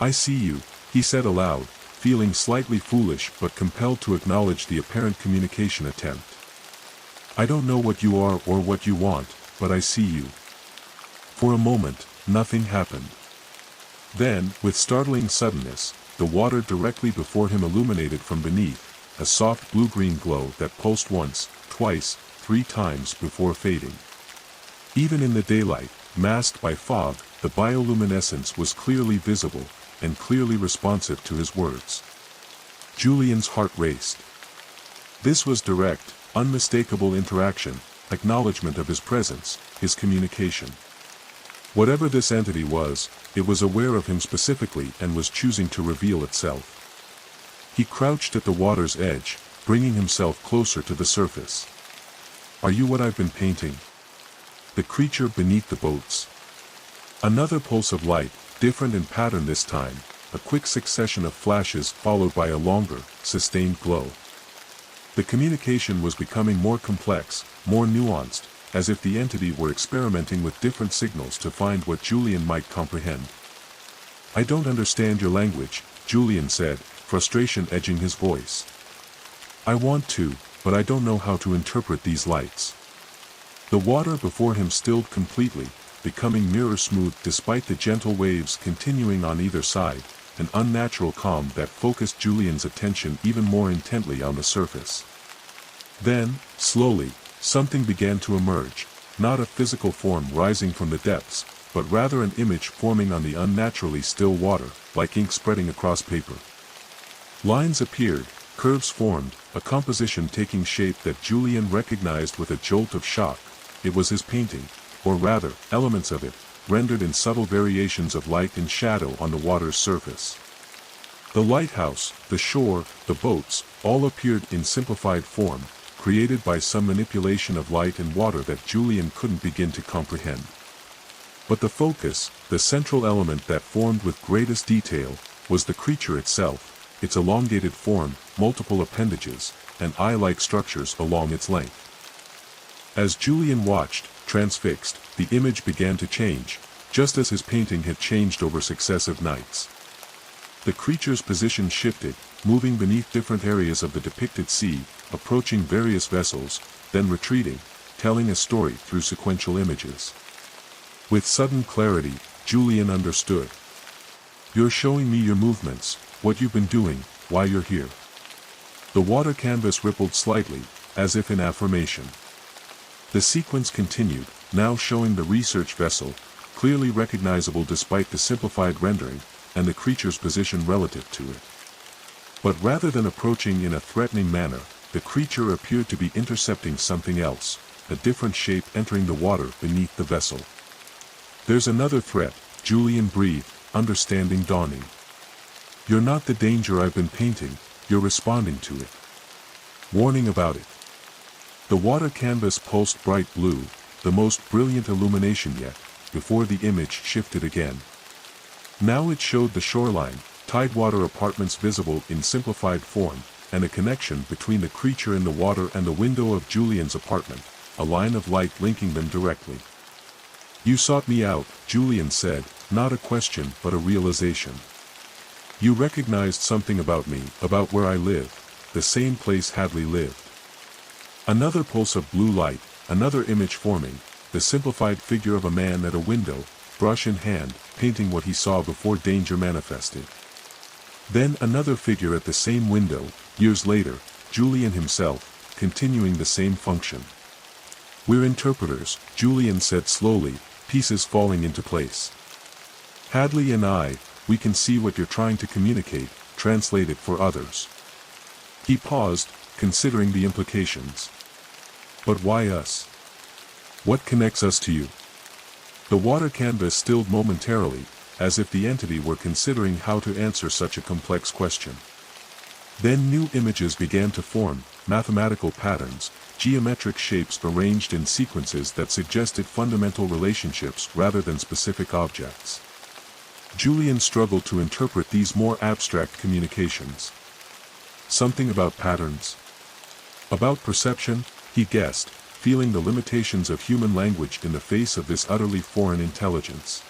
Speaker 1: "I see you," he said aloud, feeling slightly foolish but compelled to acknowledge the apparent communication attempt. "I don't know what you are or what you want, but I see you." For a moment, nothing happened. Then, with startling suddenness, the water directly before him illuminated from beneath, a soft blue-green glow that pulsed once, twice, 3 times before fading. Even in the daylight, masked by fog, the bioluminescence was clearly visible, and clearly responsive to his words. Julian's heart raced. This was direct, unmistakable interaction, acknowledgement of his presence, his communication. Whatever this entity was, it was aware of him specifically and was choosing to reveal itself. He crouched at the water's edge, bringing himself closer to the surface. Are you what I've been painting? The creature beneath the boats. Another pulse of light, different in pattern this time, a quick succession of flashes followed by a longer, sustained glow. The communication was becoming more complex, more nuanced, as if the entity were experimenting with different signals to find what Julian might comprehend. I don't understand your language, Julian said, frustration edging his voice. I want to, but I don't know how to interpret these lights. The water before him stilled completely, becoming mirror smooth despite the gentle waves continuing on either side, an unnatural calm that focused Julian's attention even more intently on the surface. Then, slowly, something began to emerge, not a physical form rising from the depths, but rather an image forming on the unnaturally still water, like ink spreading across paper. Lines appeared, curves formed, a composition taking shape that Julian recognized with a jolt of shock. It was his painting, or rather, elements of it, rendered in subtle variations of light and shadow on the water's surface. The lighthouse, the shore, the boats, all appeared in simplified form, created by some manipulation of light and water that Julian couldn't begin to comprehend. But the focus, the central element that formed with greatest detail, was the creature itself, its elongated form, multiple appendages, and eye-like structures along its length. As Julian watched, transfixed, the image began to change, just as his painting had changed over successive nights. The creature's position shifted, moving beneath different areas of the depicted sea, approaching various vessels, then retreating, telling a story through sequential images. With sudden clarity, Julian understood. You're showing me your movements, what you've been doing, why you're here. The water canvas rippled slightly, as if in affirmation. The sequence continued, now showing the research vessel, clearly recognizable despite the simplified rendering, and the creature's position relative to it. But rather than approaching in a threatening manner, the creature appeared to be intercepting something else, a different shape entering the water beneath the vessel. There's another threat, Julian breathed, understanding dawning. You're not the danger I've been painting, you're responding to it. Warning about it. The water canvas pulsed bright blue, the most brilliant illumination yet, before the image shifted again. Now it showed the shoreline, tidewater apartments visible in simplified form, and a connection between the creature in the water and the window of Julian's apartment, a line of light linking them directly. You sought me out, Julian said, not a question but a realization. You recognized something about me, about where I live, the same place Hadley lived. Another pulse of blue light, another image forming, the simplified figure of a man at a window, brush in hand, painting what he saw before danger manifested. Then another figure at the same window, years later, Julian himself, continuing the same function. We're interpreters, Julian said slowly, pieces falling into place. Hadley and I, we can see what you're trying to communicate, translate it for others. He paused, considering the implications. But why us? What connects us to you? The water canvas stilled momentarily, as if the entity were considering how to answer such a complex question. Then new images began to form, mathematical patterns, geometric shapes arranged in sequences that suggested fundamental relationships rather than specific objects. Julian struggled to interpret these more abstract communications. Something about patterns? About perception, he guessed, feeling the limitations of human language in the face of this utterly foreign intelligence.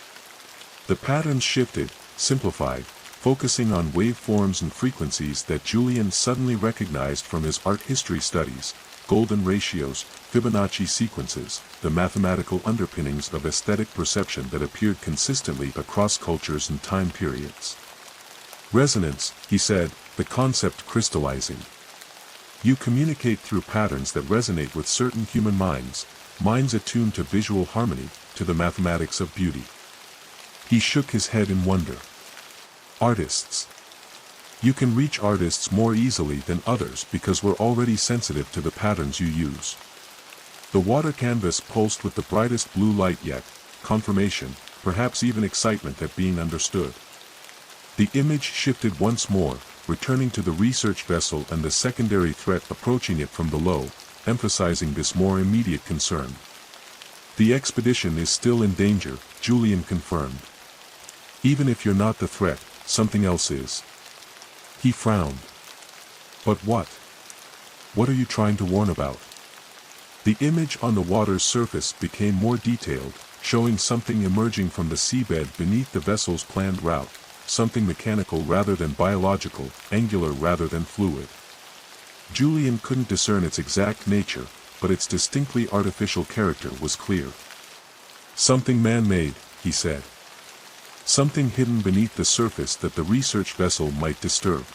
Speaker 1: The patterns shifted, simplified, focusing on waveforms and frequencies that Julian suddenly recognized from his art history studies, golden ratios, Fibonacci sequences, the mathematical underpinnings of aesthetic perception that appeared consistently across cultures and time periods. Resonance, he said, the concept crystallizing. You communicate through patterns that resonate with certain human minds, minds attuned to visual harmony, to the mathematics of beauty. He shook his head in wonder. Artists. You can reach artists more easily than others because we're already sensitive to the patterns you use. The water canvas pulsed with the brightest blue light yet, confirmation, perhaps even excitement at being understood. The image shifted once more, returning to the research vessel and the secondary threat approaching it from below, emphasizing this more immediate concern. The expedition is still in danger, Julian confirmed. Even if you're not the threat, something else is. He frowned. But what? What are you trying to warn about? The image on the water's surface became more detailed, showing something emerging from the seabed beneath the vessel's planned route, something mechanical rather than biological, angular rather than fluid. Julian couldn't discern its exact nature, but its distinctly artificial character was clear. Something man-made, he said. Something hidden beneath the surface that the research vessel might disturb.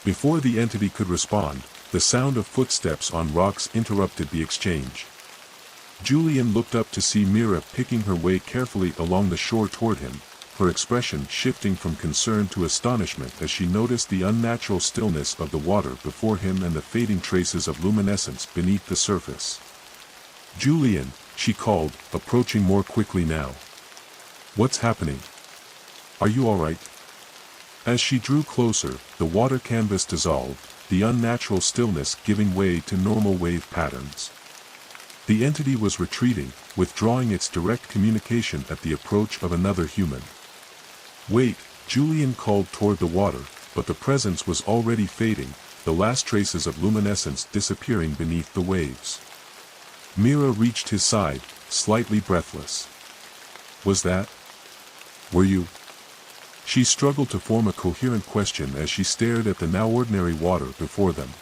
Speaker 1: Before the entity could respond, the sound of footsteps on rocks interrupted the exchange. Julian looked up to see Mira picking her way carefully along the shore toward him, her expression shifting from concern to astonishment as she noticed the unnatural stillness of the water before him and the fading traces of luminescence beneath the surface. "Julian," she called, approaching more quickly now. "What's happening? Are you all right?" As she drew closer, the water canvas dissolved, the unnatural stillness giving way to normal wave patterns. The entity was retreating, withdrawing its direct communication at the approach of another human. "Wait," Julian called toward the water, but the presence was already fading, the last traces of luminescence disappearing beneath the waves. Mira reached his side, slightly breathless. "Was that? Were you?" She struggled to form a coherent question as she stared at the now ordinary water before them.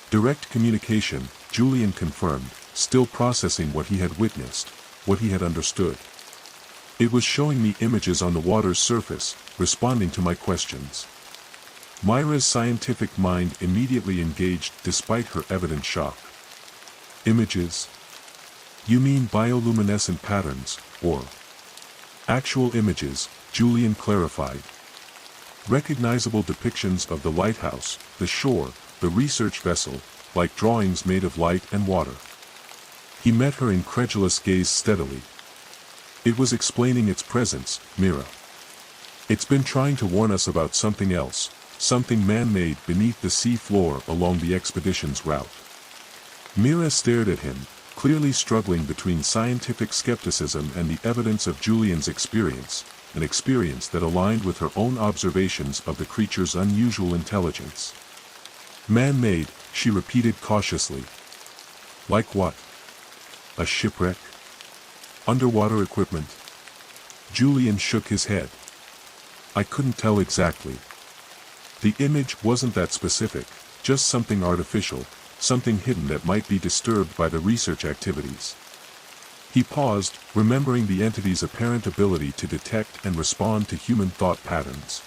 Speaker 1: "Direct communication," Julian confirmed, still processing what he had witnessed, what he had understood. "It was showing me images on the water's surface, responding to my questions." Myra's scientific mind immediately engaged despite her evident shock. "Images? You mean bioluminescent patterns, or actual images?" Julian clarified. "Recognizable depictions of the lighthouse, the shore, the research vessel, like drawings made of light and water." He met her incredulous gaze steadily. "It was explaining its presence, Mira. It's been trying to warn us about something else, something man-made beneath the sea floor along the expedition's route." Mira stared at him, clearly struggling between scientific skepticism and the evidence of Julian's experience, an experience that aligned with her own observations of the creature's unusual intelligence. "Man-made," she repeated cautiously. "Like what? A shipwreck? Underwater equipment?" Julian shook his head. "I couldn't tell exactly. The image wasn't that specific, just something artificial, something hidden that might be disturbed by the research activities." He paused, remembering the entity's apparent ability to detect and respond to human thought patterns.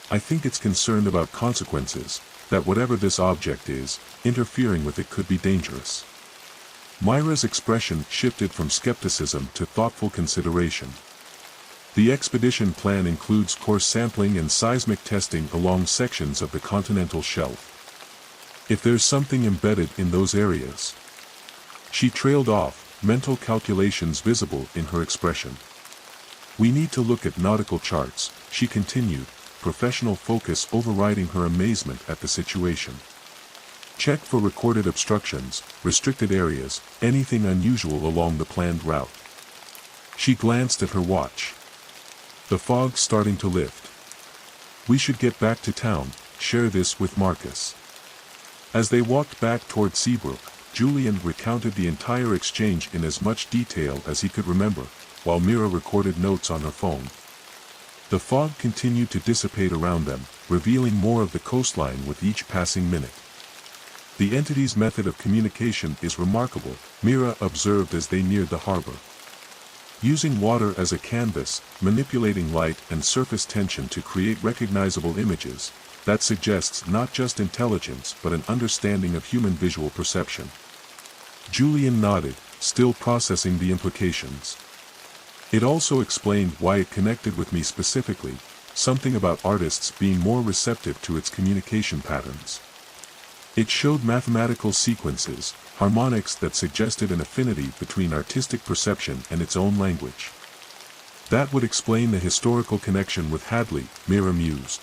Speaker 1: "I think it's concerned about consequences, that whatever this object is, interfering with it could be dangerous." Myra's expression shifted from skepticism to thoughtful consideration. "The expedition plan includes core sampling and seismic testing along sections of the continental shelf. If there's something embedded in those areas..." She trailed off, mental calculations visible in her expression. "We need to look at nautical charts," she continued, professional focus overriding her amazement at the situation. "Check for recorded obstructions, restricted areas, anything unusual along the planned route." She glanced at her watch. The fog's starting to lift. "We should get back to town, share this with Marcus." As they walked back toward Seabrook, Julian recounted the entire exchange in as much detail as he could remember, while Mira recorded notes on her phone. The fog continued to dissipate around them, revealing more of the coastline with each passing minute. "The entity's method of communication is remarkable," Mira observed as they neared the harbor. "Using water as a canvas, manipulating light and surface tension to create recognizable images, that suggests not just intelligence but an understanding of human visual perception." Julian nodded, still processing the implications. "It also explained why it connected with me specifically, something about artists being more receptive to its communication patterns. It showed mathematical sequences, harmonics that suggested an affinity between artistic perception and its own language. That would explain the historical connection with Hadley, Mira mused.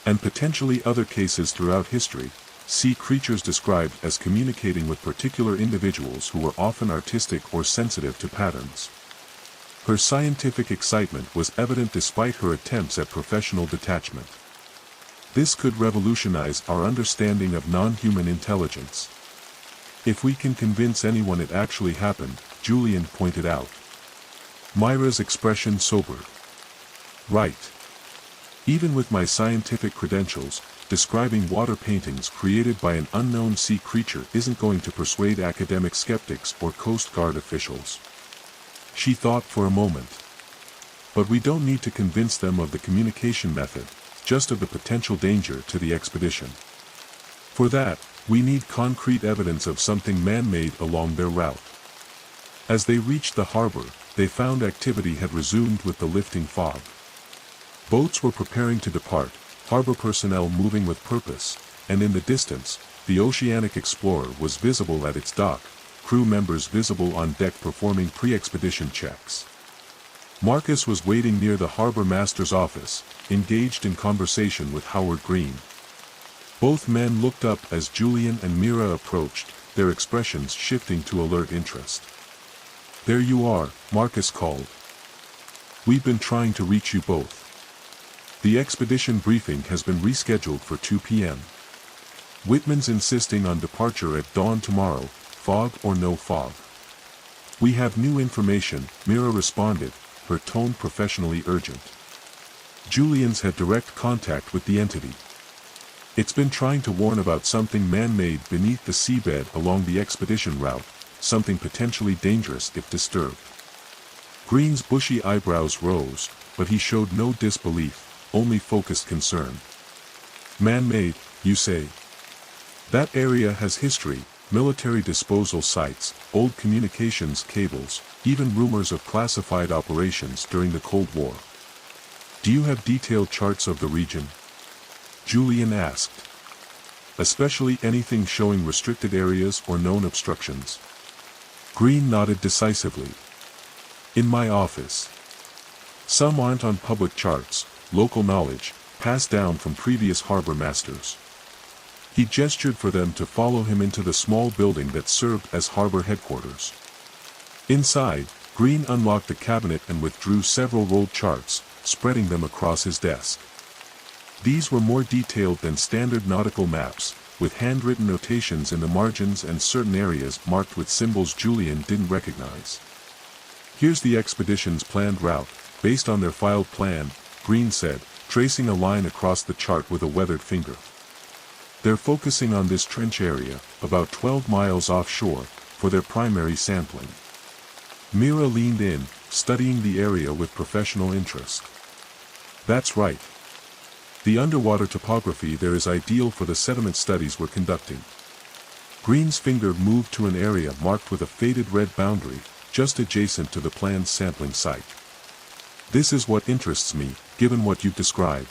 Speaker 1: And potentially other cases throughout history, sea creatures described as communicating with particular individuals who were often artistic or sensitive to patterns. Her scientific excitement was evident despite her attempts at professional detachment. This could revolutionize our understanding of non-human intelligence. If we can convince anyone it actually happened, Julian pointed out. Myra's expression sobered. Right. Even with my scientific credentials, describing water paintings created by an unknown sea creature isn't going to persuade academic skeptics or Coast Guard officials. She thought for a moment. But we don't need to convince them of the communication method, just of the potential danger to the expedition. For that, we need concrete evidence of something man-made along their route. As they reached the harbor, they found activity had resumed with the lifting fog. Boats were preparing to depart, harbor personnel moving with purpose, and in the distance, the Oceanic Explorer was visible at its dock, crew members visible on deck performing pre-expedition checks. Marcus was waiting near the harbor master's office, engaged in conversation with Howard Green. Both men looked up as Julian and Mira approached, their expressions shifting to alert interest. "There you are," Marcus called. "We've been trying to reach you both. The expedition briefing has been rescheduled for 2 p.m. Whitman's insisting on departure at dawn tomorrow, fog or no fog." "We have new information," Mira responded, her tone professionally urgent. Julian's had direct contact with the entity. It's been trying to warn about something man-made beneath the seabed along the expedition route, something potentially dangerous if disturbed. Green's bushy eyebrows rose, but he showed no disbelief, only focused concern. "Man-made, you say? That area has history, military disposal sites, old communications cables, even rumors of classified operations during the Cold War. Do you have detailed charts of the region?" Julian asked. "Especially anything showing restricted areas or known obstructions?" Green nodded decisively. "In my office. Some aren't on public charts, local knowledge, passed down from previous harbor masters." He gestured for them to follow him into the small building that served as harbor headquarters. Inside, Green unlocked a cabinet and withdrew several rolled charts, spreading them across his desk. These were more detailed than standard nautical maps, with handwritten notations in the margins and certain areas marked with symbols Julian didn't recognize. "Here's the expedition's planned route, based on their filed plan," Green said, tracing a line across the chart with a weathered finger. "They're focusing on this trench area, about 12 miles offshore, for their primary sampling." Mira leaned in, studying the area with professional interest. "That's right. The underwater topography there is ideal for the sediment studies we're conducting." Green's finger moved to an area marked with a faded red boundary, just adjacent to the planned sampling site. "This is what interests me, given what you've described.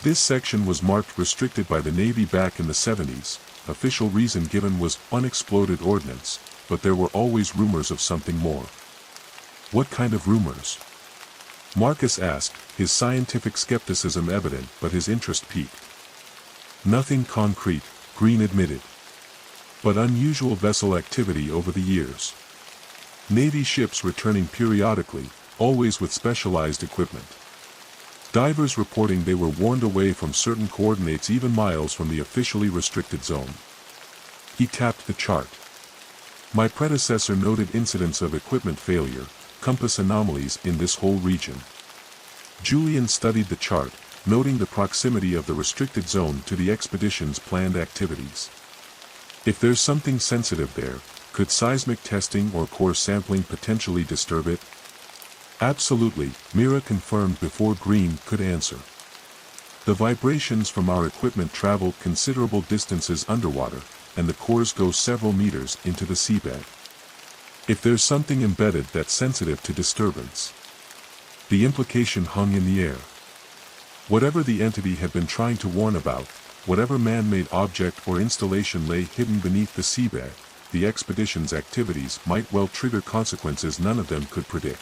Speaker 1: This section was marked restricted by the Navy back in the 70s, official reason given was unexploded ordnance, but there were always rumors of something more." "What kind of rumors?" Marcus asked, his scientific skepticism evident but his interest piqued. "Nothing concrete," Green admitted. "But unusual vessel activity over the years. Navy ships returning periodically, always with specialized equipment. Divers reporting they were warned away from certain coordinates even miles from the officially restricted zone." He tapped the chart. "My predecessor noted incidents of equipment failure, compass anomalies in this whole region." Julian studied the chart, noting the proximity of the restricted zone to the expedition's planned activities. "If there's something sensitive there, could seismic testing or core sampling potentially disturb it?" "Absolutely," Mira confirmed before Green could answer. "The vibrations from our equipment travel considerable distances underwater, and the cores go several meters into the seabed. If there's something embedded that's sensitive to disturbance." The implication hung in the air. Whatever the entity had been trying to warn about, whatever man-made object or installation lay hidden beneath the seabed, the expedition's activities might well trigger consequences none of them could predict.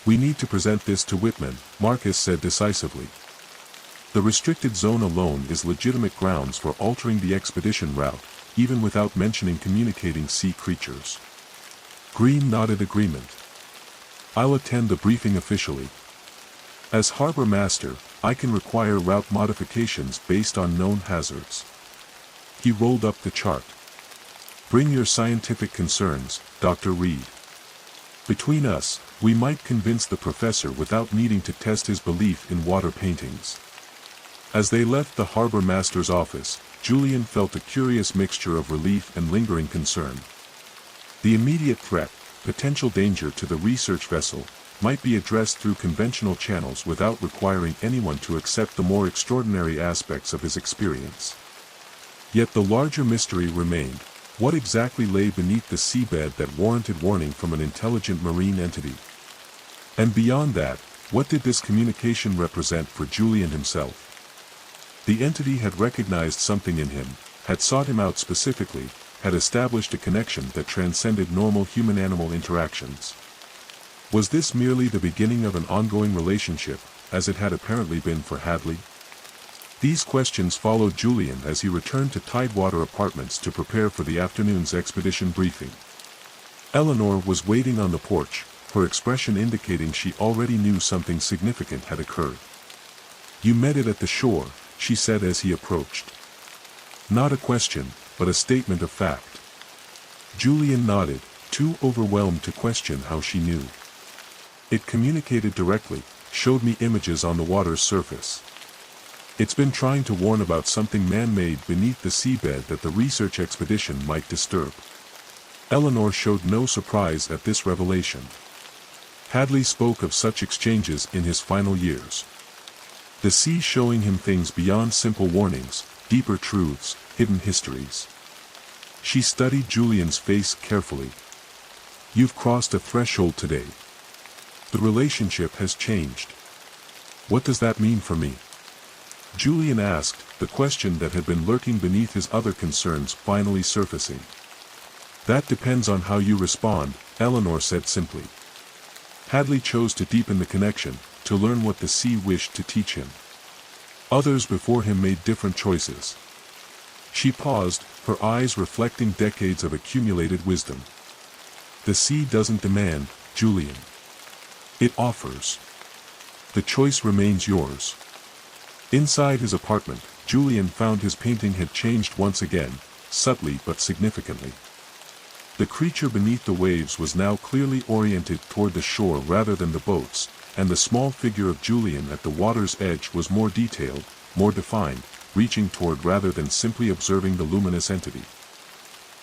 Speaker 1: "We need to present this to Whitman," Marcus said decisively. "The restricted zone alone is legitimate grounds for altering the expedition route, even without mentioning communicating sea creatures." Green nodded agreement. "I'll attend the briefing officially. As harbor master, I can require route modifications based on known hazards." He rolled up the chart. "Bring your scientific concerns, Dr. Reed. Between us, we might convince the professor without needing to test his belief in water paintings." As they left the harbor master's office, Julian felt a curious mixture of relief and lingering concern. The immediate threat, potential danger to the research vessel, might be addressed through conventional channels without requiring anyone to accept the more extraordinary aspects of his experience. Yet the larger mystery remained: what exactly lay beneath the seabed that warranted warning from an intelligent marine entity? And beyond that, what did this communication represent for Julian himself? The entity had recognized something in him, had sought him out specifically, had established a connection that transcended normal human-animal interactions. Was this merely the beginning of an ongoing relationship, as it had apparently been for Hadley? These questions followed Julian as he returned to Tidewater Apartments to prepare for the afternoon's expedition briefing. Eleanor was waiting on the porch, her expression indicating she already knew something significant had occurred. "You met it at the shore," she said as he approached. Not a question, but a statement of fact. Julian nodded, too overwhelmed to question how she knew. "It communicated directly, showed me images on the water's surface. It's been trying to warn about something man-made beneath the seabed that the research expedition might disturb." Eleanor showed no surprise at this revelation. Hadley spoke of such exchanges in his final years. The sea showing him things beyond simple warnings, deeper truths, hidden histories. She studied Julian's face carefully. "You've crossed a threshold today. The relationship has changed. What does that mean for me?" Julian asked, the question that had been lurking beneath his other concerns finally surfacing. "That depends on how you respond," Eleanor said simply. Hadley chose to deepen the connection, to learn what the sea wished to teach him. Others before him made different choices. She paused, her eyes reflecting decades of accumulated wisdom. "The sea doesn't demand, Julian. It offers. The choice remains yours." Inside his apartment, Julian found his painting had changed once again, subtly but significantly. The creature beneath the waves was now clearly oriented toward the shore rather than the boats, and the small figure of Julian at the water's edge was more detailed, more defined, reaching toward rather than simply observing the luminous entity.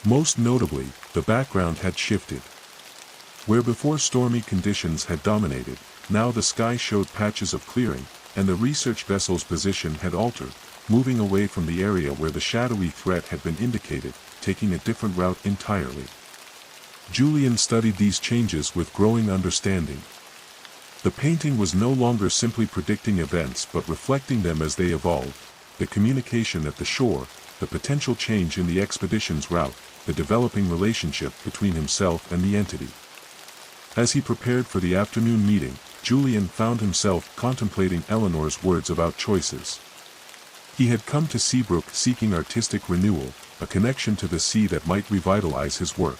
Speaker 1: Most notably, the background had shifted. Where before stormy conditions had dominated, now the sky showed patches of clearing, and the research vessel's position had altered, moving away from the area where the shadowy threat had been indicated, taking a different route entirely. Julian studied these changes with growing understanding. The painting was no longer simply predicting events but reflecting them as they evolved: the communication at the shore, the potential change in the expedition's route, the developing relationship between himself and the entity. As he prepared for the afternoon meeting, Julian found himself contemplating Eleanor's words about choices. He had come to Seabrook seeking artistic renewal, a connection to the sea that might revitalize his work.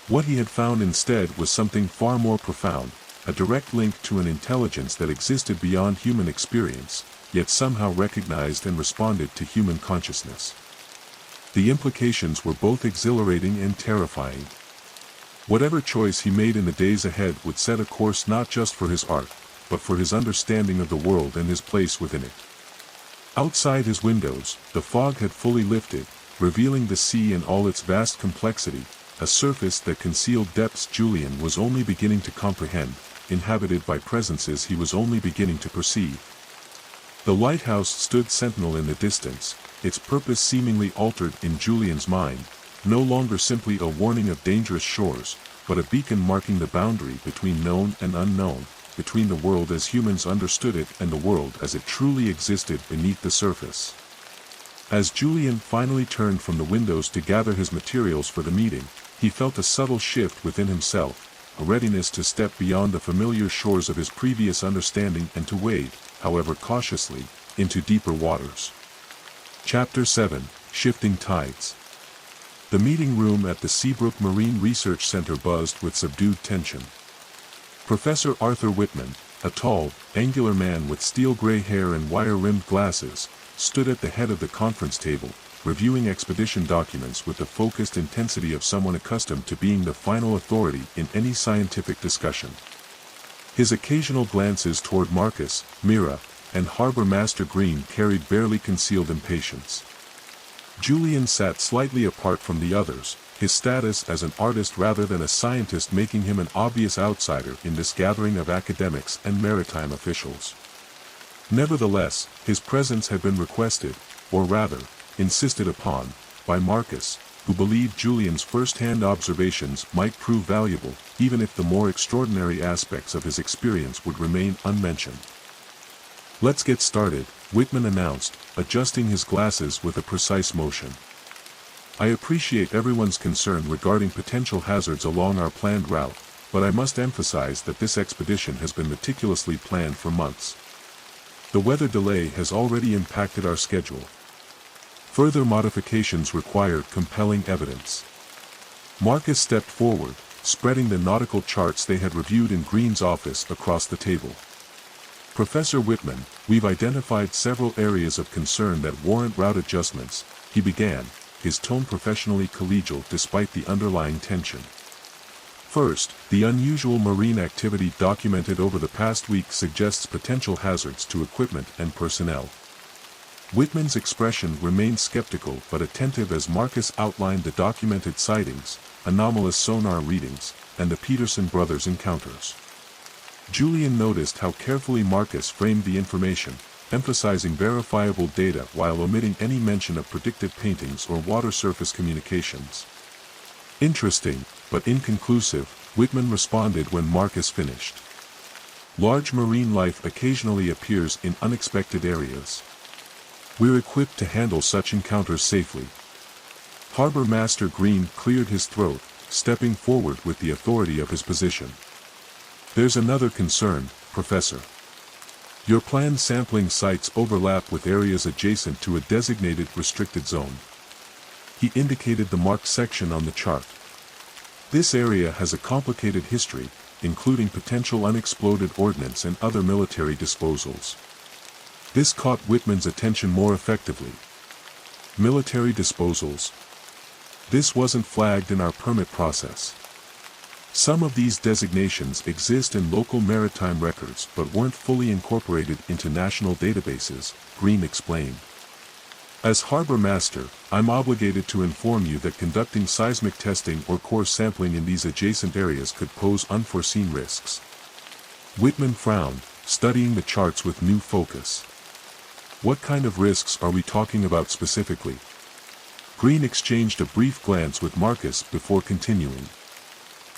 Speaker 1: What he had found instead was something far more profound, a direct link to an intelligence that existed beyond human experience, yet somehow recognized and responded to human consciousness. The implications were both exhilarating and terrifying. Whatever choice he made in the days ahead would set a course not just for his art, but for his understanding of the world and his place within it. Outside his windows, the fog had fully lifted, revealing the sea in all its vast complexity, a surface that concealed depths Julian was only beginning to comprehend, inhabited by presences he was only beginning to perceive. The lighthouse stood sentinel in the distance, its purpose seemingly altered in Julian's mind, no longer simply a warning of dangerous shores, but a beacon marking the boundary between known and unknown, between the world as humans understood it and the world as it truly existed beneath the surface. As Julian finally turned from the windows to gather his materials for the meeting, he felt a subtle shift within himself, a readiness to step beyond the familiar shores of his previous understanding and to wade, however cautiously, into deeper waters. Chapter 7: Shifting Tides. The meeting room at the Seabrook Marine Research Center buzzed with subdued tension. Professor Arthur Whitman, a tall, angular man with steel-gray hair and wire-rimmed glasses, stood at the head of the conference table, reviewing expedition documents with the focused intensity of someone accustomed to being the final authority in any scientific discussion. His occasional glances toward Marcus, Mira, and Harbor Master Green carried barely concealed impatience. Julian sat slightly apart from the others, his status as an artist rather than a scientist making him an obvious outsider in this gathering of academics and maritime officials. Nevertheless, his presence had been requested, or rather, insisted upon, by Marcus, who believed Julian's first-hand observations might prove valuable, even if the more extraordinary aspects of his experience would remain unmentioned. "Let's get started," Whitman announced, adjusting his glasses with a precise motion. "I appreciate everyone's concern regarding potential hazards along our planned route, but I must emphasize that this expedition has been meticulously planned for months. The weather delay has already impacted our schedule. Further modifications require compelling evidence." Marcus stepped forward, spreading the nautical charts they had reviewed in Green's office across the table. "Professor Whitman, we've identified several areas of concern that warrant route adjustments," he began, his tone professionally collegial despite the underlying tension. "First, the unusual marine activity documented over the past week suggests potential hazards to equipment and personnel." Whitman's expression remained skeptical but attentive as Marcus outlined the documented sightings, anomalous sonar readings, and the Peterson brothers' encounters. Julian noticed how carefully Marcus framed the information, emphasizing verifiable data while omitting any mention of predicted paintings or water surface communications. "Interesting, but inconclusive," Whitman responded when Marcus finished. "Large marine life occasionally appears in unexpected areas. We're equipped to handle such encounters safely." Harbor Master Green cleared his throat, stepping forward with the authority of his position. "There's another concern, Professor. Your planned sampling sites overlap with areas adjacent to a designated restricted zone." He indicated the marked section on the chart. "This area has a complicated history, including potential unexploded ordnance and other military disposals." This caught Whitman's attention more effectively. "Military disposals? This wasn't flagged in our permit process." "Some of these designations exist in local maritime records but weren't fully incorporated into national databases," Green explained. "As Harbor Master, I'm obligated to inform you that conducting seismic testing or core sampling in these adjacent areas could pose unforeseen risks." Whitman frowned, studying the charts with new focus. "What kind of risks are we talking about specifically?" Green exchanged a brief glance with Marcus before continuing.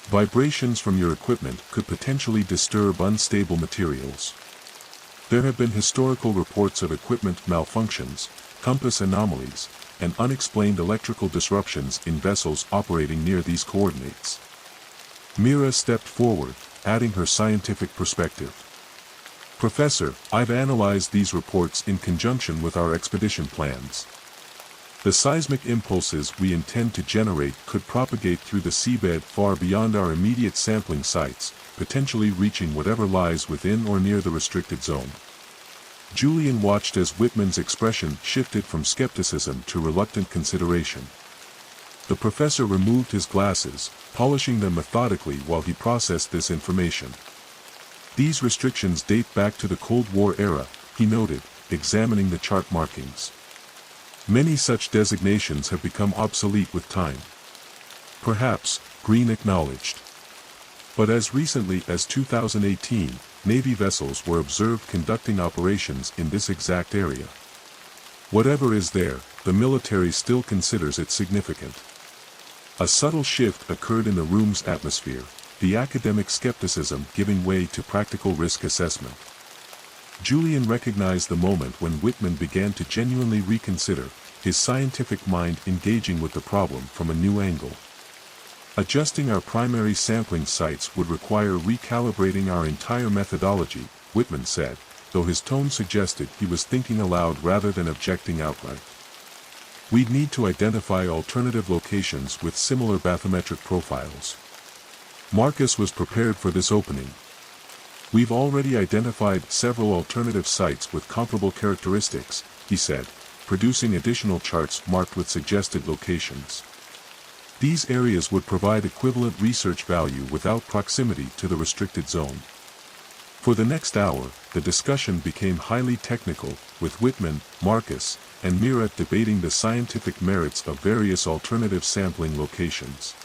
Speaker 1: "Vibrations from your equipment could potentially disturb unstable materials. There have been historical reports of equipment malfunctions, compass anomalies, and unexplained electrical disruptions in vessels operating near these coordinates." Mira stepped forward, adding her scientific perspective. "Professor, I've analyzed these reports in conjunction with our expedition plans. The seismic impulses we intend to generate could propagate through the seabed far beyond our immediate sampling sites, potentially reaching whatever lies within or near the restricted zone." Julian watched as Whitman's expression shifted from skepticism to reluctant consideration. The professor removed his glasses, polishing them methodically while he processed this information. "These restrictions date back to the Cold War era," he noted, examining the chart markings. "Many such designations have become obsolete with time." "Perhaps," Green acknowledged. "But as recently as 2018, Navy vessels were observed conducting operations in this exact area. Whatever is there, the military still considers it significant." A subtle shift occurred in the room's atmosphere, the academic skepticism giving way to practical risk assessment. Julian recognized the moment when Whitman began to genuinely reconsider, his scientific mind engaging with the problem from a new angle. Adjusting our primary sampling sites would require recalibrating our entire methodology, Whitman said, though his tone suggested he was thinking aloud rather than objecting outright. We'd need to identify alternative locations with similar bathymetric profiles. Marcus was prepared for this opening. We've already identified several alternative sites with comparable characteristics, he said, producing additional charts marked with suggested locations. These areas would provide equivalent research value without proximity to the restricted zone. For the next hour, the discussion became highly technical, with Whitman, Marcus, and Mira debating the scientific merits of various alternative sampling locations.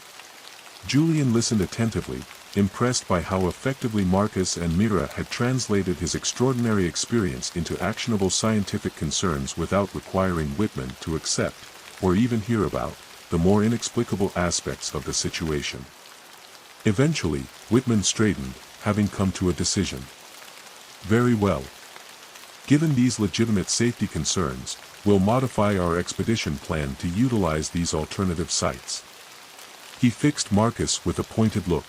Speaker 1: Julian listened attentively, impressed by how effectively Marcus and Mira had translated his extraordinary experience into actionable scientific concerns without requiring Whitman to accept, or even hear about, the more inexplicable aspects of the situation. Eventually, Whitman straightened, having come to a decision. Very well. Given these legitimate safety concerns, we'll modify our expedition plan to utilize these alternative sites. He fixed Marcus with a pointed look.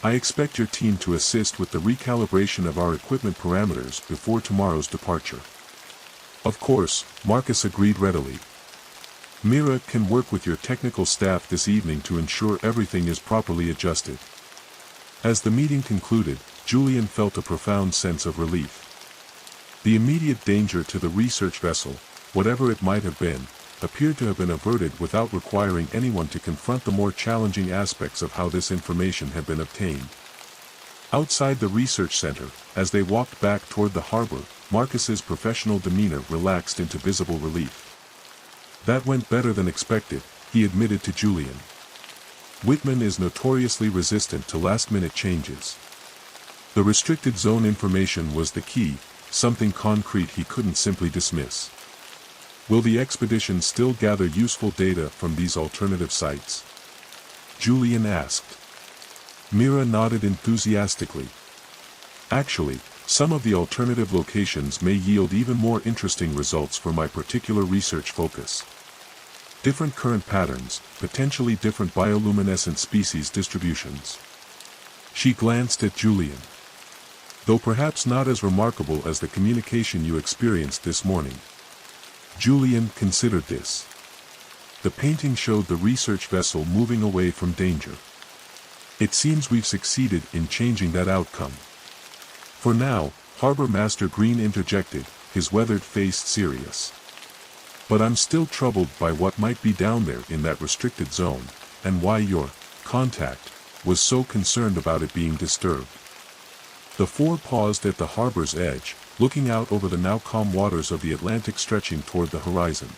Speaker 1: I expect your team to assist with the recalibration of our equipment parameters before tomorrow's departure. Of course, Marcus agreed readily. Mira can work with your technical staff this evening to ensure everything is properly adjusted. As the meeting concluded, Julian felt a profound sense of relief. The immediate danger to the research vessel, whatever it might have been, appeared to have been averted without requiring anyone to confront the more challenging aspects of how this information had been obtained. Outside the research center, as they walked back toward the harbor, Marcus's professional demeanor relaxed into visible relief. That went better than expected, he admitted to Julian. Whitman is notoriously resistant to last-minute changes. The restricted zone information was the key, something concrete he couldn't simply dismiss. Will the expedition still gather useful data from these alternative sites? Julian asked. Mira nodded enthusiastically. Actually, some of the alternative locations may yield even more interesting results for my particular research focus. Different current patterns, potentially different bioluminescent species distributions. She glanced at Julian. Though perhaps not as remarkable as the communication you experienced this morning. Julian considered this. The painting showed the research vessel moving away from danger. It seems we've succeeded in changing that outcome. For now, Harbor Master Green interjected, his weathered face serious. But I'm still troubled by what might be down there in that restricted zone, and why your contact was so concerned about it being disturbed. The four paused at the harbor's edge, looking out over the now calm waters of the Atlantic stretching toward the horizon.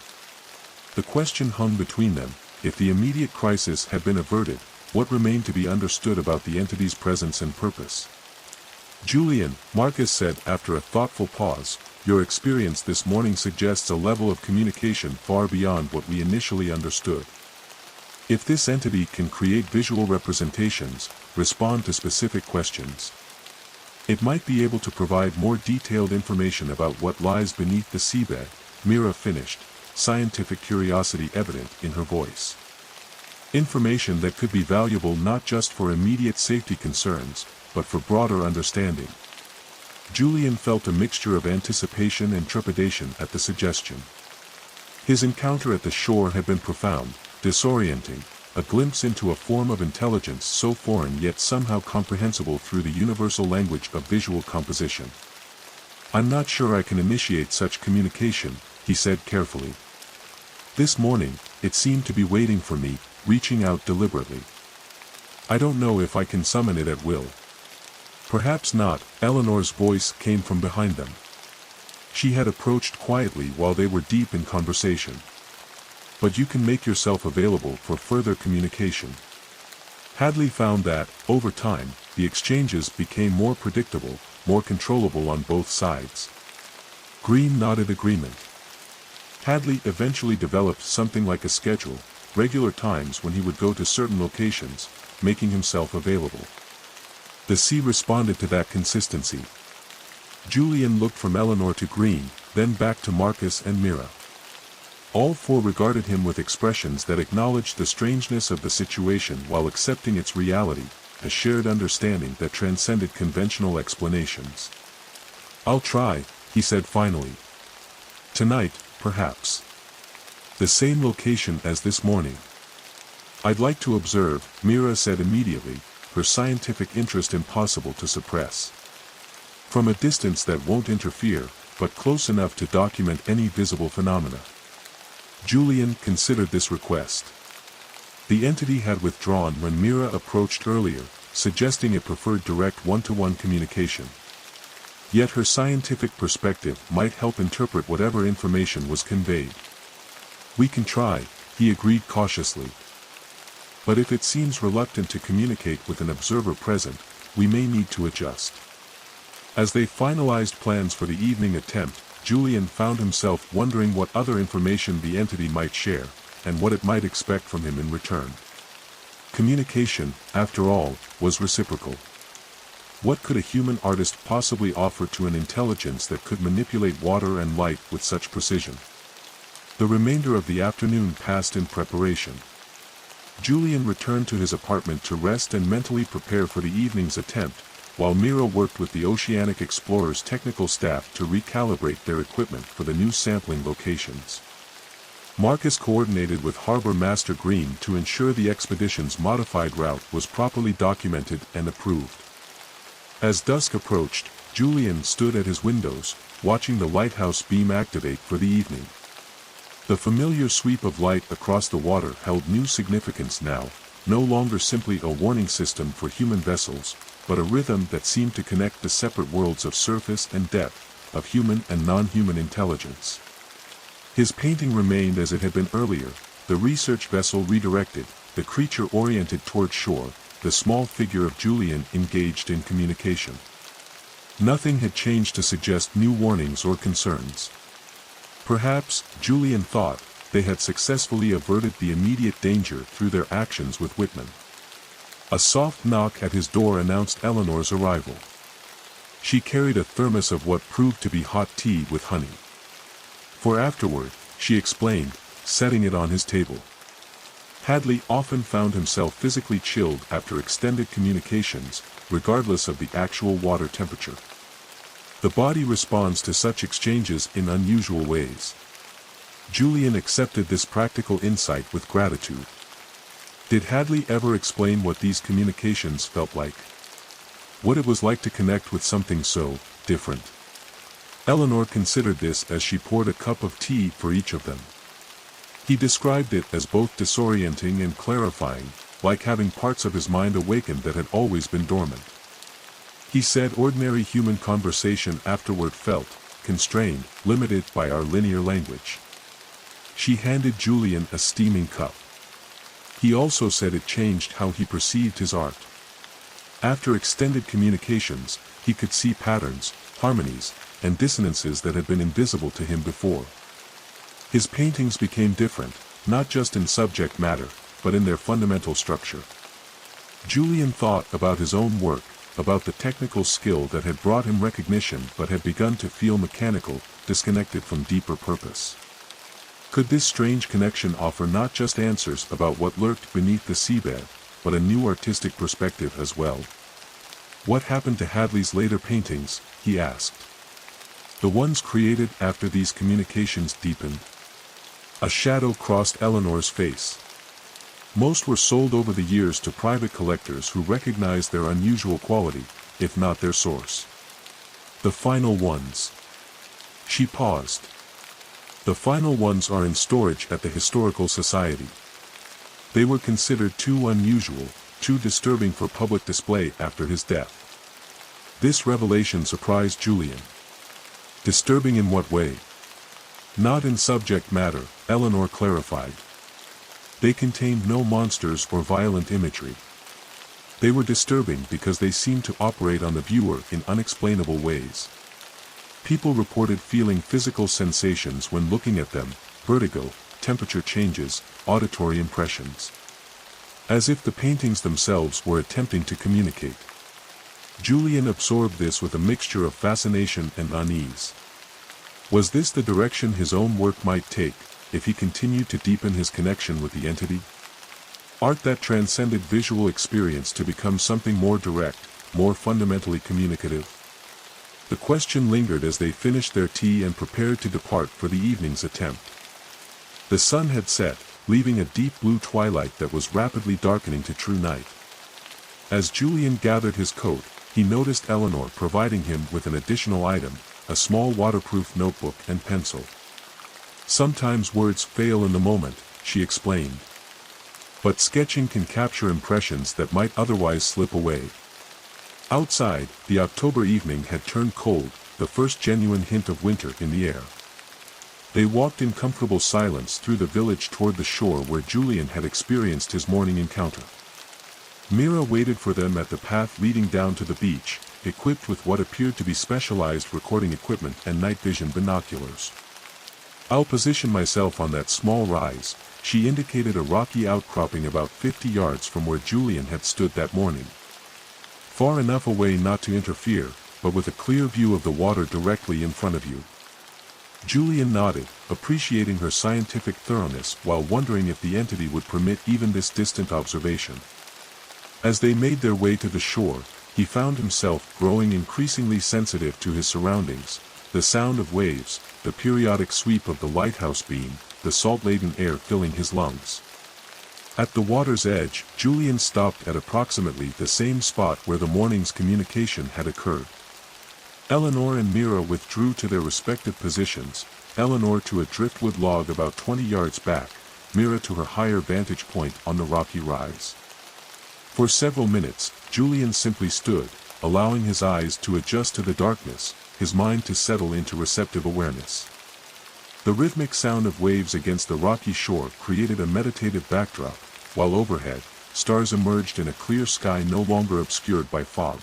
Speaker 1: The question hung between them: if the immediate crisis had been averted, what remained to be understood about the entity's presence and purpose? Julian, Marcus said after a thoughtful pause, your experience this morning suggests a level of communication far beyond what we initially understood. If this entity can create visual representations, respond to specific questions, it might be able to provide more detailed information about what lies beneath the seabed, Mira finished, scientific curiosity evident in her voice. Information that could be valuable not just for immediate safety concerns, but for broader understanding. Julian felt a mixture of anticipation and trepidation at the suggestion. His encounter at the shore had been profound, disorienting, a glimpse into a form of intelligence so foreign yet somehow comprehensible through the universal language of visual composition. I'm not sure I can initiate such communication, he said carefully. This morning, it seemed to be waiting for me, reaching out deliberately. I don't know if I can summon it at will. Perhaps not, Eleanor's voice came from behind them. She had approached quietly while they were deep in conversation. But you can make yourself available for further communication. Hadley found that, over time, the exchanges became more predictable, more controllable on both sides. Green nodded agreement. Hadley eventually developed something like a schedule, regular times when he would go to certain locations, making himself available. The sea responded to that consistency. Julian looked from Eleanor to Green, then back to Marcus and Mira. All four regarded him with expressions that acknowledged the strangeness of the situation while accepting its reality, a shared understanding that transcended conventional explanations. "I'll try," he said finally. "Tonight, perhaps. The same location as this morning." "I'd like to observe," Mira said immediately, her scientific interest impossible to suppress. "From a distance that won't interfere, but close enough to document any visible phenomena." Julian considered this request. The entity had withdrawn when Mira approached earlier, suggesting it preferred direct one-to-one communication. Yet her scientific perspective might help interpret whatever information was conveyed. "We can try," he agreed cautiously. "But if it seems reluctant to communicate with an observer present, we may need to adjust." As they finalized plans for the evening attempt, Julian found himself wondering what other information the entity might share, and what it might expect from him in return. Communication, after all, was reciprocal. What could a human artist possibly offer to an intelligence that could manipulate water and light with such precision? The remainder of the afternoon passed in preparation. Julian returned to his apartment to rest and mentally prepare for the evening's attempt, while Mira worked with the Oceanic Explorers' technical staff to recalibrate their equipment for the new sampling locations. Marcus coordinated with Harbor Master Green to ensure the expedition's modified route was properly documented and approved. As dusk approached, Julian stood at his windows, watching the lighthouse beam activate for the evening. The familiar sweep of light across the water held new significance now, no longer simply a warning system for human vessels, but a rhythm that seemed to connect the separate worlds of surface and depth, of human and non-human intelligence. His painting remained as it had been earlier, the research vessel redirected, the creature oriented toward shore, the small figure of Julian engaged in communication. Nothing had changed to suggest new warnings or concerns. Perhaps, Julian thought, they had successfully averted the immediate danger through their actions with Whitman. A soft knock at his door announced Eleanor's arrival. She carried a thermos of what proved to be hot tea with honey. "For afterward," she explained, setting it on his table. Hadley often found himself physically chilled after extended communications, regardless of the actual water temperature. The body responds to such exchanges in unusual ways. Julian accepted this practical insight with gratitude. Did Hadley ever explain what these communications felt like? What it was like to connect with something so different? Eleanor considered this as she poured a cup of tea for each of them. He described it as both disorienting and clarifying, like having parts of his mind awakened that had always been dormant. He said ordinary human conversation afterward felt constrained, limited by our linear language. She handed Julian a steaming cup. He also said it changed how he perceived his art. After extended communications, he could see patterns, harmonies, and dissonances that had been invisible to him before. His paintings became different, not just in subject matter, but in their fundamental structure. Julian thought about his own work, about the technical skill that had brought him recognition but had begun to feel mechanical, disconnected from deeper purpose. Could this strange connection offer not just answers about what lurked beneath the seabed, but a new artistic perspective as well? What happened to Hadley's later paintings, he asked. The ones created after these communications deepened? A shadow crossed Eleanor's face. Most were sold over the years to private collectors who recognized their unusual quality, if not their source. The final ones. She paused. The final ones are in storage at the Historical Society. They were considered too unusual, too disturbing for public display after his death. This revelation surprised Julian. Disturbing in what way? Not in subject matter, Eleanor clarified. They contained no monsters or violent imagery. They were disturbing because they seemed to operate on the viewer in unexplainable ways. People reported feeling physical sensations when looking at them, vertigo, temperature changes, auditory impressions. as if the paintings themselves were attempting to communicate. Julian absorbed this with a mixture of fascination and unease. Was this the direction his own work might take, if he continued to deepen his connection with the entity? Art that transcended visual experience to become something more direct, more fundamentally communicative? The question lingered as they finished their tea and prepared to depart for the evening's attempt. The sun had set, leaving a deep blue twilight that was rapidly darkening to true night. As Julian gathered his coat, he noticed Eleanor providing him with an additional item, a small waterproof notebook and pencil. Sometimes words fail in the moment, she explained. But sketching can capture impressions that might otherwise slip away. Outside, the October evening had turned cold, the first genuine hint of winter in the air. They walked in comfortable silence through the village toward the shore where Julian had experienced his morning encounter. Mira waited for them at the path leading down to the beach, equipped with what appeared to be specialized recording equipment and night vision binoculars. "I'll position myself on that small rise," she indicated a rocky outcropping about 50 yards from where Julian had stood that morning. "Far enough away not to interfere, but with a clear view of the water directly in front of you." Julian nodded, appreciating her scientific thoroughness while wondering if the entity would permit even this distant observation. As they made their way to the shore, he found himself growing increasingly sensitive to his surroundings, the sound of waves, the periodic sweep of the lighthouse beam, the salt-laden air filling his lungs. At the water's edge, Julian stopped at approximately the same spot where the morning's communication had occurred. Eleanor and Mira withdrew to their respective positions, Eleanor to a driftwood log about 20 yards back, Mira to her higher vantage point on the rocky rise. For several minutes, Julian simply stood, allowing his eyes to adjust to the darkness, his mind to settle into receptive awareness. The rhythmic sound of waves against the rocky shore created a meditative backdrop, while overhead, stars emerged in a clear sky no longer obscured by fog.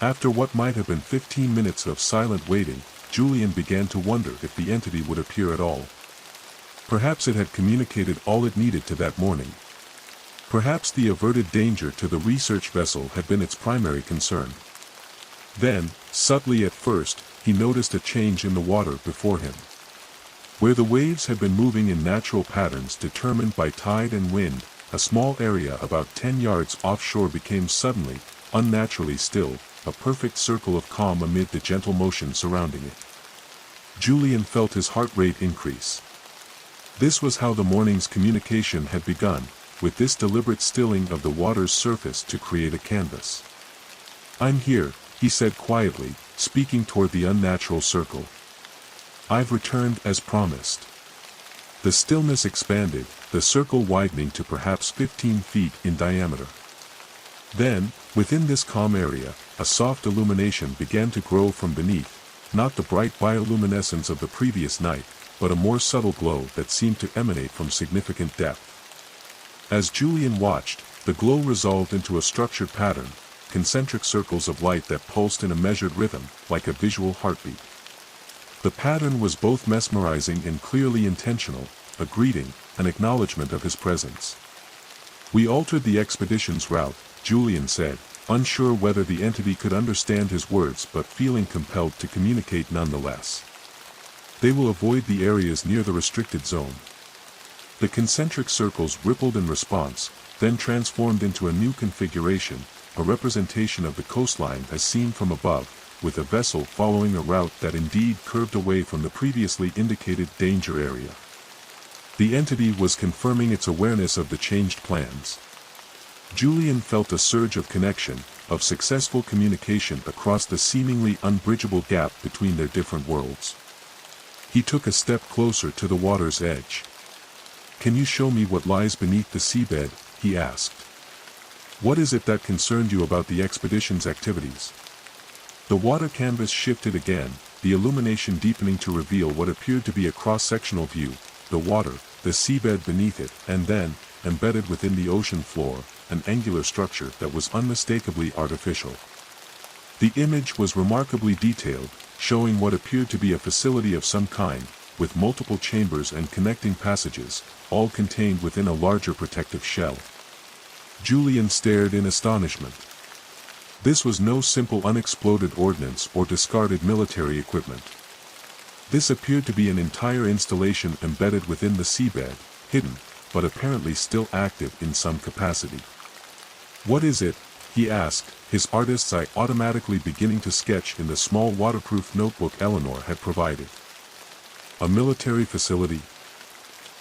Speaker 1: After what might have been 15 minutes of silent waiting, Julian began to wonder if the entity would appear at all. Perhaps it had communicated all it needed to that morning. Perhaps the averted danger to the research vessel had been its primary concern. Then, subtly at first, he noticed a change in the water before him. Where the waves had been moving in natural patterns determined by tide and wind, a small area about 10 yards offshore became suddenly, unnaturally still, a perfect circle of calm amid the gentle motion surrounding it. Julian felt his heart rate increase. This was how the morning's communication had begun, with this deliberate stilling of the water's surface to create a canvas. "I'm here," he said quietly, speaking toward the unnatural circle. "I've returned as promised." The stillness expanded, the circle widening to perhaps 15 feet in diameter. Then, within this calm area, a soft illumination began to grow from beneath, not the bright bioluminescence of the previous night, but a more subtle glow that seemed to emanate from significant depth. As Julian watched, the glow resolved into a structured pattern, concentric circles of light that pulsed in a measured rhythm, like a visual heartbeat. The pattern was both mesmerizing and clearly intentional, a greeting, an acknowledgement of his presence. "We altered the expedition's route," Julian said, unsure whether the entity could understand his words but feeling compelled to communicate nonetheless. "They will avoid the areas near the restricted zone." The concentric circles rippled in response, then transformed into a new configuration, a representation of the coastline as seen from above, with a vessel following a route that indeed curved away from the previously indicated danger area. The entity was confirming its awareness of the changed plans. Julian felt a surge of connection, of successful communication across the seemingly unbridgeable gap between their different worlds. He took a step closer to the water's edge. "Can you show me what lies beneath the seabed?" he asked. "What is it that concerned you about the expedition's activities?" The water canvas shifted again, the illumination deepening to reveal what appeared to be a cross-sectional view, the water, the seabed beneath it, and then, embedded within the ocean floor, an angular structure that was unmistakably artificial. The image was remarkably detailed, showing what appeared to be a facility of some kind, with multiple chambers and connecting passages, all contained within a larger protective shell. Julian stared in astonishment. This was no simple unexploded ordnance or discarded military equipment. This appeared to be an entire installation embedded within the seabed, hidden, but apparently still active in some capacity. "What is it?" he asked, his artist's eye automatically beginning to sketch in the small waterproof notebook Eleanor had provided. "A military facility."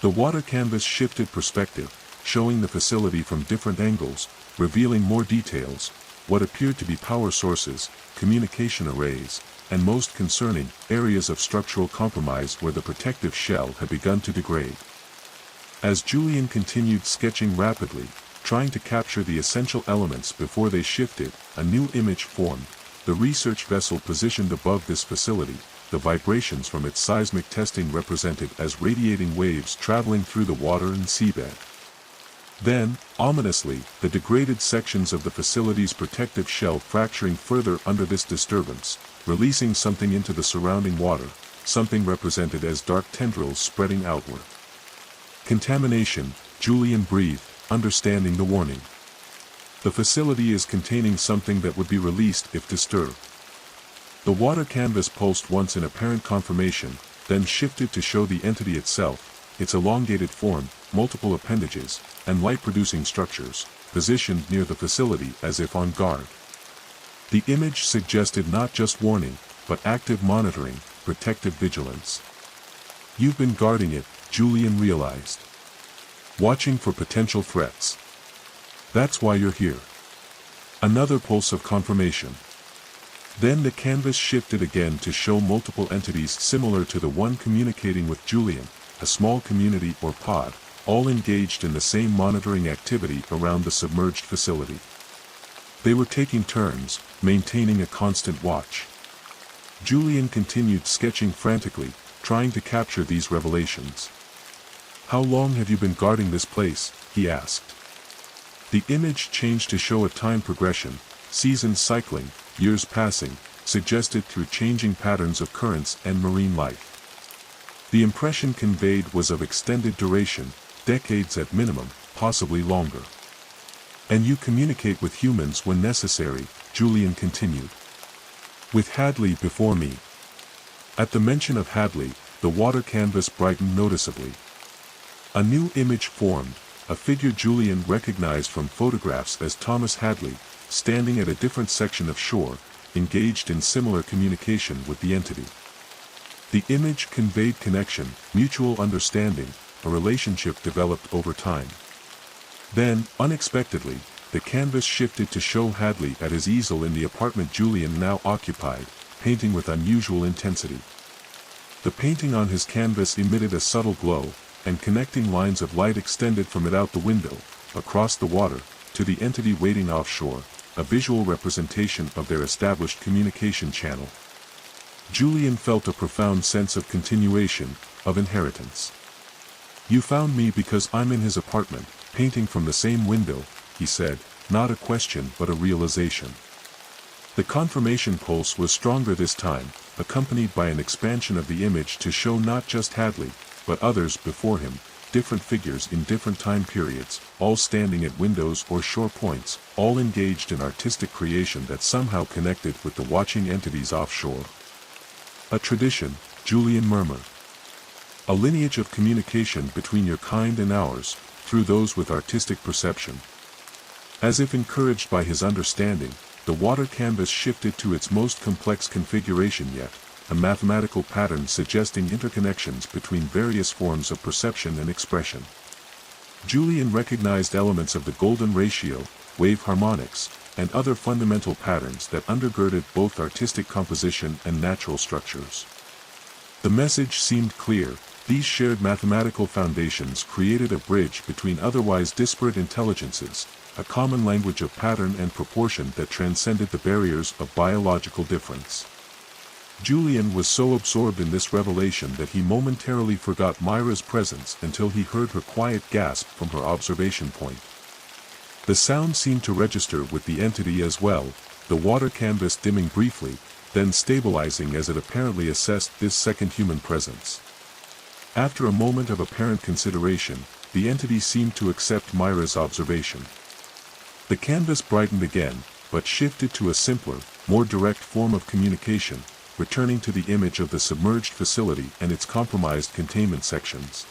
Speaker 1: The water canvas shifted perspective, showing the facility from different angles, revealing more details, what appeared to be power sources, communication arrays, and most concerning, areas of structural compromise where the protective shell had begun to degrade. As Julian continued sketching rapidly, trying to capture the essential elements before they shifted, a new image formed, the research vessel positioned above this facility, the vibrations from its seismic testing represented as radiating waves traveling through the water and seabed. Then, ominously, the degraded sections of the facility's protective shell fracturing further under this disturbance, releasing something into the surrounding water, something represented as dark tendrils spreading outward. "Contamination," Julian breathed, understanding the warning. "The facility is containing something that would be released if disturbed." The water canvas pulsed once in apparent confirmation, then shifted to show the entity itself, its elongated form, multiple appendages, and light-producing structures, positioned near the facility as if on guard. The image suggested not just warning, but active monitoring, protective vigilance. "You've been guarding it," Julian realized. "Watching for potential threats. That's why you're here." Another pulse of confirmation. Then the canvas shifted again to show multiple entities similar to the one communicating with Julian, a small community or pod, all engaged in the same monitoring activity around the submerged facility. They were taking turns, maintaining a constant watch. Julian continued sketching frantically, trying to capture these revelations. "How long have you been guarding this place?" he asked. The image changed to show a time progression, seasons cycling, years passing, suggested through changing patterns of currents and marine life. The impression conveyed was of extended duration, decades at minimum, possibly longer. "And you communicate with humans when necessary," Julian continued. "With Hadley before me." At the mention of Hadley, the water canvas brightened noticeably. A new image formed, a figure Julian recognized from photographs as Thomas Hadley, standing at a different section of shore, engaged in similar communication with the entity. The image conveyed connection, mutual understanding, a relationship developed over time. Then, unexpectedly, the canvas shifted to show Hadley at his easel in the apartment Julian now occupied, painting with unusual intensity. The painting on his canvas emitted a subtle glow, and connecting lines of light extended from it out the window, across the water, to the entity waiting offshore, a visual representation of their established communication channel. Julian felt a profound sense of continuation, of inheritance. "You found me because I'm in his apartment, painting from the same window," he said, not a question but a realization. The confirmation pulse was stronger this time, accompanied by an expansion of the image to show not just Hadley, but others before him, different figures in different time periods, all standing at windows or shore points, all engaged in artistic creation that somehow connected with the watching entities offshore. "A tradition," Julian murmured. "A lineage of communication between your kind and ours, through those with artistic perception." As if encouraged by his understanding, the water canvas shifted to its most complex configuration yet, a mathematical pattern suggesting interconnections between various forms of perception and expression. Julian recognized elements of the golden ratio, wave harmonics, and other fundamental patterns that undergirded both artistic composition and natural structures. The message seemed clear: these shared mathematical foundations created a bridge between otherwise disparate intelligences, a common language of pattern and proportion that transcended the barriers of biological difference. Julian was so absorbed in this revelation that he momentarily forgot Myra's presence until he heard her quiet gasp from her observation point. The sound seemed to register with the entity as well, the water canvas dimming briefly, then stabilizing as it apparently assessed this second human presence. After a moment of apparent consideration, the entity seemed to accept Myra's observation. The canvas brightened again, but shifted to a simpler, more direct form of communication, returning to the image of the submerged facility and its compromised containment sections.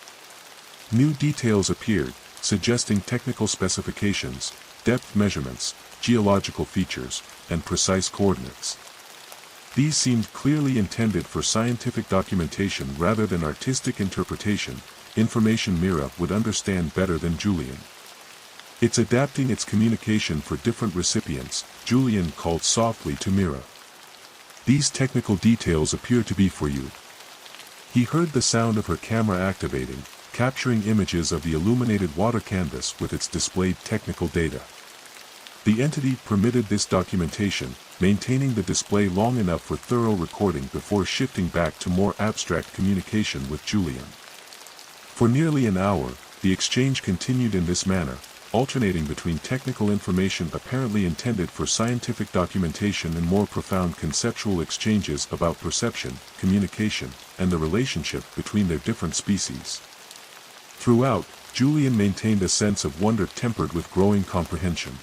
Speaker 1: New details appeared, suggesting technical specifications, depth measurements, geological features, and precise coordinates. These seemed clearly intended for scientific documentation rather than artistic interpretation, information Mira would understand better than Julian. It's adapting its communication for different recipients, Julian called softly to Mira. These technical details appear to be for you. He heard the sound of her camera activating, capturing images of the illuminated water canvas with its displayed technical data. The entity permitted this documentation, maintaining the display long enough for thorough recording before shifting back to more abstract communication with Julian. For nearly an hour, the exchange continued in this manner, alternating between technical information apparently intended for scientific documentation and more profound conceptual exchanges about perception, communication, and the relationship between their different species. Throughout, Julian maintained a sense of wonder tempered with growing comprehension.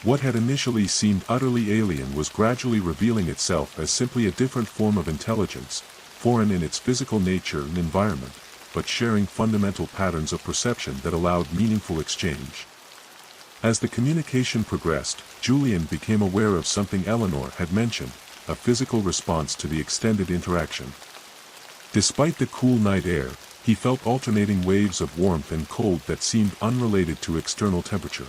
Speaker 1: What had initially seemed utterly alien was gradually revealing itself as simply a different form of intelligence, foreign in its physical nature and environment, but sharing fundamental patterns of perception that allowed meaningful exchange. As the communication progressed, Julian became aware of something Eleanor had mentioned, a physical response to the extended interaction. Despite the cool night air, he felt alternating waves of warmth and cold that seemed unrelated to external temperature.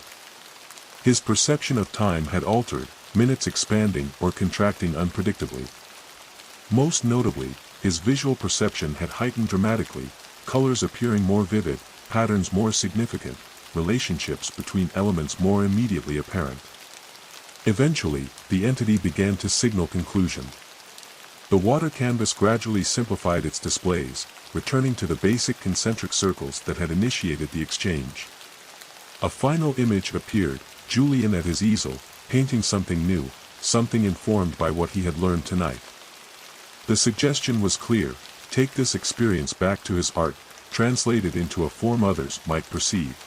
Speaker 1: His perception of time had altered, minutes expanding or contracting unpredictably. Most notably, his visual perception had heightened dramatically, colors appearing more vivid, patterns more significant, relationships between elements more immediately apparent. Eventually, the entity began to signal conclusion. The water canvas gradually simplified its displays, returning to the basic concentric circles that had initiated the exchange. A final image appeared, Julian at his easel, painting something new, something informed by what he had learned tonight. The suggestion was clear: take this experience back to his art, translate it into a form others might perceive.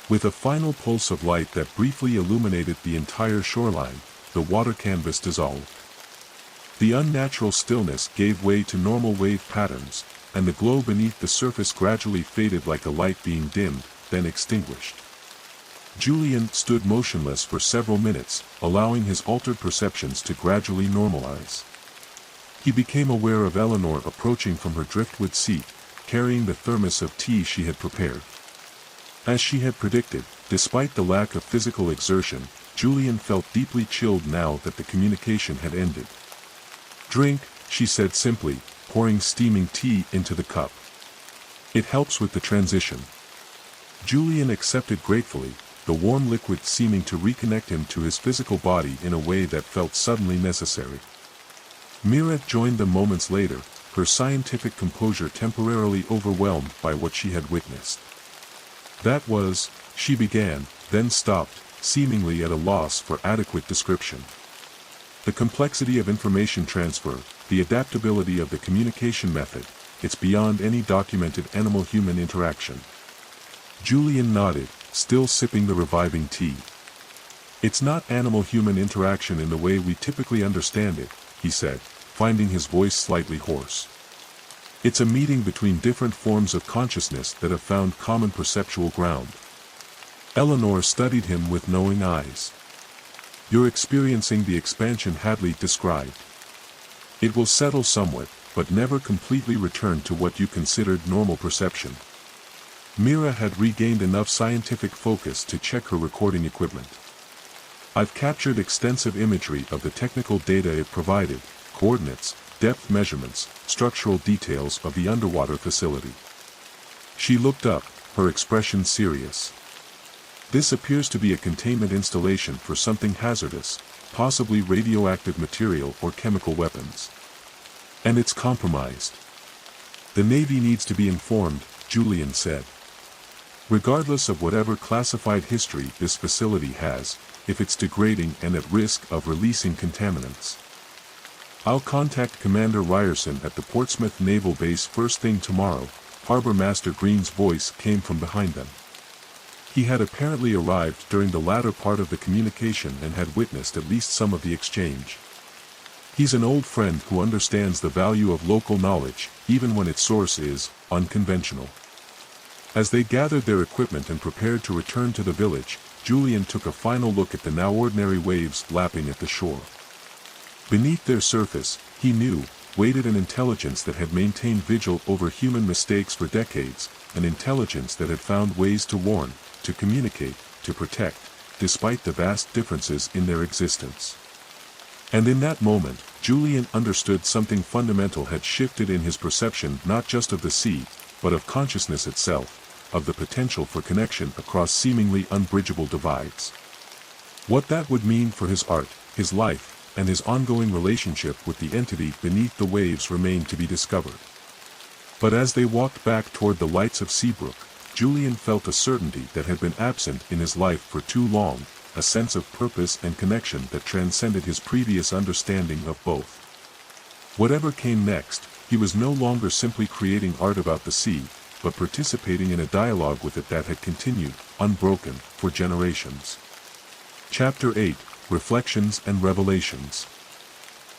Speaker 1: With a final pulse of light that briefly illuminated the entire shoreline, the water canvas dissolved. The unnatural stillness gave way to normal wave patterns, and the glow beneath the surface gradually faded like a light being dimmed, then extinguished. Julian stood motionless for several minutes, allowing his altered perceptions to gradually normalize. He became aware of Eleanor approaching from her driftwood seat, carrying the thermos of tea she had prepared. As she had predicted, despite the lack of physical exertion, Julian felt deeply chilled now that the communication had ended. "Drink," she said simply, pouring steaming tea into the cup. "It helps with the transition." Julian accepted gratefully, the warm liquid seeming to reconnect him to his physical body in a way that felt suddenly necessary. Mira joined them moments later, her scientific composure temporarily overwhelmed by what she had witnessed. "That was," she began, then stopped, seemingly at a loss for adequate description. "The complexity of information transfer, the adaptability of the communication method, it's beyond any documented animal-human interaction." Julian nodded, still sipping the reviving tea. "It's not animal-human interaction in the way we typically understand it," he said, finding his voice slightly hoarse. "It's a meeting between different forms of consciousness that have found common perceptual ground." Eleanor studied him with knowing eyes. "You're experiencing the expansion Hadley described. It will settle somewhat, but never completely return to what you considered normal perception." Mira had regained enough scientific focus to check her recording equipment. "I've captured extensive imagery of the technical data it provided, coordinates, depth measurements, structural details of the underwater facility." She looked up, her expression serious. "This appears to be a containment installation for something hazardous, possibly radioactive material or chemical weapons. And it's compromised. The Navy needs to be informed," Julian said. "Regardless of whatever classified history this facility has, if it's degrading and at risk of releasing contaminants. I'll contact Commander Ryerson at the Portsmouth Naval Base first thing tomorrow." Harbor Master Green's voice came from behind them. He had apparently arrived during the latter part of the communication and had witnessed at least some of the exchange. He's an old friend who understands the value of local knowledge, even when its source is unconventional. As they gathered their equipment and prepared to return to the village, Julian took a final look at the now ordinary waves lapping at the shore. Beneath their surface, he knew, waited an intelligence that had maintained vigil over human mistakes for decades, an intelligence that had found ways to warn, to communicate, to protect, despite the vast differences in their existence. And in that moment, Julian understood something fundamental had shifted in his perception, not just of the sea, but of consciousness itself, of the potential for connection across seemingly unbridgeable divides. What that would mean for his art, his life, and his ongoing relationship with the entity beneath the waves remained to be discovered. But as they walked back toward the lights of Seabrook, Julian felt a certainty that had been absent in his life for too long, a sense of purpose and connection that transcended his previous understanding of both. Whatever came next, he was no longer simply creating art about the sea, but participating in a dialogue with it that had continued, unbroken, for generations. Chapter 8, Reflections and Revelations.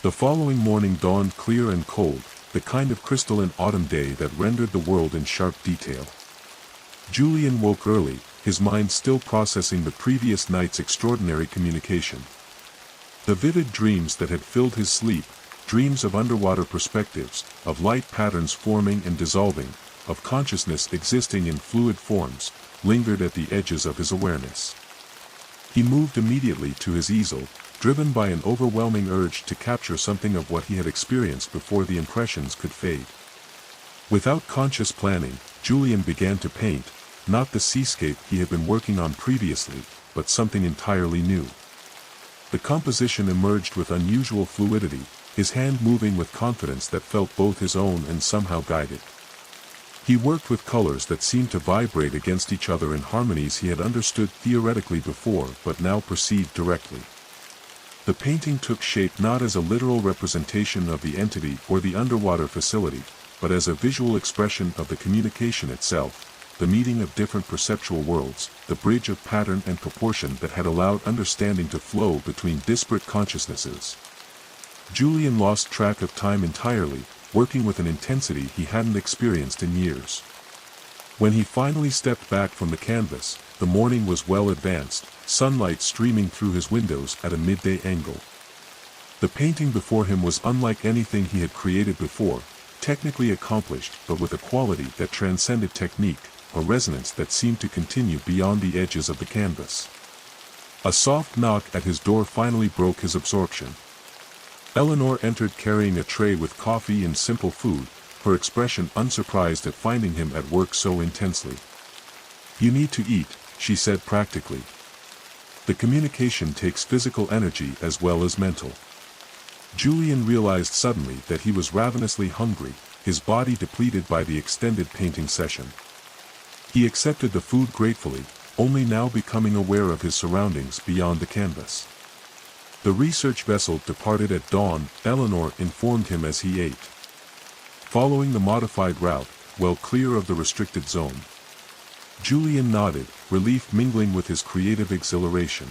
Speaker 1: The following morning dawned clear and cold, the kind of crystalline autumn day that rendered the world in sharp detail. Julian woke early, his mind still processing the previous night's extraordinary communication. The vivid dreams that had filled his sleep, dreams of underwater perspectives, of light patterns forming and dissolving, of consciousness existing in fluid forms, lingered at the edges of his awareness. He moved immediately to his easel, driven by an overwhelming urge to capture something of what he had experienced before the impressions could fade. Without conscious planning, Julian began to paint, not the seascape he had been working on previously, but something entirely new. The composition emerged with unusual fluidity, his hand moving with confidence that felt both his own and somehow guided. He worked with colors that seemed to vibrate against each other in harmonies he had understood theoretically before but now perceived directly. The painting took shape not as a literal representation of the entity or the underwater facility, but as a visual expression of the communication itself, the meeting of different perceptual worlds, the bridge of pattern and proportion that had allowed understanding to flow between disparate consciousnesses. Julian lost track of time entirely, working with an intensity he hadn't experienced in years. When he finally stepped back from the canvas, the morning was well advanced, sunlight streaming through his windows at a midday angle. The painting before him was unlike anything he had created before, technically accomplished but with a quality that transcended technique, a resonance that seemed to continue beyond the edges of the canvas. A soft knock at his door finally broke his absorption. Eleanor entered carrying a tray with coffee and simple food, her expression unsurprised at finding him at work so intensely. "You need to eat," she said practically. "The communication takes physical energy as well as mental." Julian realized suddenly that he was ravenously hungry, his body depleted by the extended painting session. He accepted the food gratefully, only now becoming aware of his surroundings beyond the canvas. The research vessel departed at dawn, Eleanor informed him as he ate. Following the modified route, well clear of the restricted zone. Julian nodded, relief mingling with his creative exhilaration.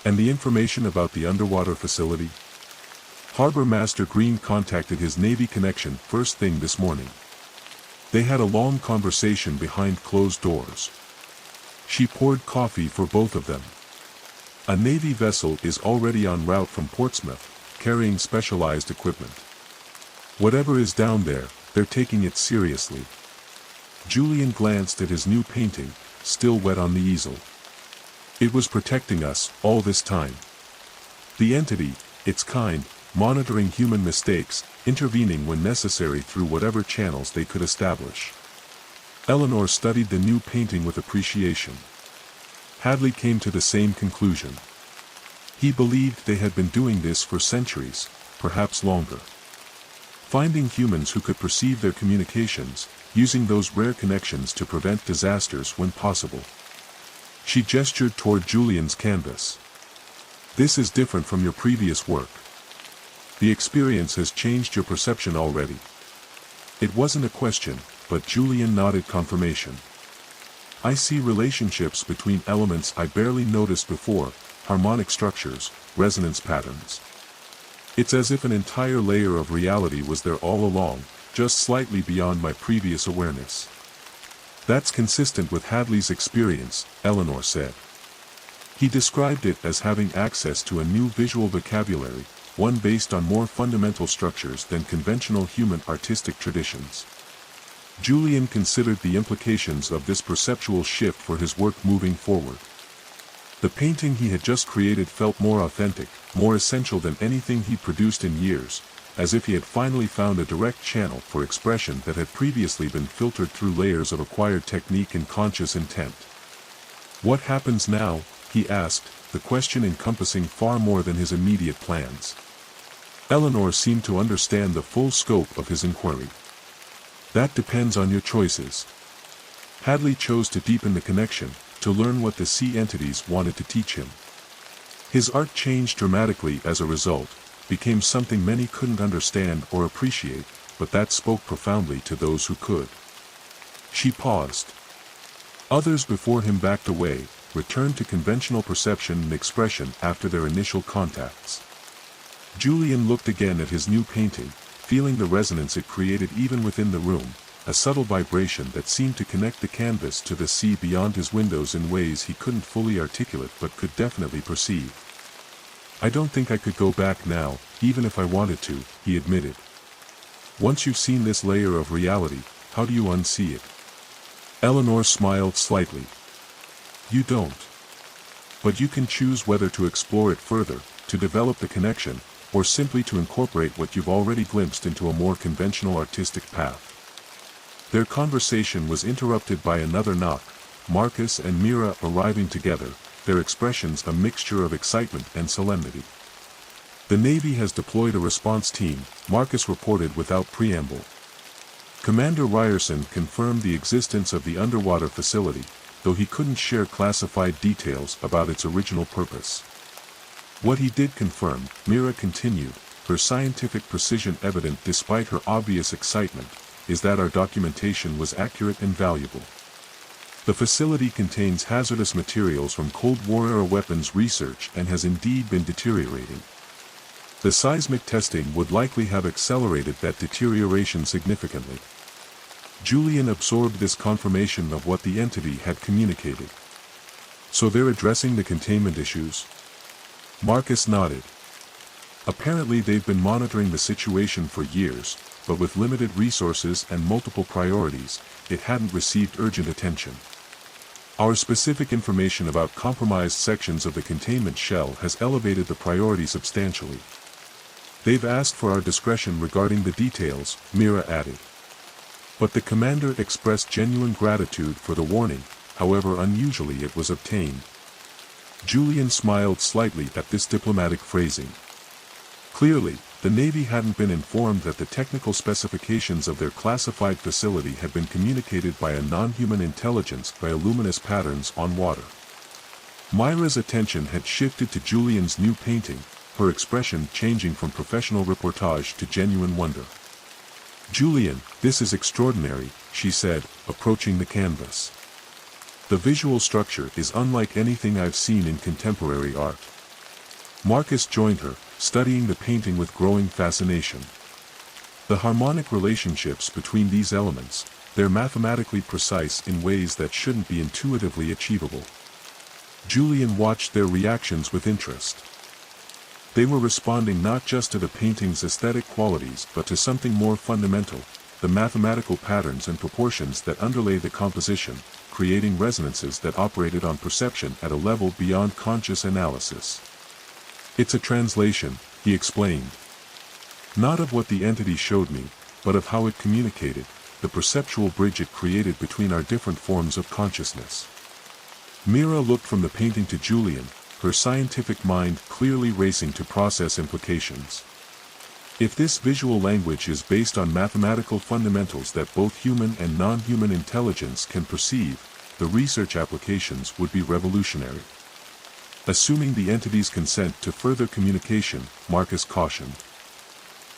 Speaker 1: "And the information about the underwater facility?" Harbor Master Green contacted his Navy connection first thing this morning. They had a long conversation behind closed doors. She poured coffee for both of them. "A Navy vessel is already en route from Portsmouth, carrying specialized equipment. Whatever is down there, they're taking it seriously." Julian glanced at his new painting, still wet on the easel. "It was protecting us, all this time. The entity, its kind, monitoring human mistakes, intervening when necessary through whatever channels they could establish." Eleanor studied the new painting with appreciation. Hadley came to the same conclusion. He believed they had been doing this for centuries, perhaps longer. Finding humans who could perceive their communications, using those rare connections to prevent disasters when possible. She gestured toward Julian's canvas. "This is different from your previous work. The experience has changed your perception already." It wasn't a question, but Julian nodded confirmation. I see relationships between elements I barely noticed before, harmonic structures, resonance patterns. It's as if an entire layer of reality was there all along, just slightly beyond my previous awareness. That's consistent with Hadley's experience, Eleanor said. He described it as having access to a new visual vocabulary, one based on more fundamental structures than conventional human artistic traditions. Julian considered the implications of this perceptual shift for his work moving forward. The painting he had just created felt more authentic, more essential than anything he'd produced in years, as if he had finally found a direct channel for expression that had previously been filtered through layers of acquired technique and conscious intent. What happens now? He asked, the question encompassing far more than his immediate plans. Eleanor seemed to understand the full scope of his inquiry. That depends on your choices. Hadley chose to deepen the connection, to learn what the sea entities wanted to teach him. His art changed dramatically as a result, became something many couldn't understand or appreciate, but that spoke profoundly to those who could. She paused. Others before him backed away, returned to conventional perception and expression after their initial contacts. Julian looked again at his new painting, feeling the resonance it created even within the room, a subtle vibration that seemed to connect the canvas to the sea beyond his windows in ways he couldn't fully articulate but could definitely perceive. I don't think I could go back now, even if I wanted to, he admitted. Once you've seen this layer of reality, how do you unsee it? Eleanor smiled slightly. You don't. But you can choose whether to explore it further, to develop the connection, or simply to incorporate what you've already glimpsed into a more conventional artistic path. Their conversation was interrupted by another knock, Marcus and Mira arriving together, their expressions a mixture of excitement and solemnity. The Navy has deployed a response team, Marcus reported without preamble. Commander Ryerson confirmed the existence of the underwater facility, though he couldn't share classified details about its original purpose. What he did confirm, Mira continued, her scientific precision evident despite her obvious excitement, is that our documentation was accurate and valuable. The facility contains hazardous materials from Cold War-era weapons research and has indeed been deteriorating. The seismic testing would likely have accelerated that deterioration significantly. Julian absorbed this confirmation of what the entity had communicated. So they're addressing the containment issues? Marcus nodded. Apparently they've been monitoring the situation for years, but with limited resources and multiple priorities, it hadn't received urgent attention. Our specific information about compromised sections of the containment shell has elevated the priority substantially. They've asked for our discretion regarding the details, Mira added. But the commander expressed genuine gratitude for the warning, however unusually it was obtained. Julian smiled slightly at this diplomatic phrasing. Clearly, the Navy hadn't been informed that the technical specifications of their classified facility had been communicated by a non-human intelligence by luminous patterns on water. Myra's attention had shifted to Julian's new painting, her expression changing from professional reportage to genuine wonder. Julian, this is extraordinary, she said, approaching the canvas. The visual structure is unlike anything I've seen in contemporary art. Marcus joined her, studying the painting with growing fascination. The harmonic relationships between these elements, they're mathematically precise in ways that shouldn't be intuitively achievable. Julian watched their reactions with interest. They were responding not just to the painting's aesthetic qualities but to something more fundamental, the mathematical patterns and proportions that underlay the composition, creating resonances that operated on perception at a level beyond conscious analysis. It's a translation, he explained. Not of what the entity showed me, but of how it communicated, the perceptual bridge it created between our different forms of consciousness. Mira looked from the painting to Julian, her scientific mind clearly racing to process implications. If this visual language is based on mathematical fundamentals that both human and non-human intelligence can perceive, the research applications would be revolutionary. Assuming the entity's consent to further communication, Marcus cautioned.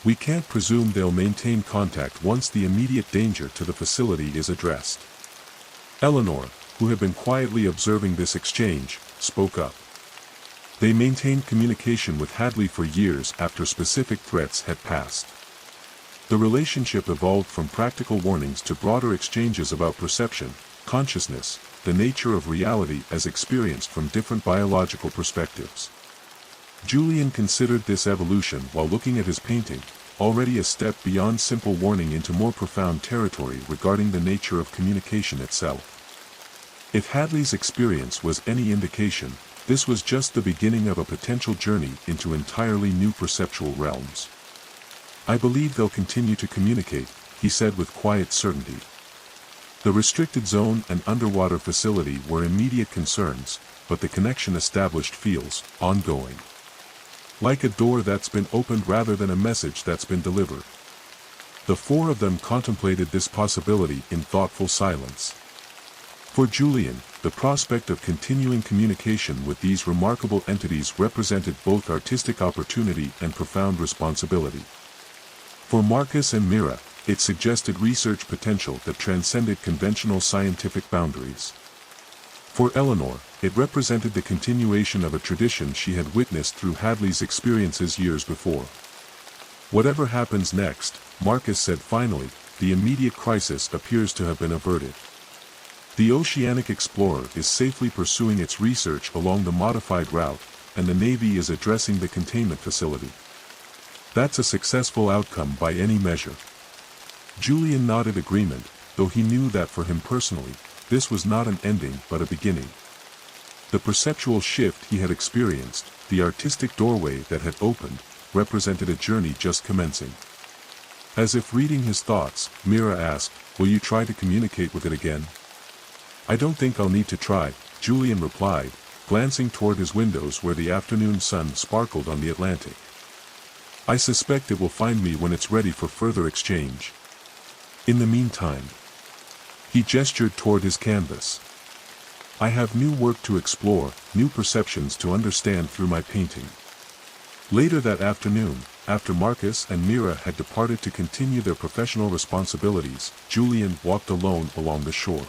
Speaker 1: We can't presume they'll maintain contact once the immediate danger to the facility is addressed. Eleanor, who had been quietly observing this exchange, spoke up. They maintained communication with Hadley for years after specific threats had passed. The relationship evolved from practical warnings to broader exchanges about perception, consciousness, the nature of reality as experienced from different biological perspectives. Julian considered this evolution while looking at his painting, already a step beyond simple warning into more profound territory regarding the nature of communication itself. If Hadley's experience was any indication, this was just the beginning of a potential journey into entirely new perceptual realms. "I believe they'll continue to communicate," he said with quiet certainty. The restricted zone and underwater facility were immediate concerns, but the connection established feels ongoing. Like a door that's been opened rather than a message that's been delivered. The four of them contemplated this possibility in thoughtful silence. For Julian, the prospect of continuing communication with these remarkable entities represented both artistic opportunity and profound responsibility. For Marcus and Mira, it suggested research potential that transcended conventional scientific boundaries. For Eleanor, it represented the continuation of a tradition she had witnessed through Hadley's experiences years before. "Whatever happens next," Marcus said finally, "the immediate crisis appears to have been averted. The oceanic explorer is safely pursuing its research along the modified route, and the Navy is addressing the containment facility. That's a successful outcome by any measure." Julian nodded agreement, though he knew that for him personally, this was not an ending but a beginning. The perceptual shift he had experienced, the artistic doorway that had opened, represented a journey just commencing. As if reading his thoughts, Mira asked, "Will you try to communicate with it again?" "I don't think I'll need to try," Julian replied, glancing toward his windows where the afternoon sun sparkled on the Atlantic. "I suspect it will find me when it's ready for further exchange. In the meantime..." He gestured toward his canvas. "I have new work to explore, new perceptions to understand through my painting." Later that afternoon, after Marcus and Mira had departed to continue their professional responsibilities, Julian walked alone along the shore.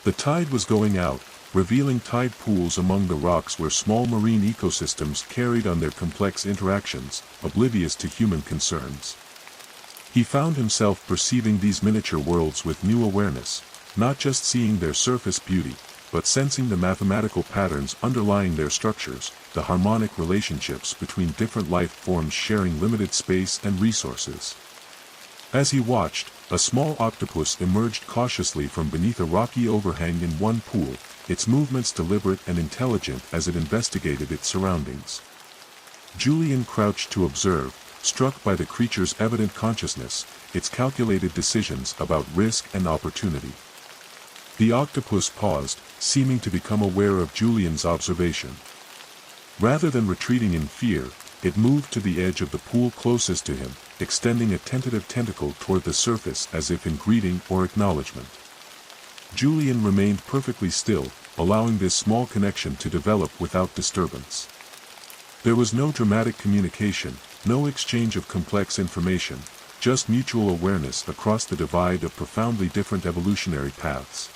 Speaker 1: The tide was going out, revealing tide pools among the rocks where small marine ecosystems carried on their complex interactions, oblivious to human concerns. He found himself perceiving these miniature worlds with new awareness, not just seeing their surface beauty, but sensing the mathematical patterns underlying their structures, the harmonic relationships between different life forms sharing limited space and resources. As he watched, a small octopus emerged cautiously from beneath a rocky overhang in one pool, its movements deliberate and intelligent as it investigated its surroundings. Julian crouched to observe, struck by the creature's evident consciousness, its calculated decisions about risk and opportunity. The octopus paused, seeming to become aware of Julian's observation. Rather than retreating in fear, it moved to the edge of the pool closest to him, extending a tentative tentacle toward the surface as if in greeting or acknowledgement. Julian remained perfectly still, allowing this small connection to develop without disturbance. There was no dramatic communication, no exchange of complex information, just mutual awareness across the divide of profoundly different evolutionary paths.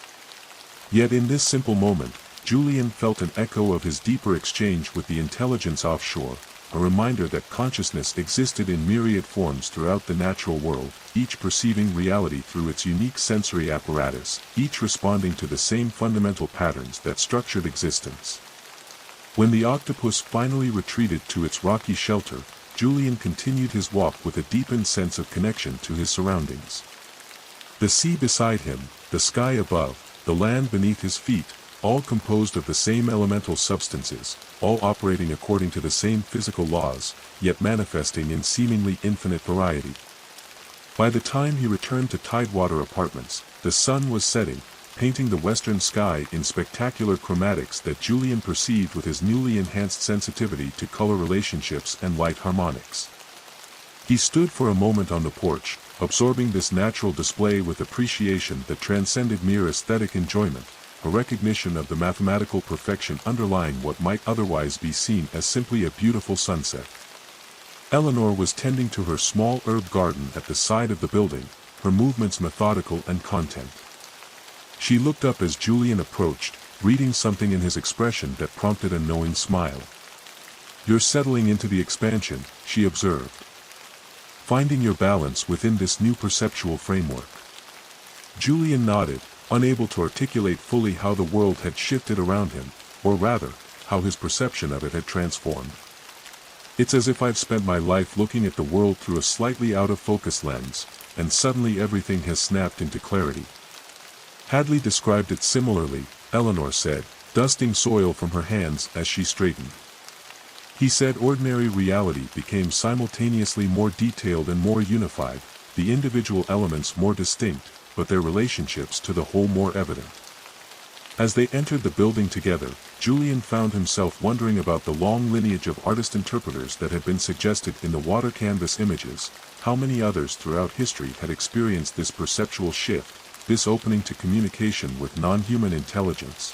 Speaker 1: Yet in this simple moment, Julian felt an echo of his deeper exchange with the intelligence offshore, a reminder that consciousness existed in myriad forms throughout the natural world, each perceiving reality through its unique sensory apparatus, each responding to the same fundamental patterns that structured existence. When the octopus finally retreated to its rocky shelter, Julian continued his walk with a deepened sense of connection to his surroundings. The sea beside him, the sky above, the land beneath his feet, all composed of the same elemental substances, all operating according to the same physical laws, yet manifesting in seemingly infinite variety. By the time he returned to Tidewater Apartments, the sun was setting, painting the western sky in spectacular chromatics that Julian perceived with his newly enhanced sensitivity to color relationships and light harmonics. He stood for a moment on the porch, absorbing this natural display with appreciation that transcended mere aesthetic enjoyment, a recognition of the mathematical perfection underlying what might otherwise be seen as simply a beautiful sunset. Eleanor was tending to her small herb garden at the side of the building, her movements methodical and content. She looked up as Julian approached, reading something in his expression that prompted a knowing smile. "You're settling into the expansion," she observed. "Finding your balance within this new perceptual framework." Julian nodded, unable to articulate fully how the world had shifted around him, or rather, how his perception of it had transformed. "It's as if I've spent my life looking at the world through a slightly out-of-focus lens, and suddenly everything has snapped into clarity." Hadley described it similarly, Eleanor said, dusting soil from her hands as she straightened. He said ordinary reality became simultaneously more detailed and more unified, the individual elements more distinct, but their relationships to the whole more evident. As they entered the building together, Julian found himself wondering about the long lineage of artist-interpreters that had been suggested in the water canvas images. How many others throughout history had experienced this perceptual shift, this opening to communication with non-human intelligence?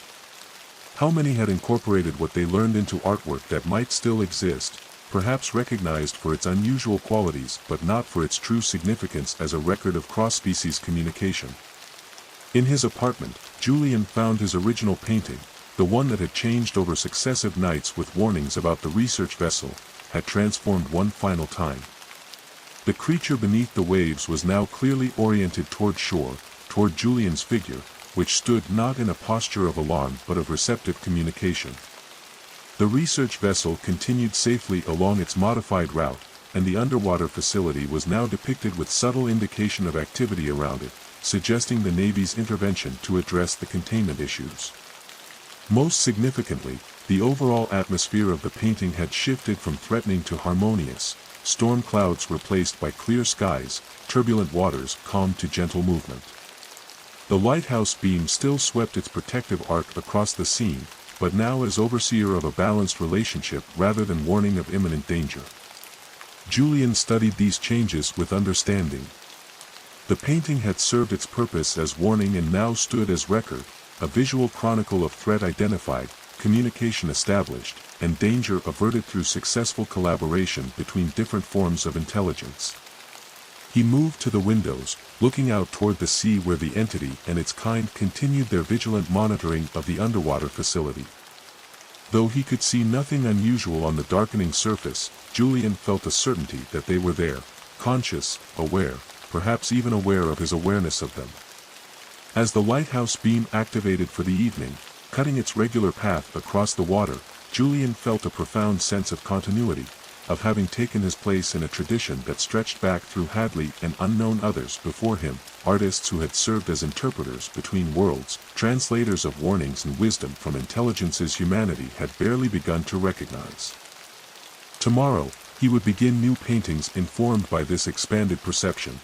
Speaker 1: How many had incorporated what they learned into artwork that might still exist, perhaps recognized for its unusual qualities but not for its true significance as a record of cross-species communication? In his apartment, Julian found his original painting, the one that had changed over successive nights with warnings about the research vessel, had transformed one final time. The creature beneath the waves was now clearly oriented toward shore, toward Julian's figure, which stood not in a posture of alarm but of receptive communication. The research vessel continued safely along its modified route, and the underwater facility was now depicted with subtle indication of activity around it, suggesting the Navy's intervention to address the containment issues. Most significantly, the overall atmosphere of the painting had shifted from threatening to harmonious, storm clouds replaced by clear skies, turbulent waters calmed to gentle movement. The lighthouse beam still swept its protective arc across the scene, but now as overseer of a balanced relationship rather than warning of imminent danger. Julian studied these changes with understanding. The painting had served its purpose as warning and now stood as record, a visual chronicle of threat identified, communication established, and danger averted through successful collaboration between different forms of intelligence. He moved to the windows, looking out toward the sea where the entity and its kind continued their vigilant monitoring of the underwater facility. Though he could see nothing unusual on the darkening surface, Julian felt a certainty that they were there, conscious, aware, perhaps even aware of his awareness of them. As the lighthouse beam activated for the evening, cutting its regular path across the water, Julian felt a profound sense of continuity, of having taken his place in a tradition that stretched back through Hadley and unknown others before him, artists who had served as interpreters between worlds, translators of warnings and wisdom from intelligences humanity had barely begun to recognize. Tomorrow, he would begin new paintings informed by this expanded perception.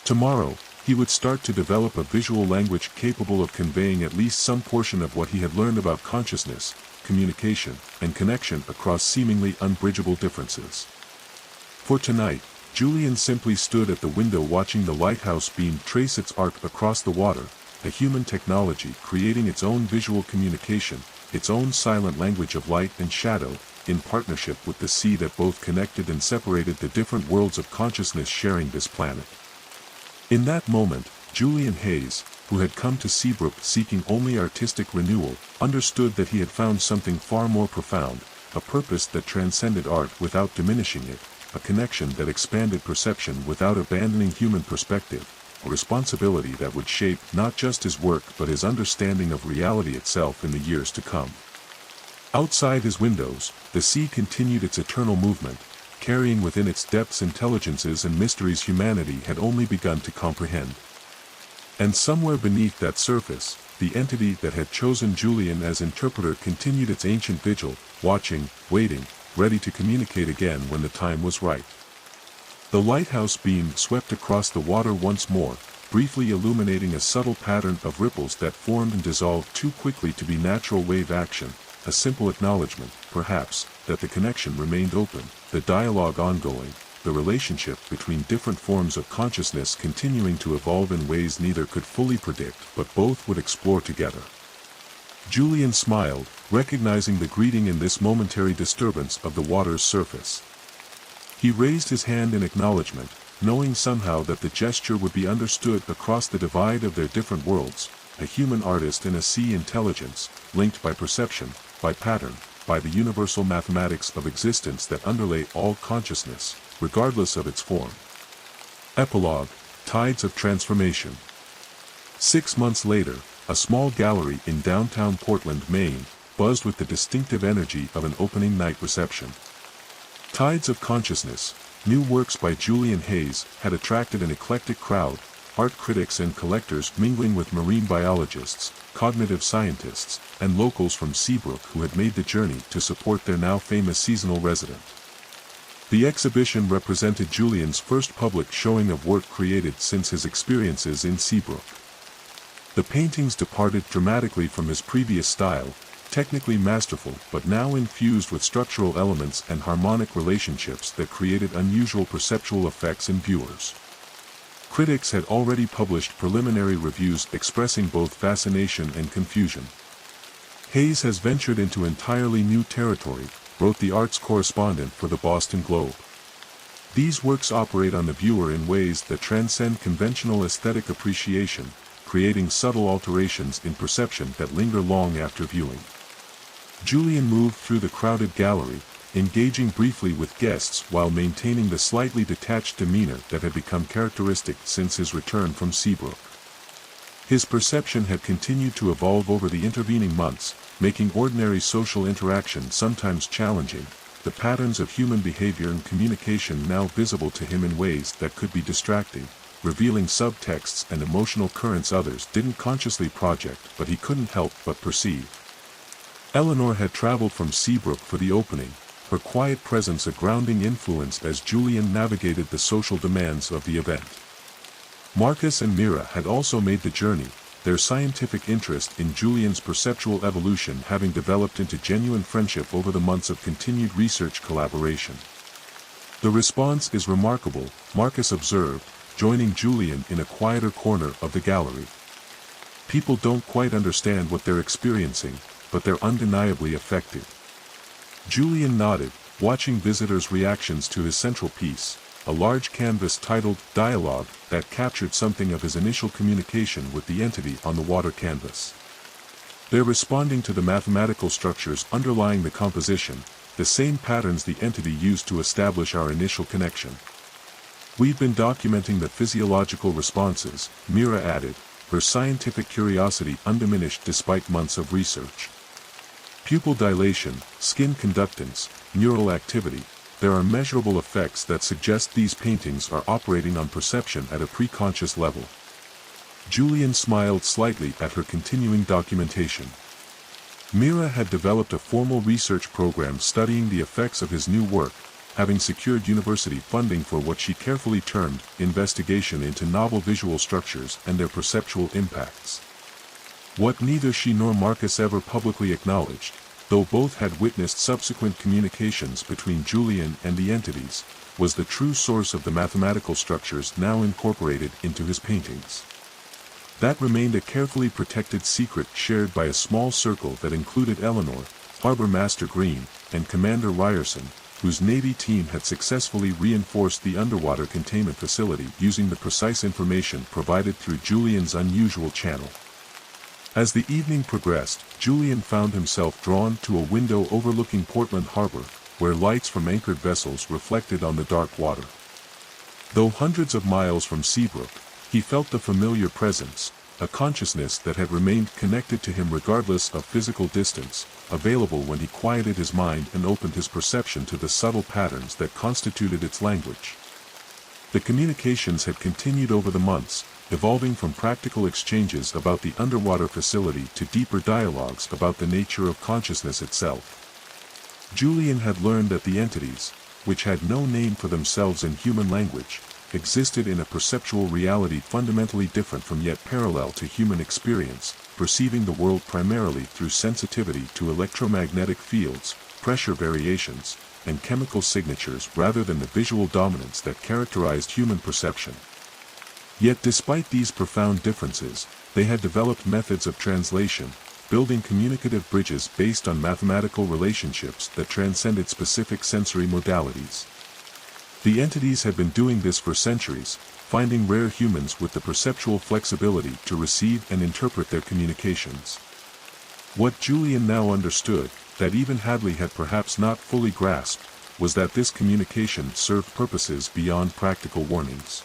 Speaker 1: Tomorrow, he would start to develop a visual language capable of conveying at least some portion of what he had learned about consciousness, communication, and connection across seemingly unbridgeable differences. For tonight, Julian simply stood at the window watching the lighthouse beam trace its arc across the water, a human technology creating its own visual communication, its own silent language of light and shadow, in partnership with the sea that both connected and separated the different worlds of consciousness sharing this planet. In that moment, Julian Hayes, who had come to Seabrook seeking only artistic renewal, understood that he had found something far more profound, a purpose that transcended art without diminishing it, a connection that expanded perception without abandoning human perspective, a responsibility that would shape not just his work but his understanding of reality itself in the years to come. Outside his windows, the sea continued its eternal movement, carrying within its depths intelligences and mysteries humanity had only begun to comprehend. And somewhere beneath that surface, the entity that had chosen Julian as interpreter continued its ancient vigil, watching, waiting, ready to communicate again when the time was right. The lighthouse beam swept across the water once more, briefly illuminating a subtle pattern of ripples that formed and dissolved too quickly to be natural wave action, a simple acknowledgement, perhaps, that the connection remained open, the dialogue ongoing, the relationship between different forms of consciousness continuing to evolve in ways neither could fully predict but both would explore together. Julian smiled, recognizing the greeting in this momentary disturbance of the water's surface. He raised his hand in acknowledgement, knowing somehow that the gesture would be understood across the divide of their different worlds, a human artist and a sea intelligence, linked by perception, by pattern, by the universal mathematics of existence that underlay all consciousness, regardless of its form. Epilogue: Tides of Transformation. 6 months later, a small gallery in downtown Portland, Maine, buzzed with the distinctive energy of an opening night reception. Tides of Consciousness, new works by Julian Hayes, had attracted an eclectic crowd, art critics and collectors mingling with marine biologists, cognitive scientists, and locals from Seabrook who had made the journey to support their now famous seasonal resident. The exhibition represented Julian's first public showing of work created since his experiences in Seabrook. The paintings departed dramatically from his previous style, technically masterful but now infused with structural elements and harmonic relationships that created unusual perceptual effects in viewers. Critics had already published preliminary reviews expressing both fascination and confusion. Hayes has ventured into entirely new territory, wrote the arts correspondent for the Boston Globe. These works operate on the viewer in ways that transcend conventional aesthetic appreciation, creating subtle alterations in perception that linger long after viewing. Julian moved through the crowded gallery, engaging briefly with guests while maintaining the slightly detached demeanor that had become characteristic since his return from Seabrook. His perception had continued to evolve over the intervening months, making ordinary social interaction sometimes challenging, the patterns of human behavior and communication now visible to him in ways that could be distracting, revealing subtexts and emotional currents others didn't consciously project but he couldn't help but perceive. Eleanor had traveled from Seabrook for the opening, her quiet presence a grounding influence as Julian navigated the social demands of the event. Marcus and Mira had also made the journey, their scientific interest in Julian's perceptual evolution having developed into genuine friendship over the months of continued research collaboration. "The response is remarkable," Marcus observed, joining Julian in a quieter corner of the gallery. "People don't quite understand what they're experiencing, but they're undeniably affected." Julian nodded, watching visitors' reactions to his central piece, a large canvas titled Dialogue that captured something of his initial communication with the entity on the water canvas. "They're responding to the mathematical structures underlying the composition, the same patterns the entity used to establish our initial connection. We've been documenting the physiological responses," Mira added, her scientific curiosity undiminished despite months of research. "Pupil dilation, skin conductance, neural activity, there are measurable effects that suggest these paintings are operating on perception at a preconscious level." Julian smiled slightly at her continuing documentation. Mira had developed a formal research program studying the effects of his new work, having secured university funding for what she carefully termed investigation into novel visual structures and their perceptual impacts. What neither she nor Marcus ever publicly acknowledged, though both had witnessed subsequent communications between Julian and the entities, was the true source of the mathematical structures now incorporated into his paintings. That remained a carefully protected secret shared by a small circle that included Eleanor, Harbor Master Green, and Commander Ryerson, whose Navy team had successfully reinforced the underwater containment facility using the precise information provided through Julian's unusual channel. As the evening progressed, Julian found himself drawn to a window overlooking Portland Harbor, where lights from anchored vessels reflected on the dark water. Though hundreds of miles from Seabrook, he felt the familiar presence, a consciousness that had remained connected to him regardless of physical distance, available when he quieted his mind and opened his perception to the subtle patterns that constituted its language. The communications had continued over the months, evolving from practical exchanges about the underwater facility to deeper dialogues about the nature of consciousness itself. Julian had learned that the entities, which had no name for themselves in human language, existed in a perceptual reality fundamentally different from yet parallel to human experience, perceiving the world primarily through sensitivity to electromagnetic fields, pressure variations, and chemical signatures rather than the visual dominance that characterized human perception. Yet despite these profound differences, they had developed methods of translation, building communicative bridges based on mathematical relationships that transcended specific sensory modalities. The entities had been doing this for centuries, finding rare humans with the perceptual flexibility to receive and interpret their communications. What Julian now understood, that even Hadley had perhaps not fully grasped, was that this communication served purposes beyond practical warnings.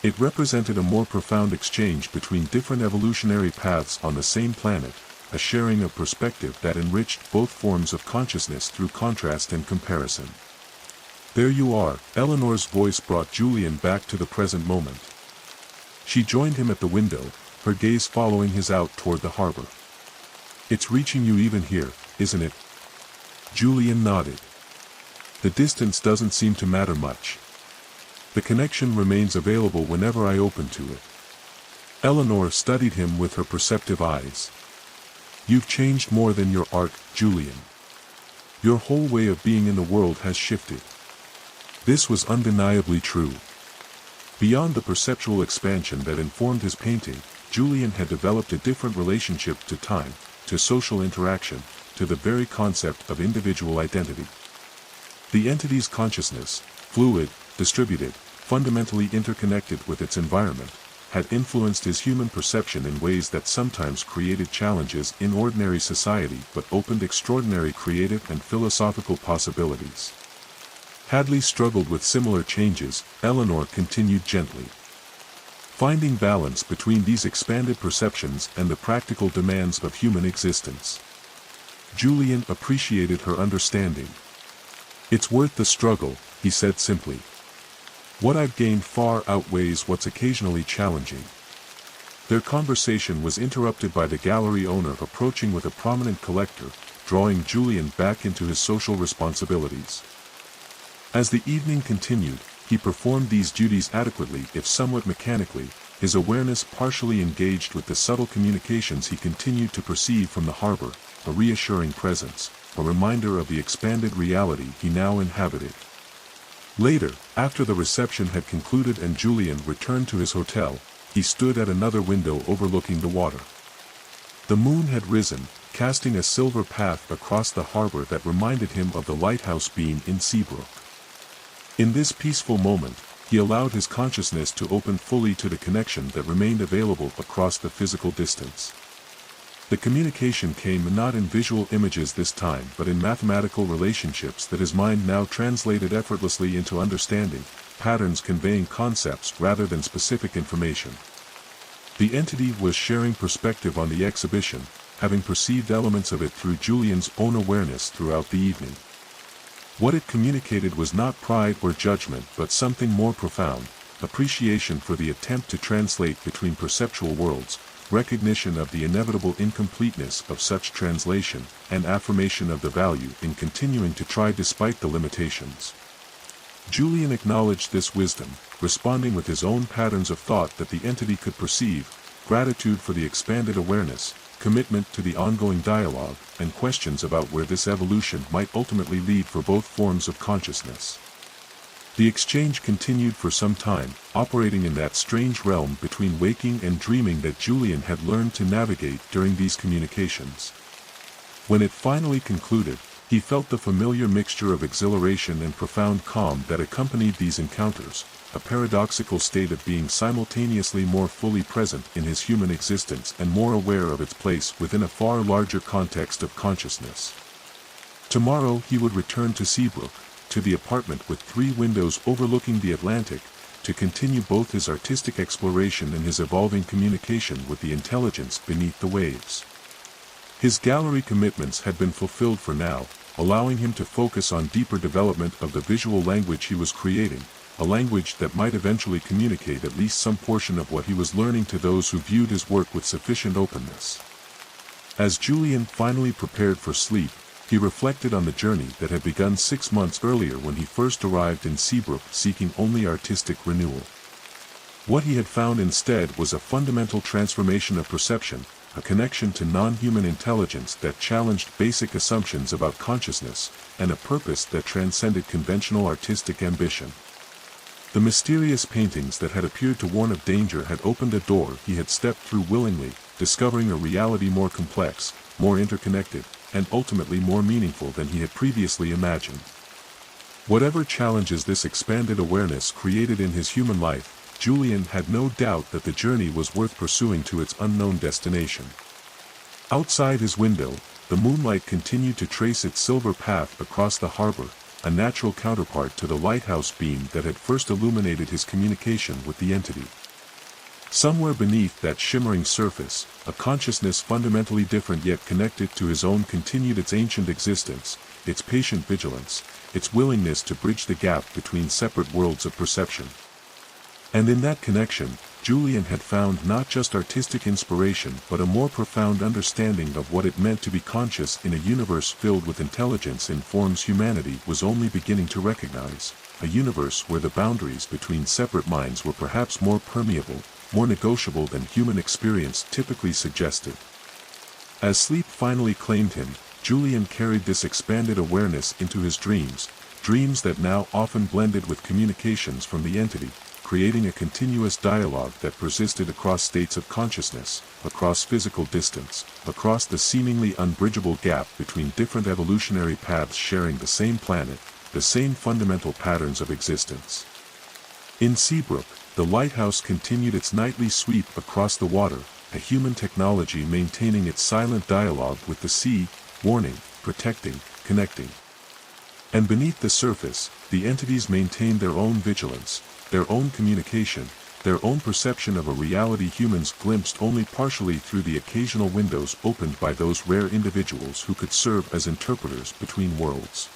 Speaker 1: It represented a more profound exchange between different evolutionary paths on the same planet, a sharing of perspective that enriched both forms of consciousness through contrast and comparison. "There you are," Eleanor's voice brought Julian back to the present moment. She joined him at the window, her gaze following his out toward the harbor. "It's reaching you even here, isn't it?" Julian nodded. "The distance doesn't seem to matter much. The connection remains available whenever I open to it." Eleanor studied him with her perceptive eyes. "You've changed more than your art, Julian. Your whole way of being in the world has shifted." This was undeniably true. Beyond the perceptual expansion that informed his painting, Julian had developed a different relationship to time, to social interaction, to the very concept of individual identity. The entity's consciousness, fluid, distributed, fundamentally interconnected with its environment, had influenced his human perception in ways that sometimes created challenges in ordinary society but opened extraordinary creative and philosophical possibilities. Hadley struggled with similar changes, Eleanor continued gently. Finding balance between these expanded perceptions and the practical demands of human existence. Julian appreciated her understanding. "It's worth the struggle," he said simply. "What I've gained far outweighs what's occasionally challenging." Their conversation was interrupted by the gallery owner approaching with a prominent collector, drawing Julian back into his social responsibilities. As the evening continued, he performed these duties adequately if somewhat mechanically, his awareness partially engaged with the subtle communications he continued to perceive from the harbor, a reassuring presence, a reminder of the expanded reality he now inhabited. Later, after the reception had concluded and Julian returned to his hotel, he stood at another window overlooking the water. The moon had risen, casting a silver path across the harbor that reminded him of the lighthouse beam in Seabrook. In this peaceful moment, he allowed his consciousness to open fully to the connection that remained available across the physical distance. The communication came not in visual images this time but in mathematical relationships that his mind now translated effortlessly into understanding, patterns conveying concepts rather than specific information. The entity was sharing perspective on the exhibition, having perceived elements of it through Julian's own awareness throughout the evening. What it communicated was not pride or judgment but something more profound, appreciation for the attempt to translate between perceptual worlds, recognition of the inevitable incompleteness of such translation, and affirmation of the value in continuing to try despite the limitations. Julian acknowledged this wisdom, responding with his own patterns of thought that the entity could perceive, gratitude for the expanded awareness, commitment to the ongoing dialogue, and questions about where this evolution might ultimately lead for both forms of consciousness. The exchange continued for some time, operating in that strange realm between waking and dreaming that Julian had learned to navigate during these communications. When it finally concluded, he felt the familiar mixture of exhilaration and profound calm that accompanied these encounters, a paradoxical state of being simultaneously more fully present in his human existence and more aware of its place within a far larger context of consciousness. Tomorrow he would return to Seabrook, to the apartment with 3 windows overlooking the Atlantic, to continue both his artistic exploration and his evolving communication with the intelligence beneath the waves. His gallery commitments had been fulfilled for now, allowing him to focus on deeper development of the visual language he was creating, a language that might eventually communicate at least some portion of what he was learning to those who viewed his work with sufficient openness. As Julian finally prepared for sleep, he reflected on the journey that had begun 6 months earlier when he first arrived in Seabrook seeking only artistic renewal. What he had found instead was a fundamental transformation of perception, a connection to non-human intelligence that challenged basic assumptions about consciousness, and a purpose that transcended conventional artistic ambition. The mysterious paintings that had appeared to warn of danger had opened a door he had stepped through willingly, discovering a reality more complex, more interconnected, and ultimately more meaningful than he had previously imagined. Whatever challenges this expanded awareness created in his human life, Julian had no doubt that the journey was worth pursuing to its unknown destination. Outside his window, the moonlight continued to trace its silver path across the harbor, a natural counterpart to the lighthouse beam that had first illuminated his communication with the entity. Somewhere beneath that shimmering surface, a consciousness fundamentally different yet connected to his own continued its ancient existence, its patient vigilance, its willingness to bridge the gap between separate worlds of perception. And in that connection, Julian had found not just artistic inspiration but a more profound understanding of what it meant to be conscious in a universe filled with intelligence in forms humanity was only beginning to recognize, a universe where the boundaries between separate minds were perhaps more permeable, more negotiable than human experience typically suggested. As sleep finally claimed him, Julian carried this expanded awareness into his dreams, dreams that now often blended with communications from the entity, creating a continuous dialogue that persisted across states of consciousness, across physical distance, across the seemingly unbridgeable gap between different evolutionary paths sharing the same planet, the same fundamental patterns of existence. In Seabrook, the lighthouse continued its nightly sweep across the water, a human technology maintaining its silent dialogue with the sea, warning, protecting, connecting. And beneath the surface, the entities maintained their own vigilance, their own communication, their own perception of a reality humans glimpsed only partially through the occasional windows opened by those rare individuals who could serve as interpreters between worlds.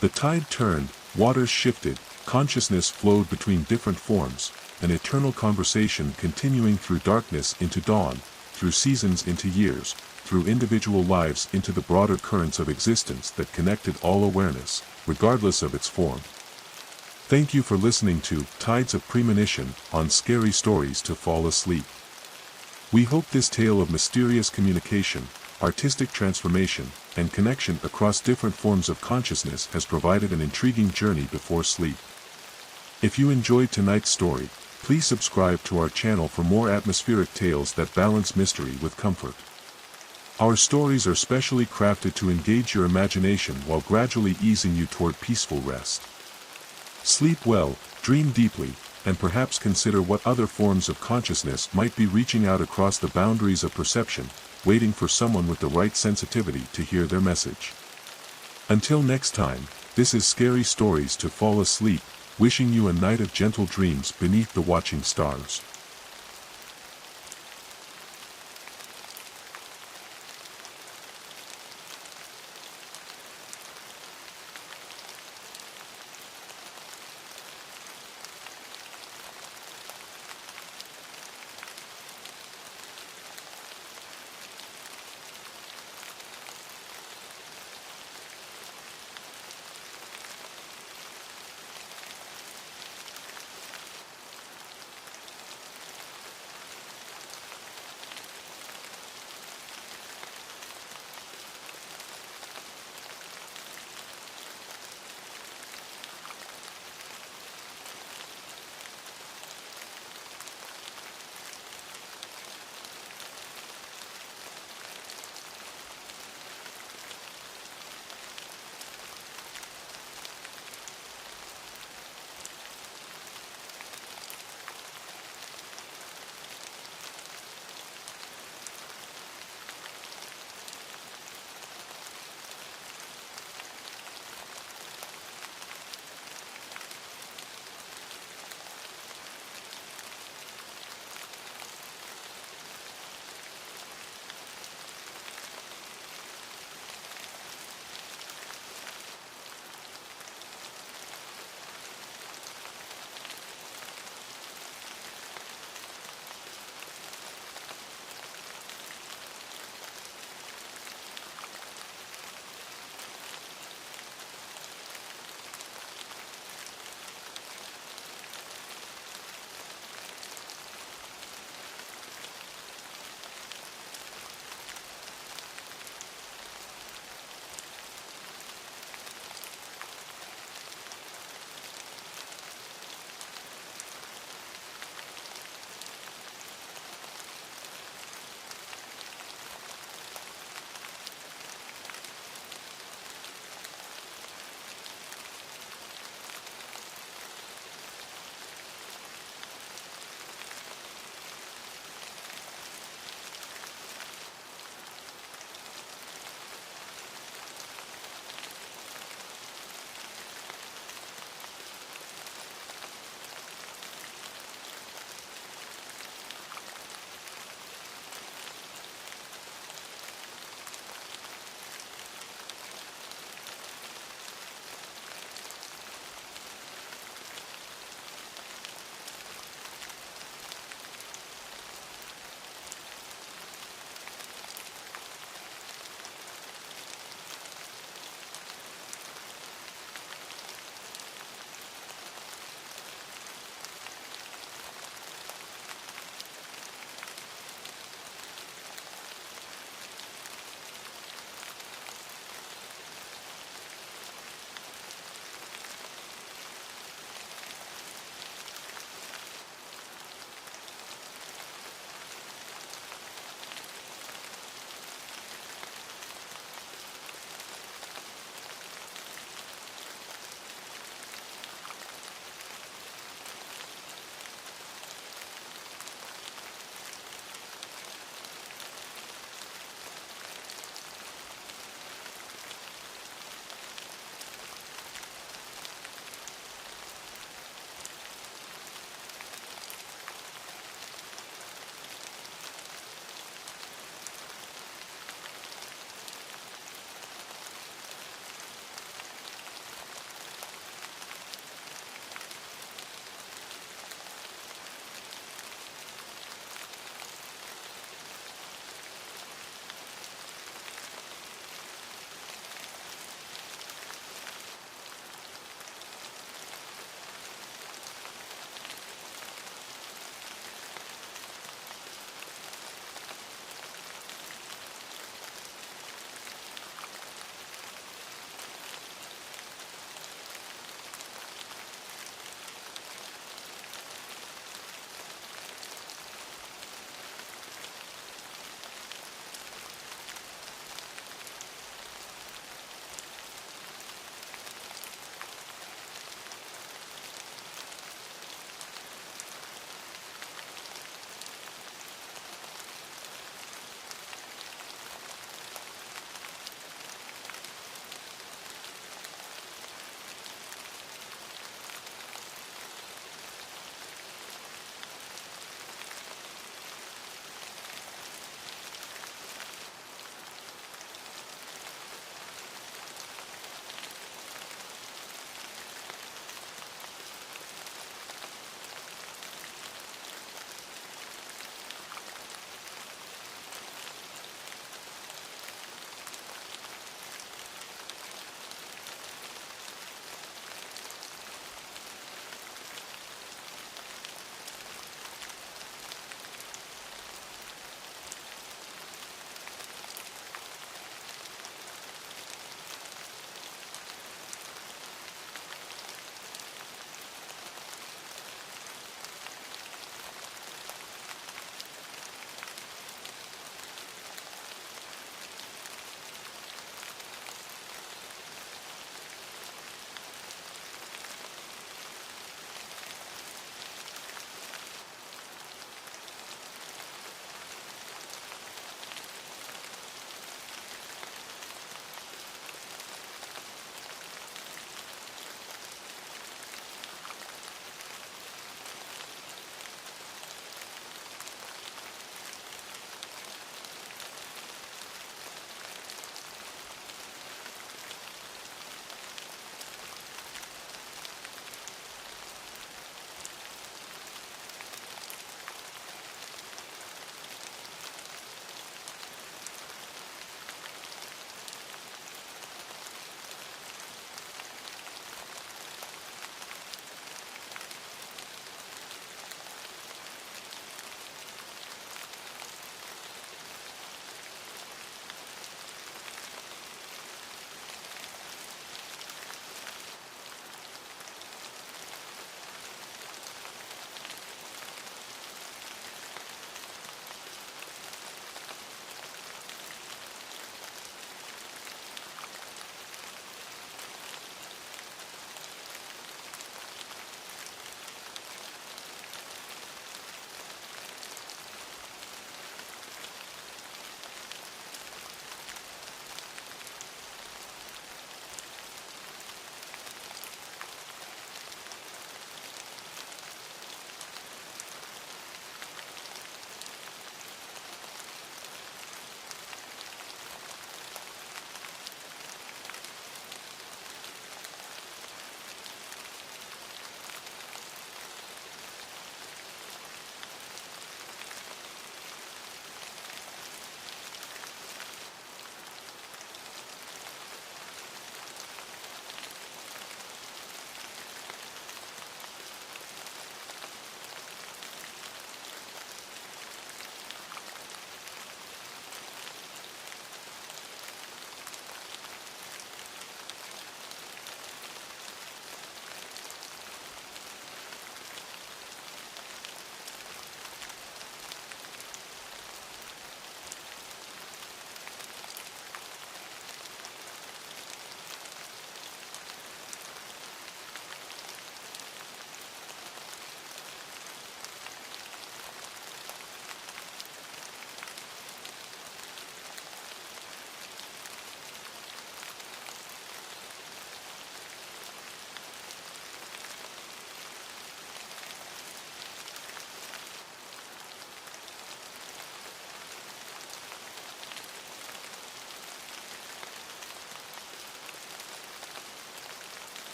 Speaker 1: The tide turned, waters shifted, consciousness flowed between different forms, an eternal conversation continuing through darkness into dawn, through seasons into years, through individual lives into the broader currents of existence that connected all awareness, regardless of its form. Thank you for listening to Tides of Premonition on Scary Stories to Fall Asleep. We hope this tale of mysterious communication, artistic transformation, and connection across different forms of consciousness has provided an intriguing journey before sleep. If you enjoyed tonight's story, please subscribe to our channel for more atmospheric tales that balance mystery with comfort. Our stories are specially crafted to engage your imagination while gradually easing you toward peaceful rest. Sleep well, dream deeply, and perhaps consider what other forms of consciousness might be reaching out across the boundaries of perception, waiting for someone with the right sensitivity to hear their message. Until next time, this is Scary Stories to Fall Asleep, wishing you a night of gentle dreams beneath the watching stars.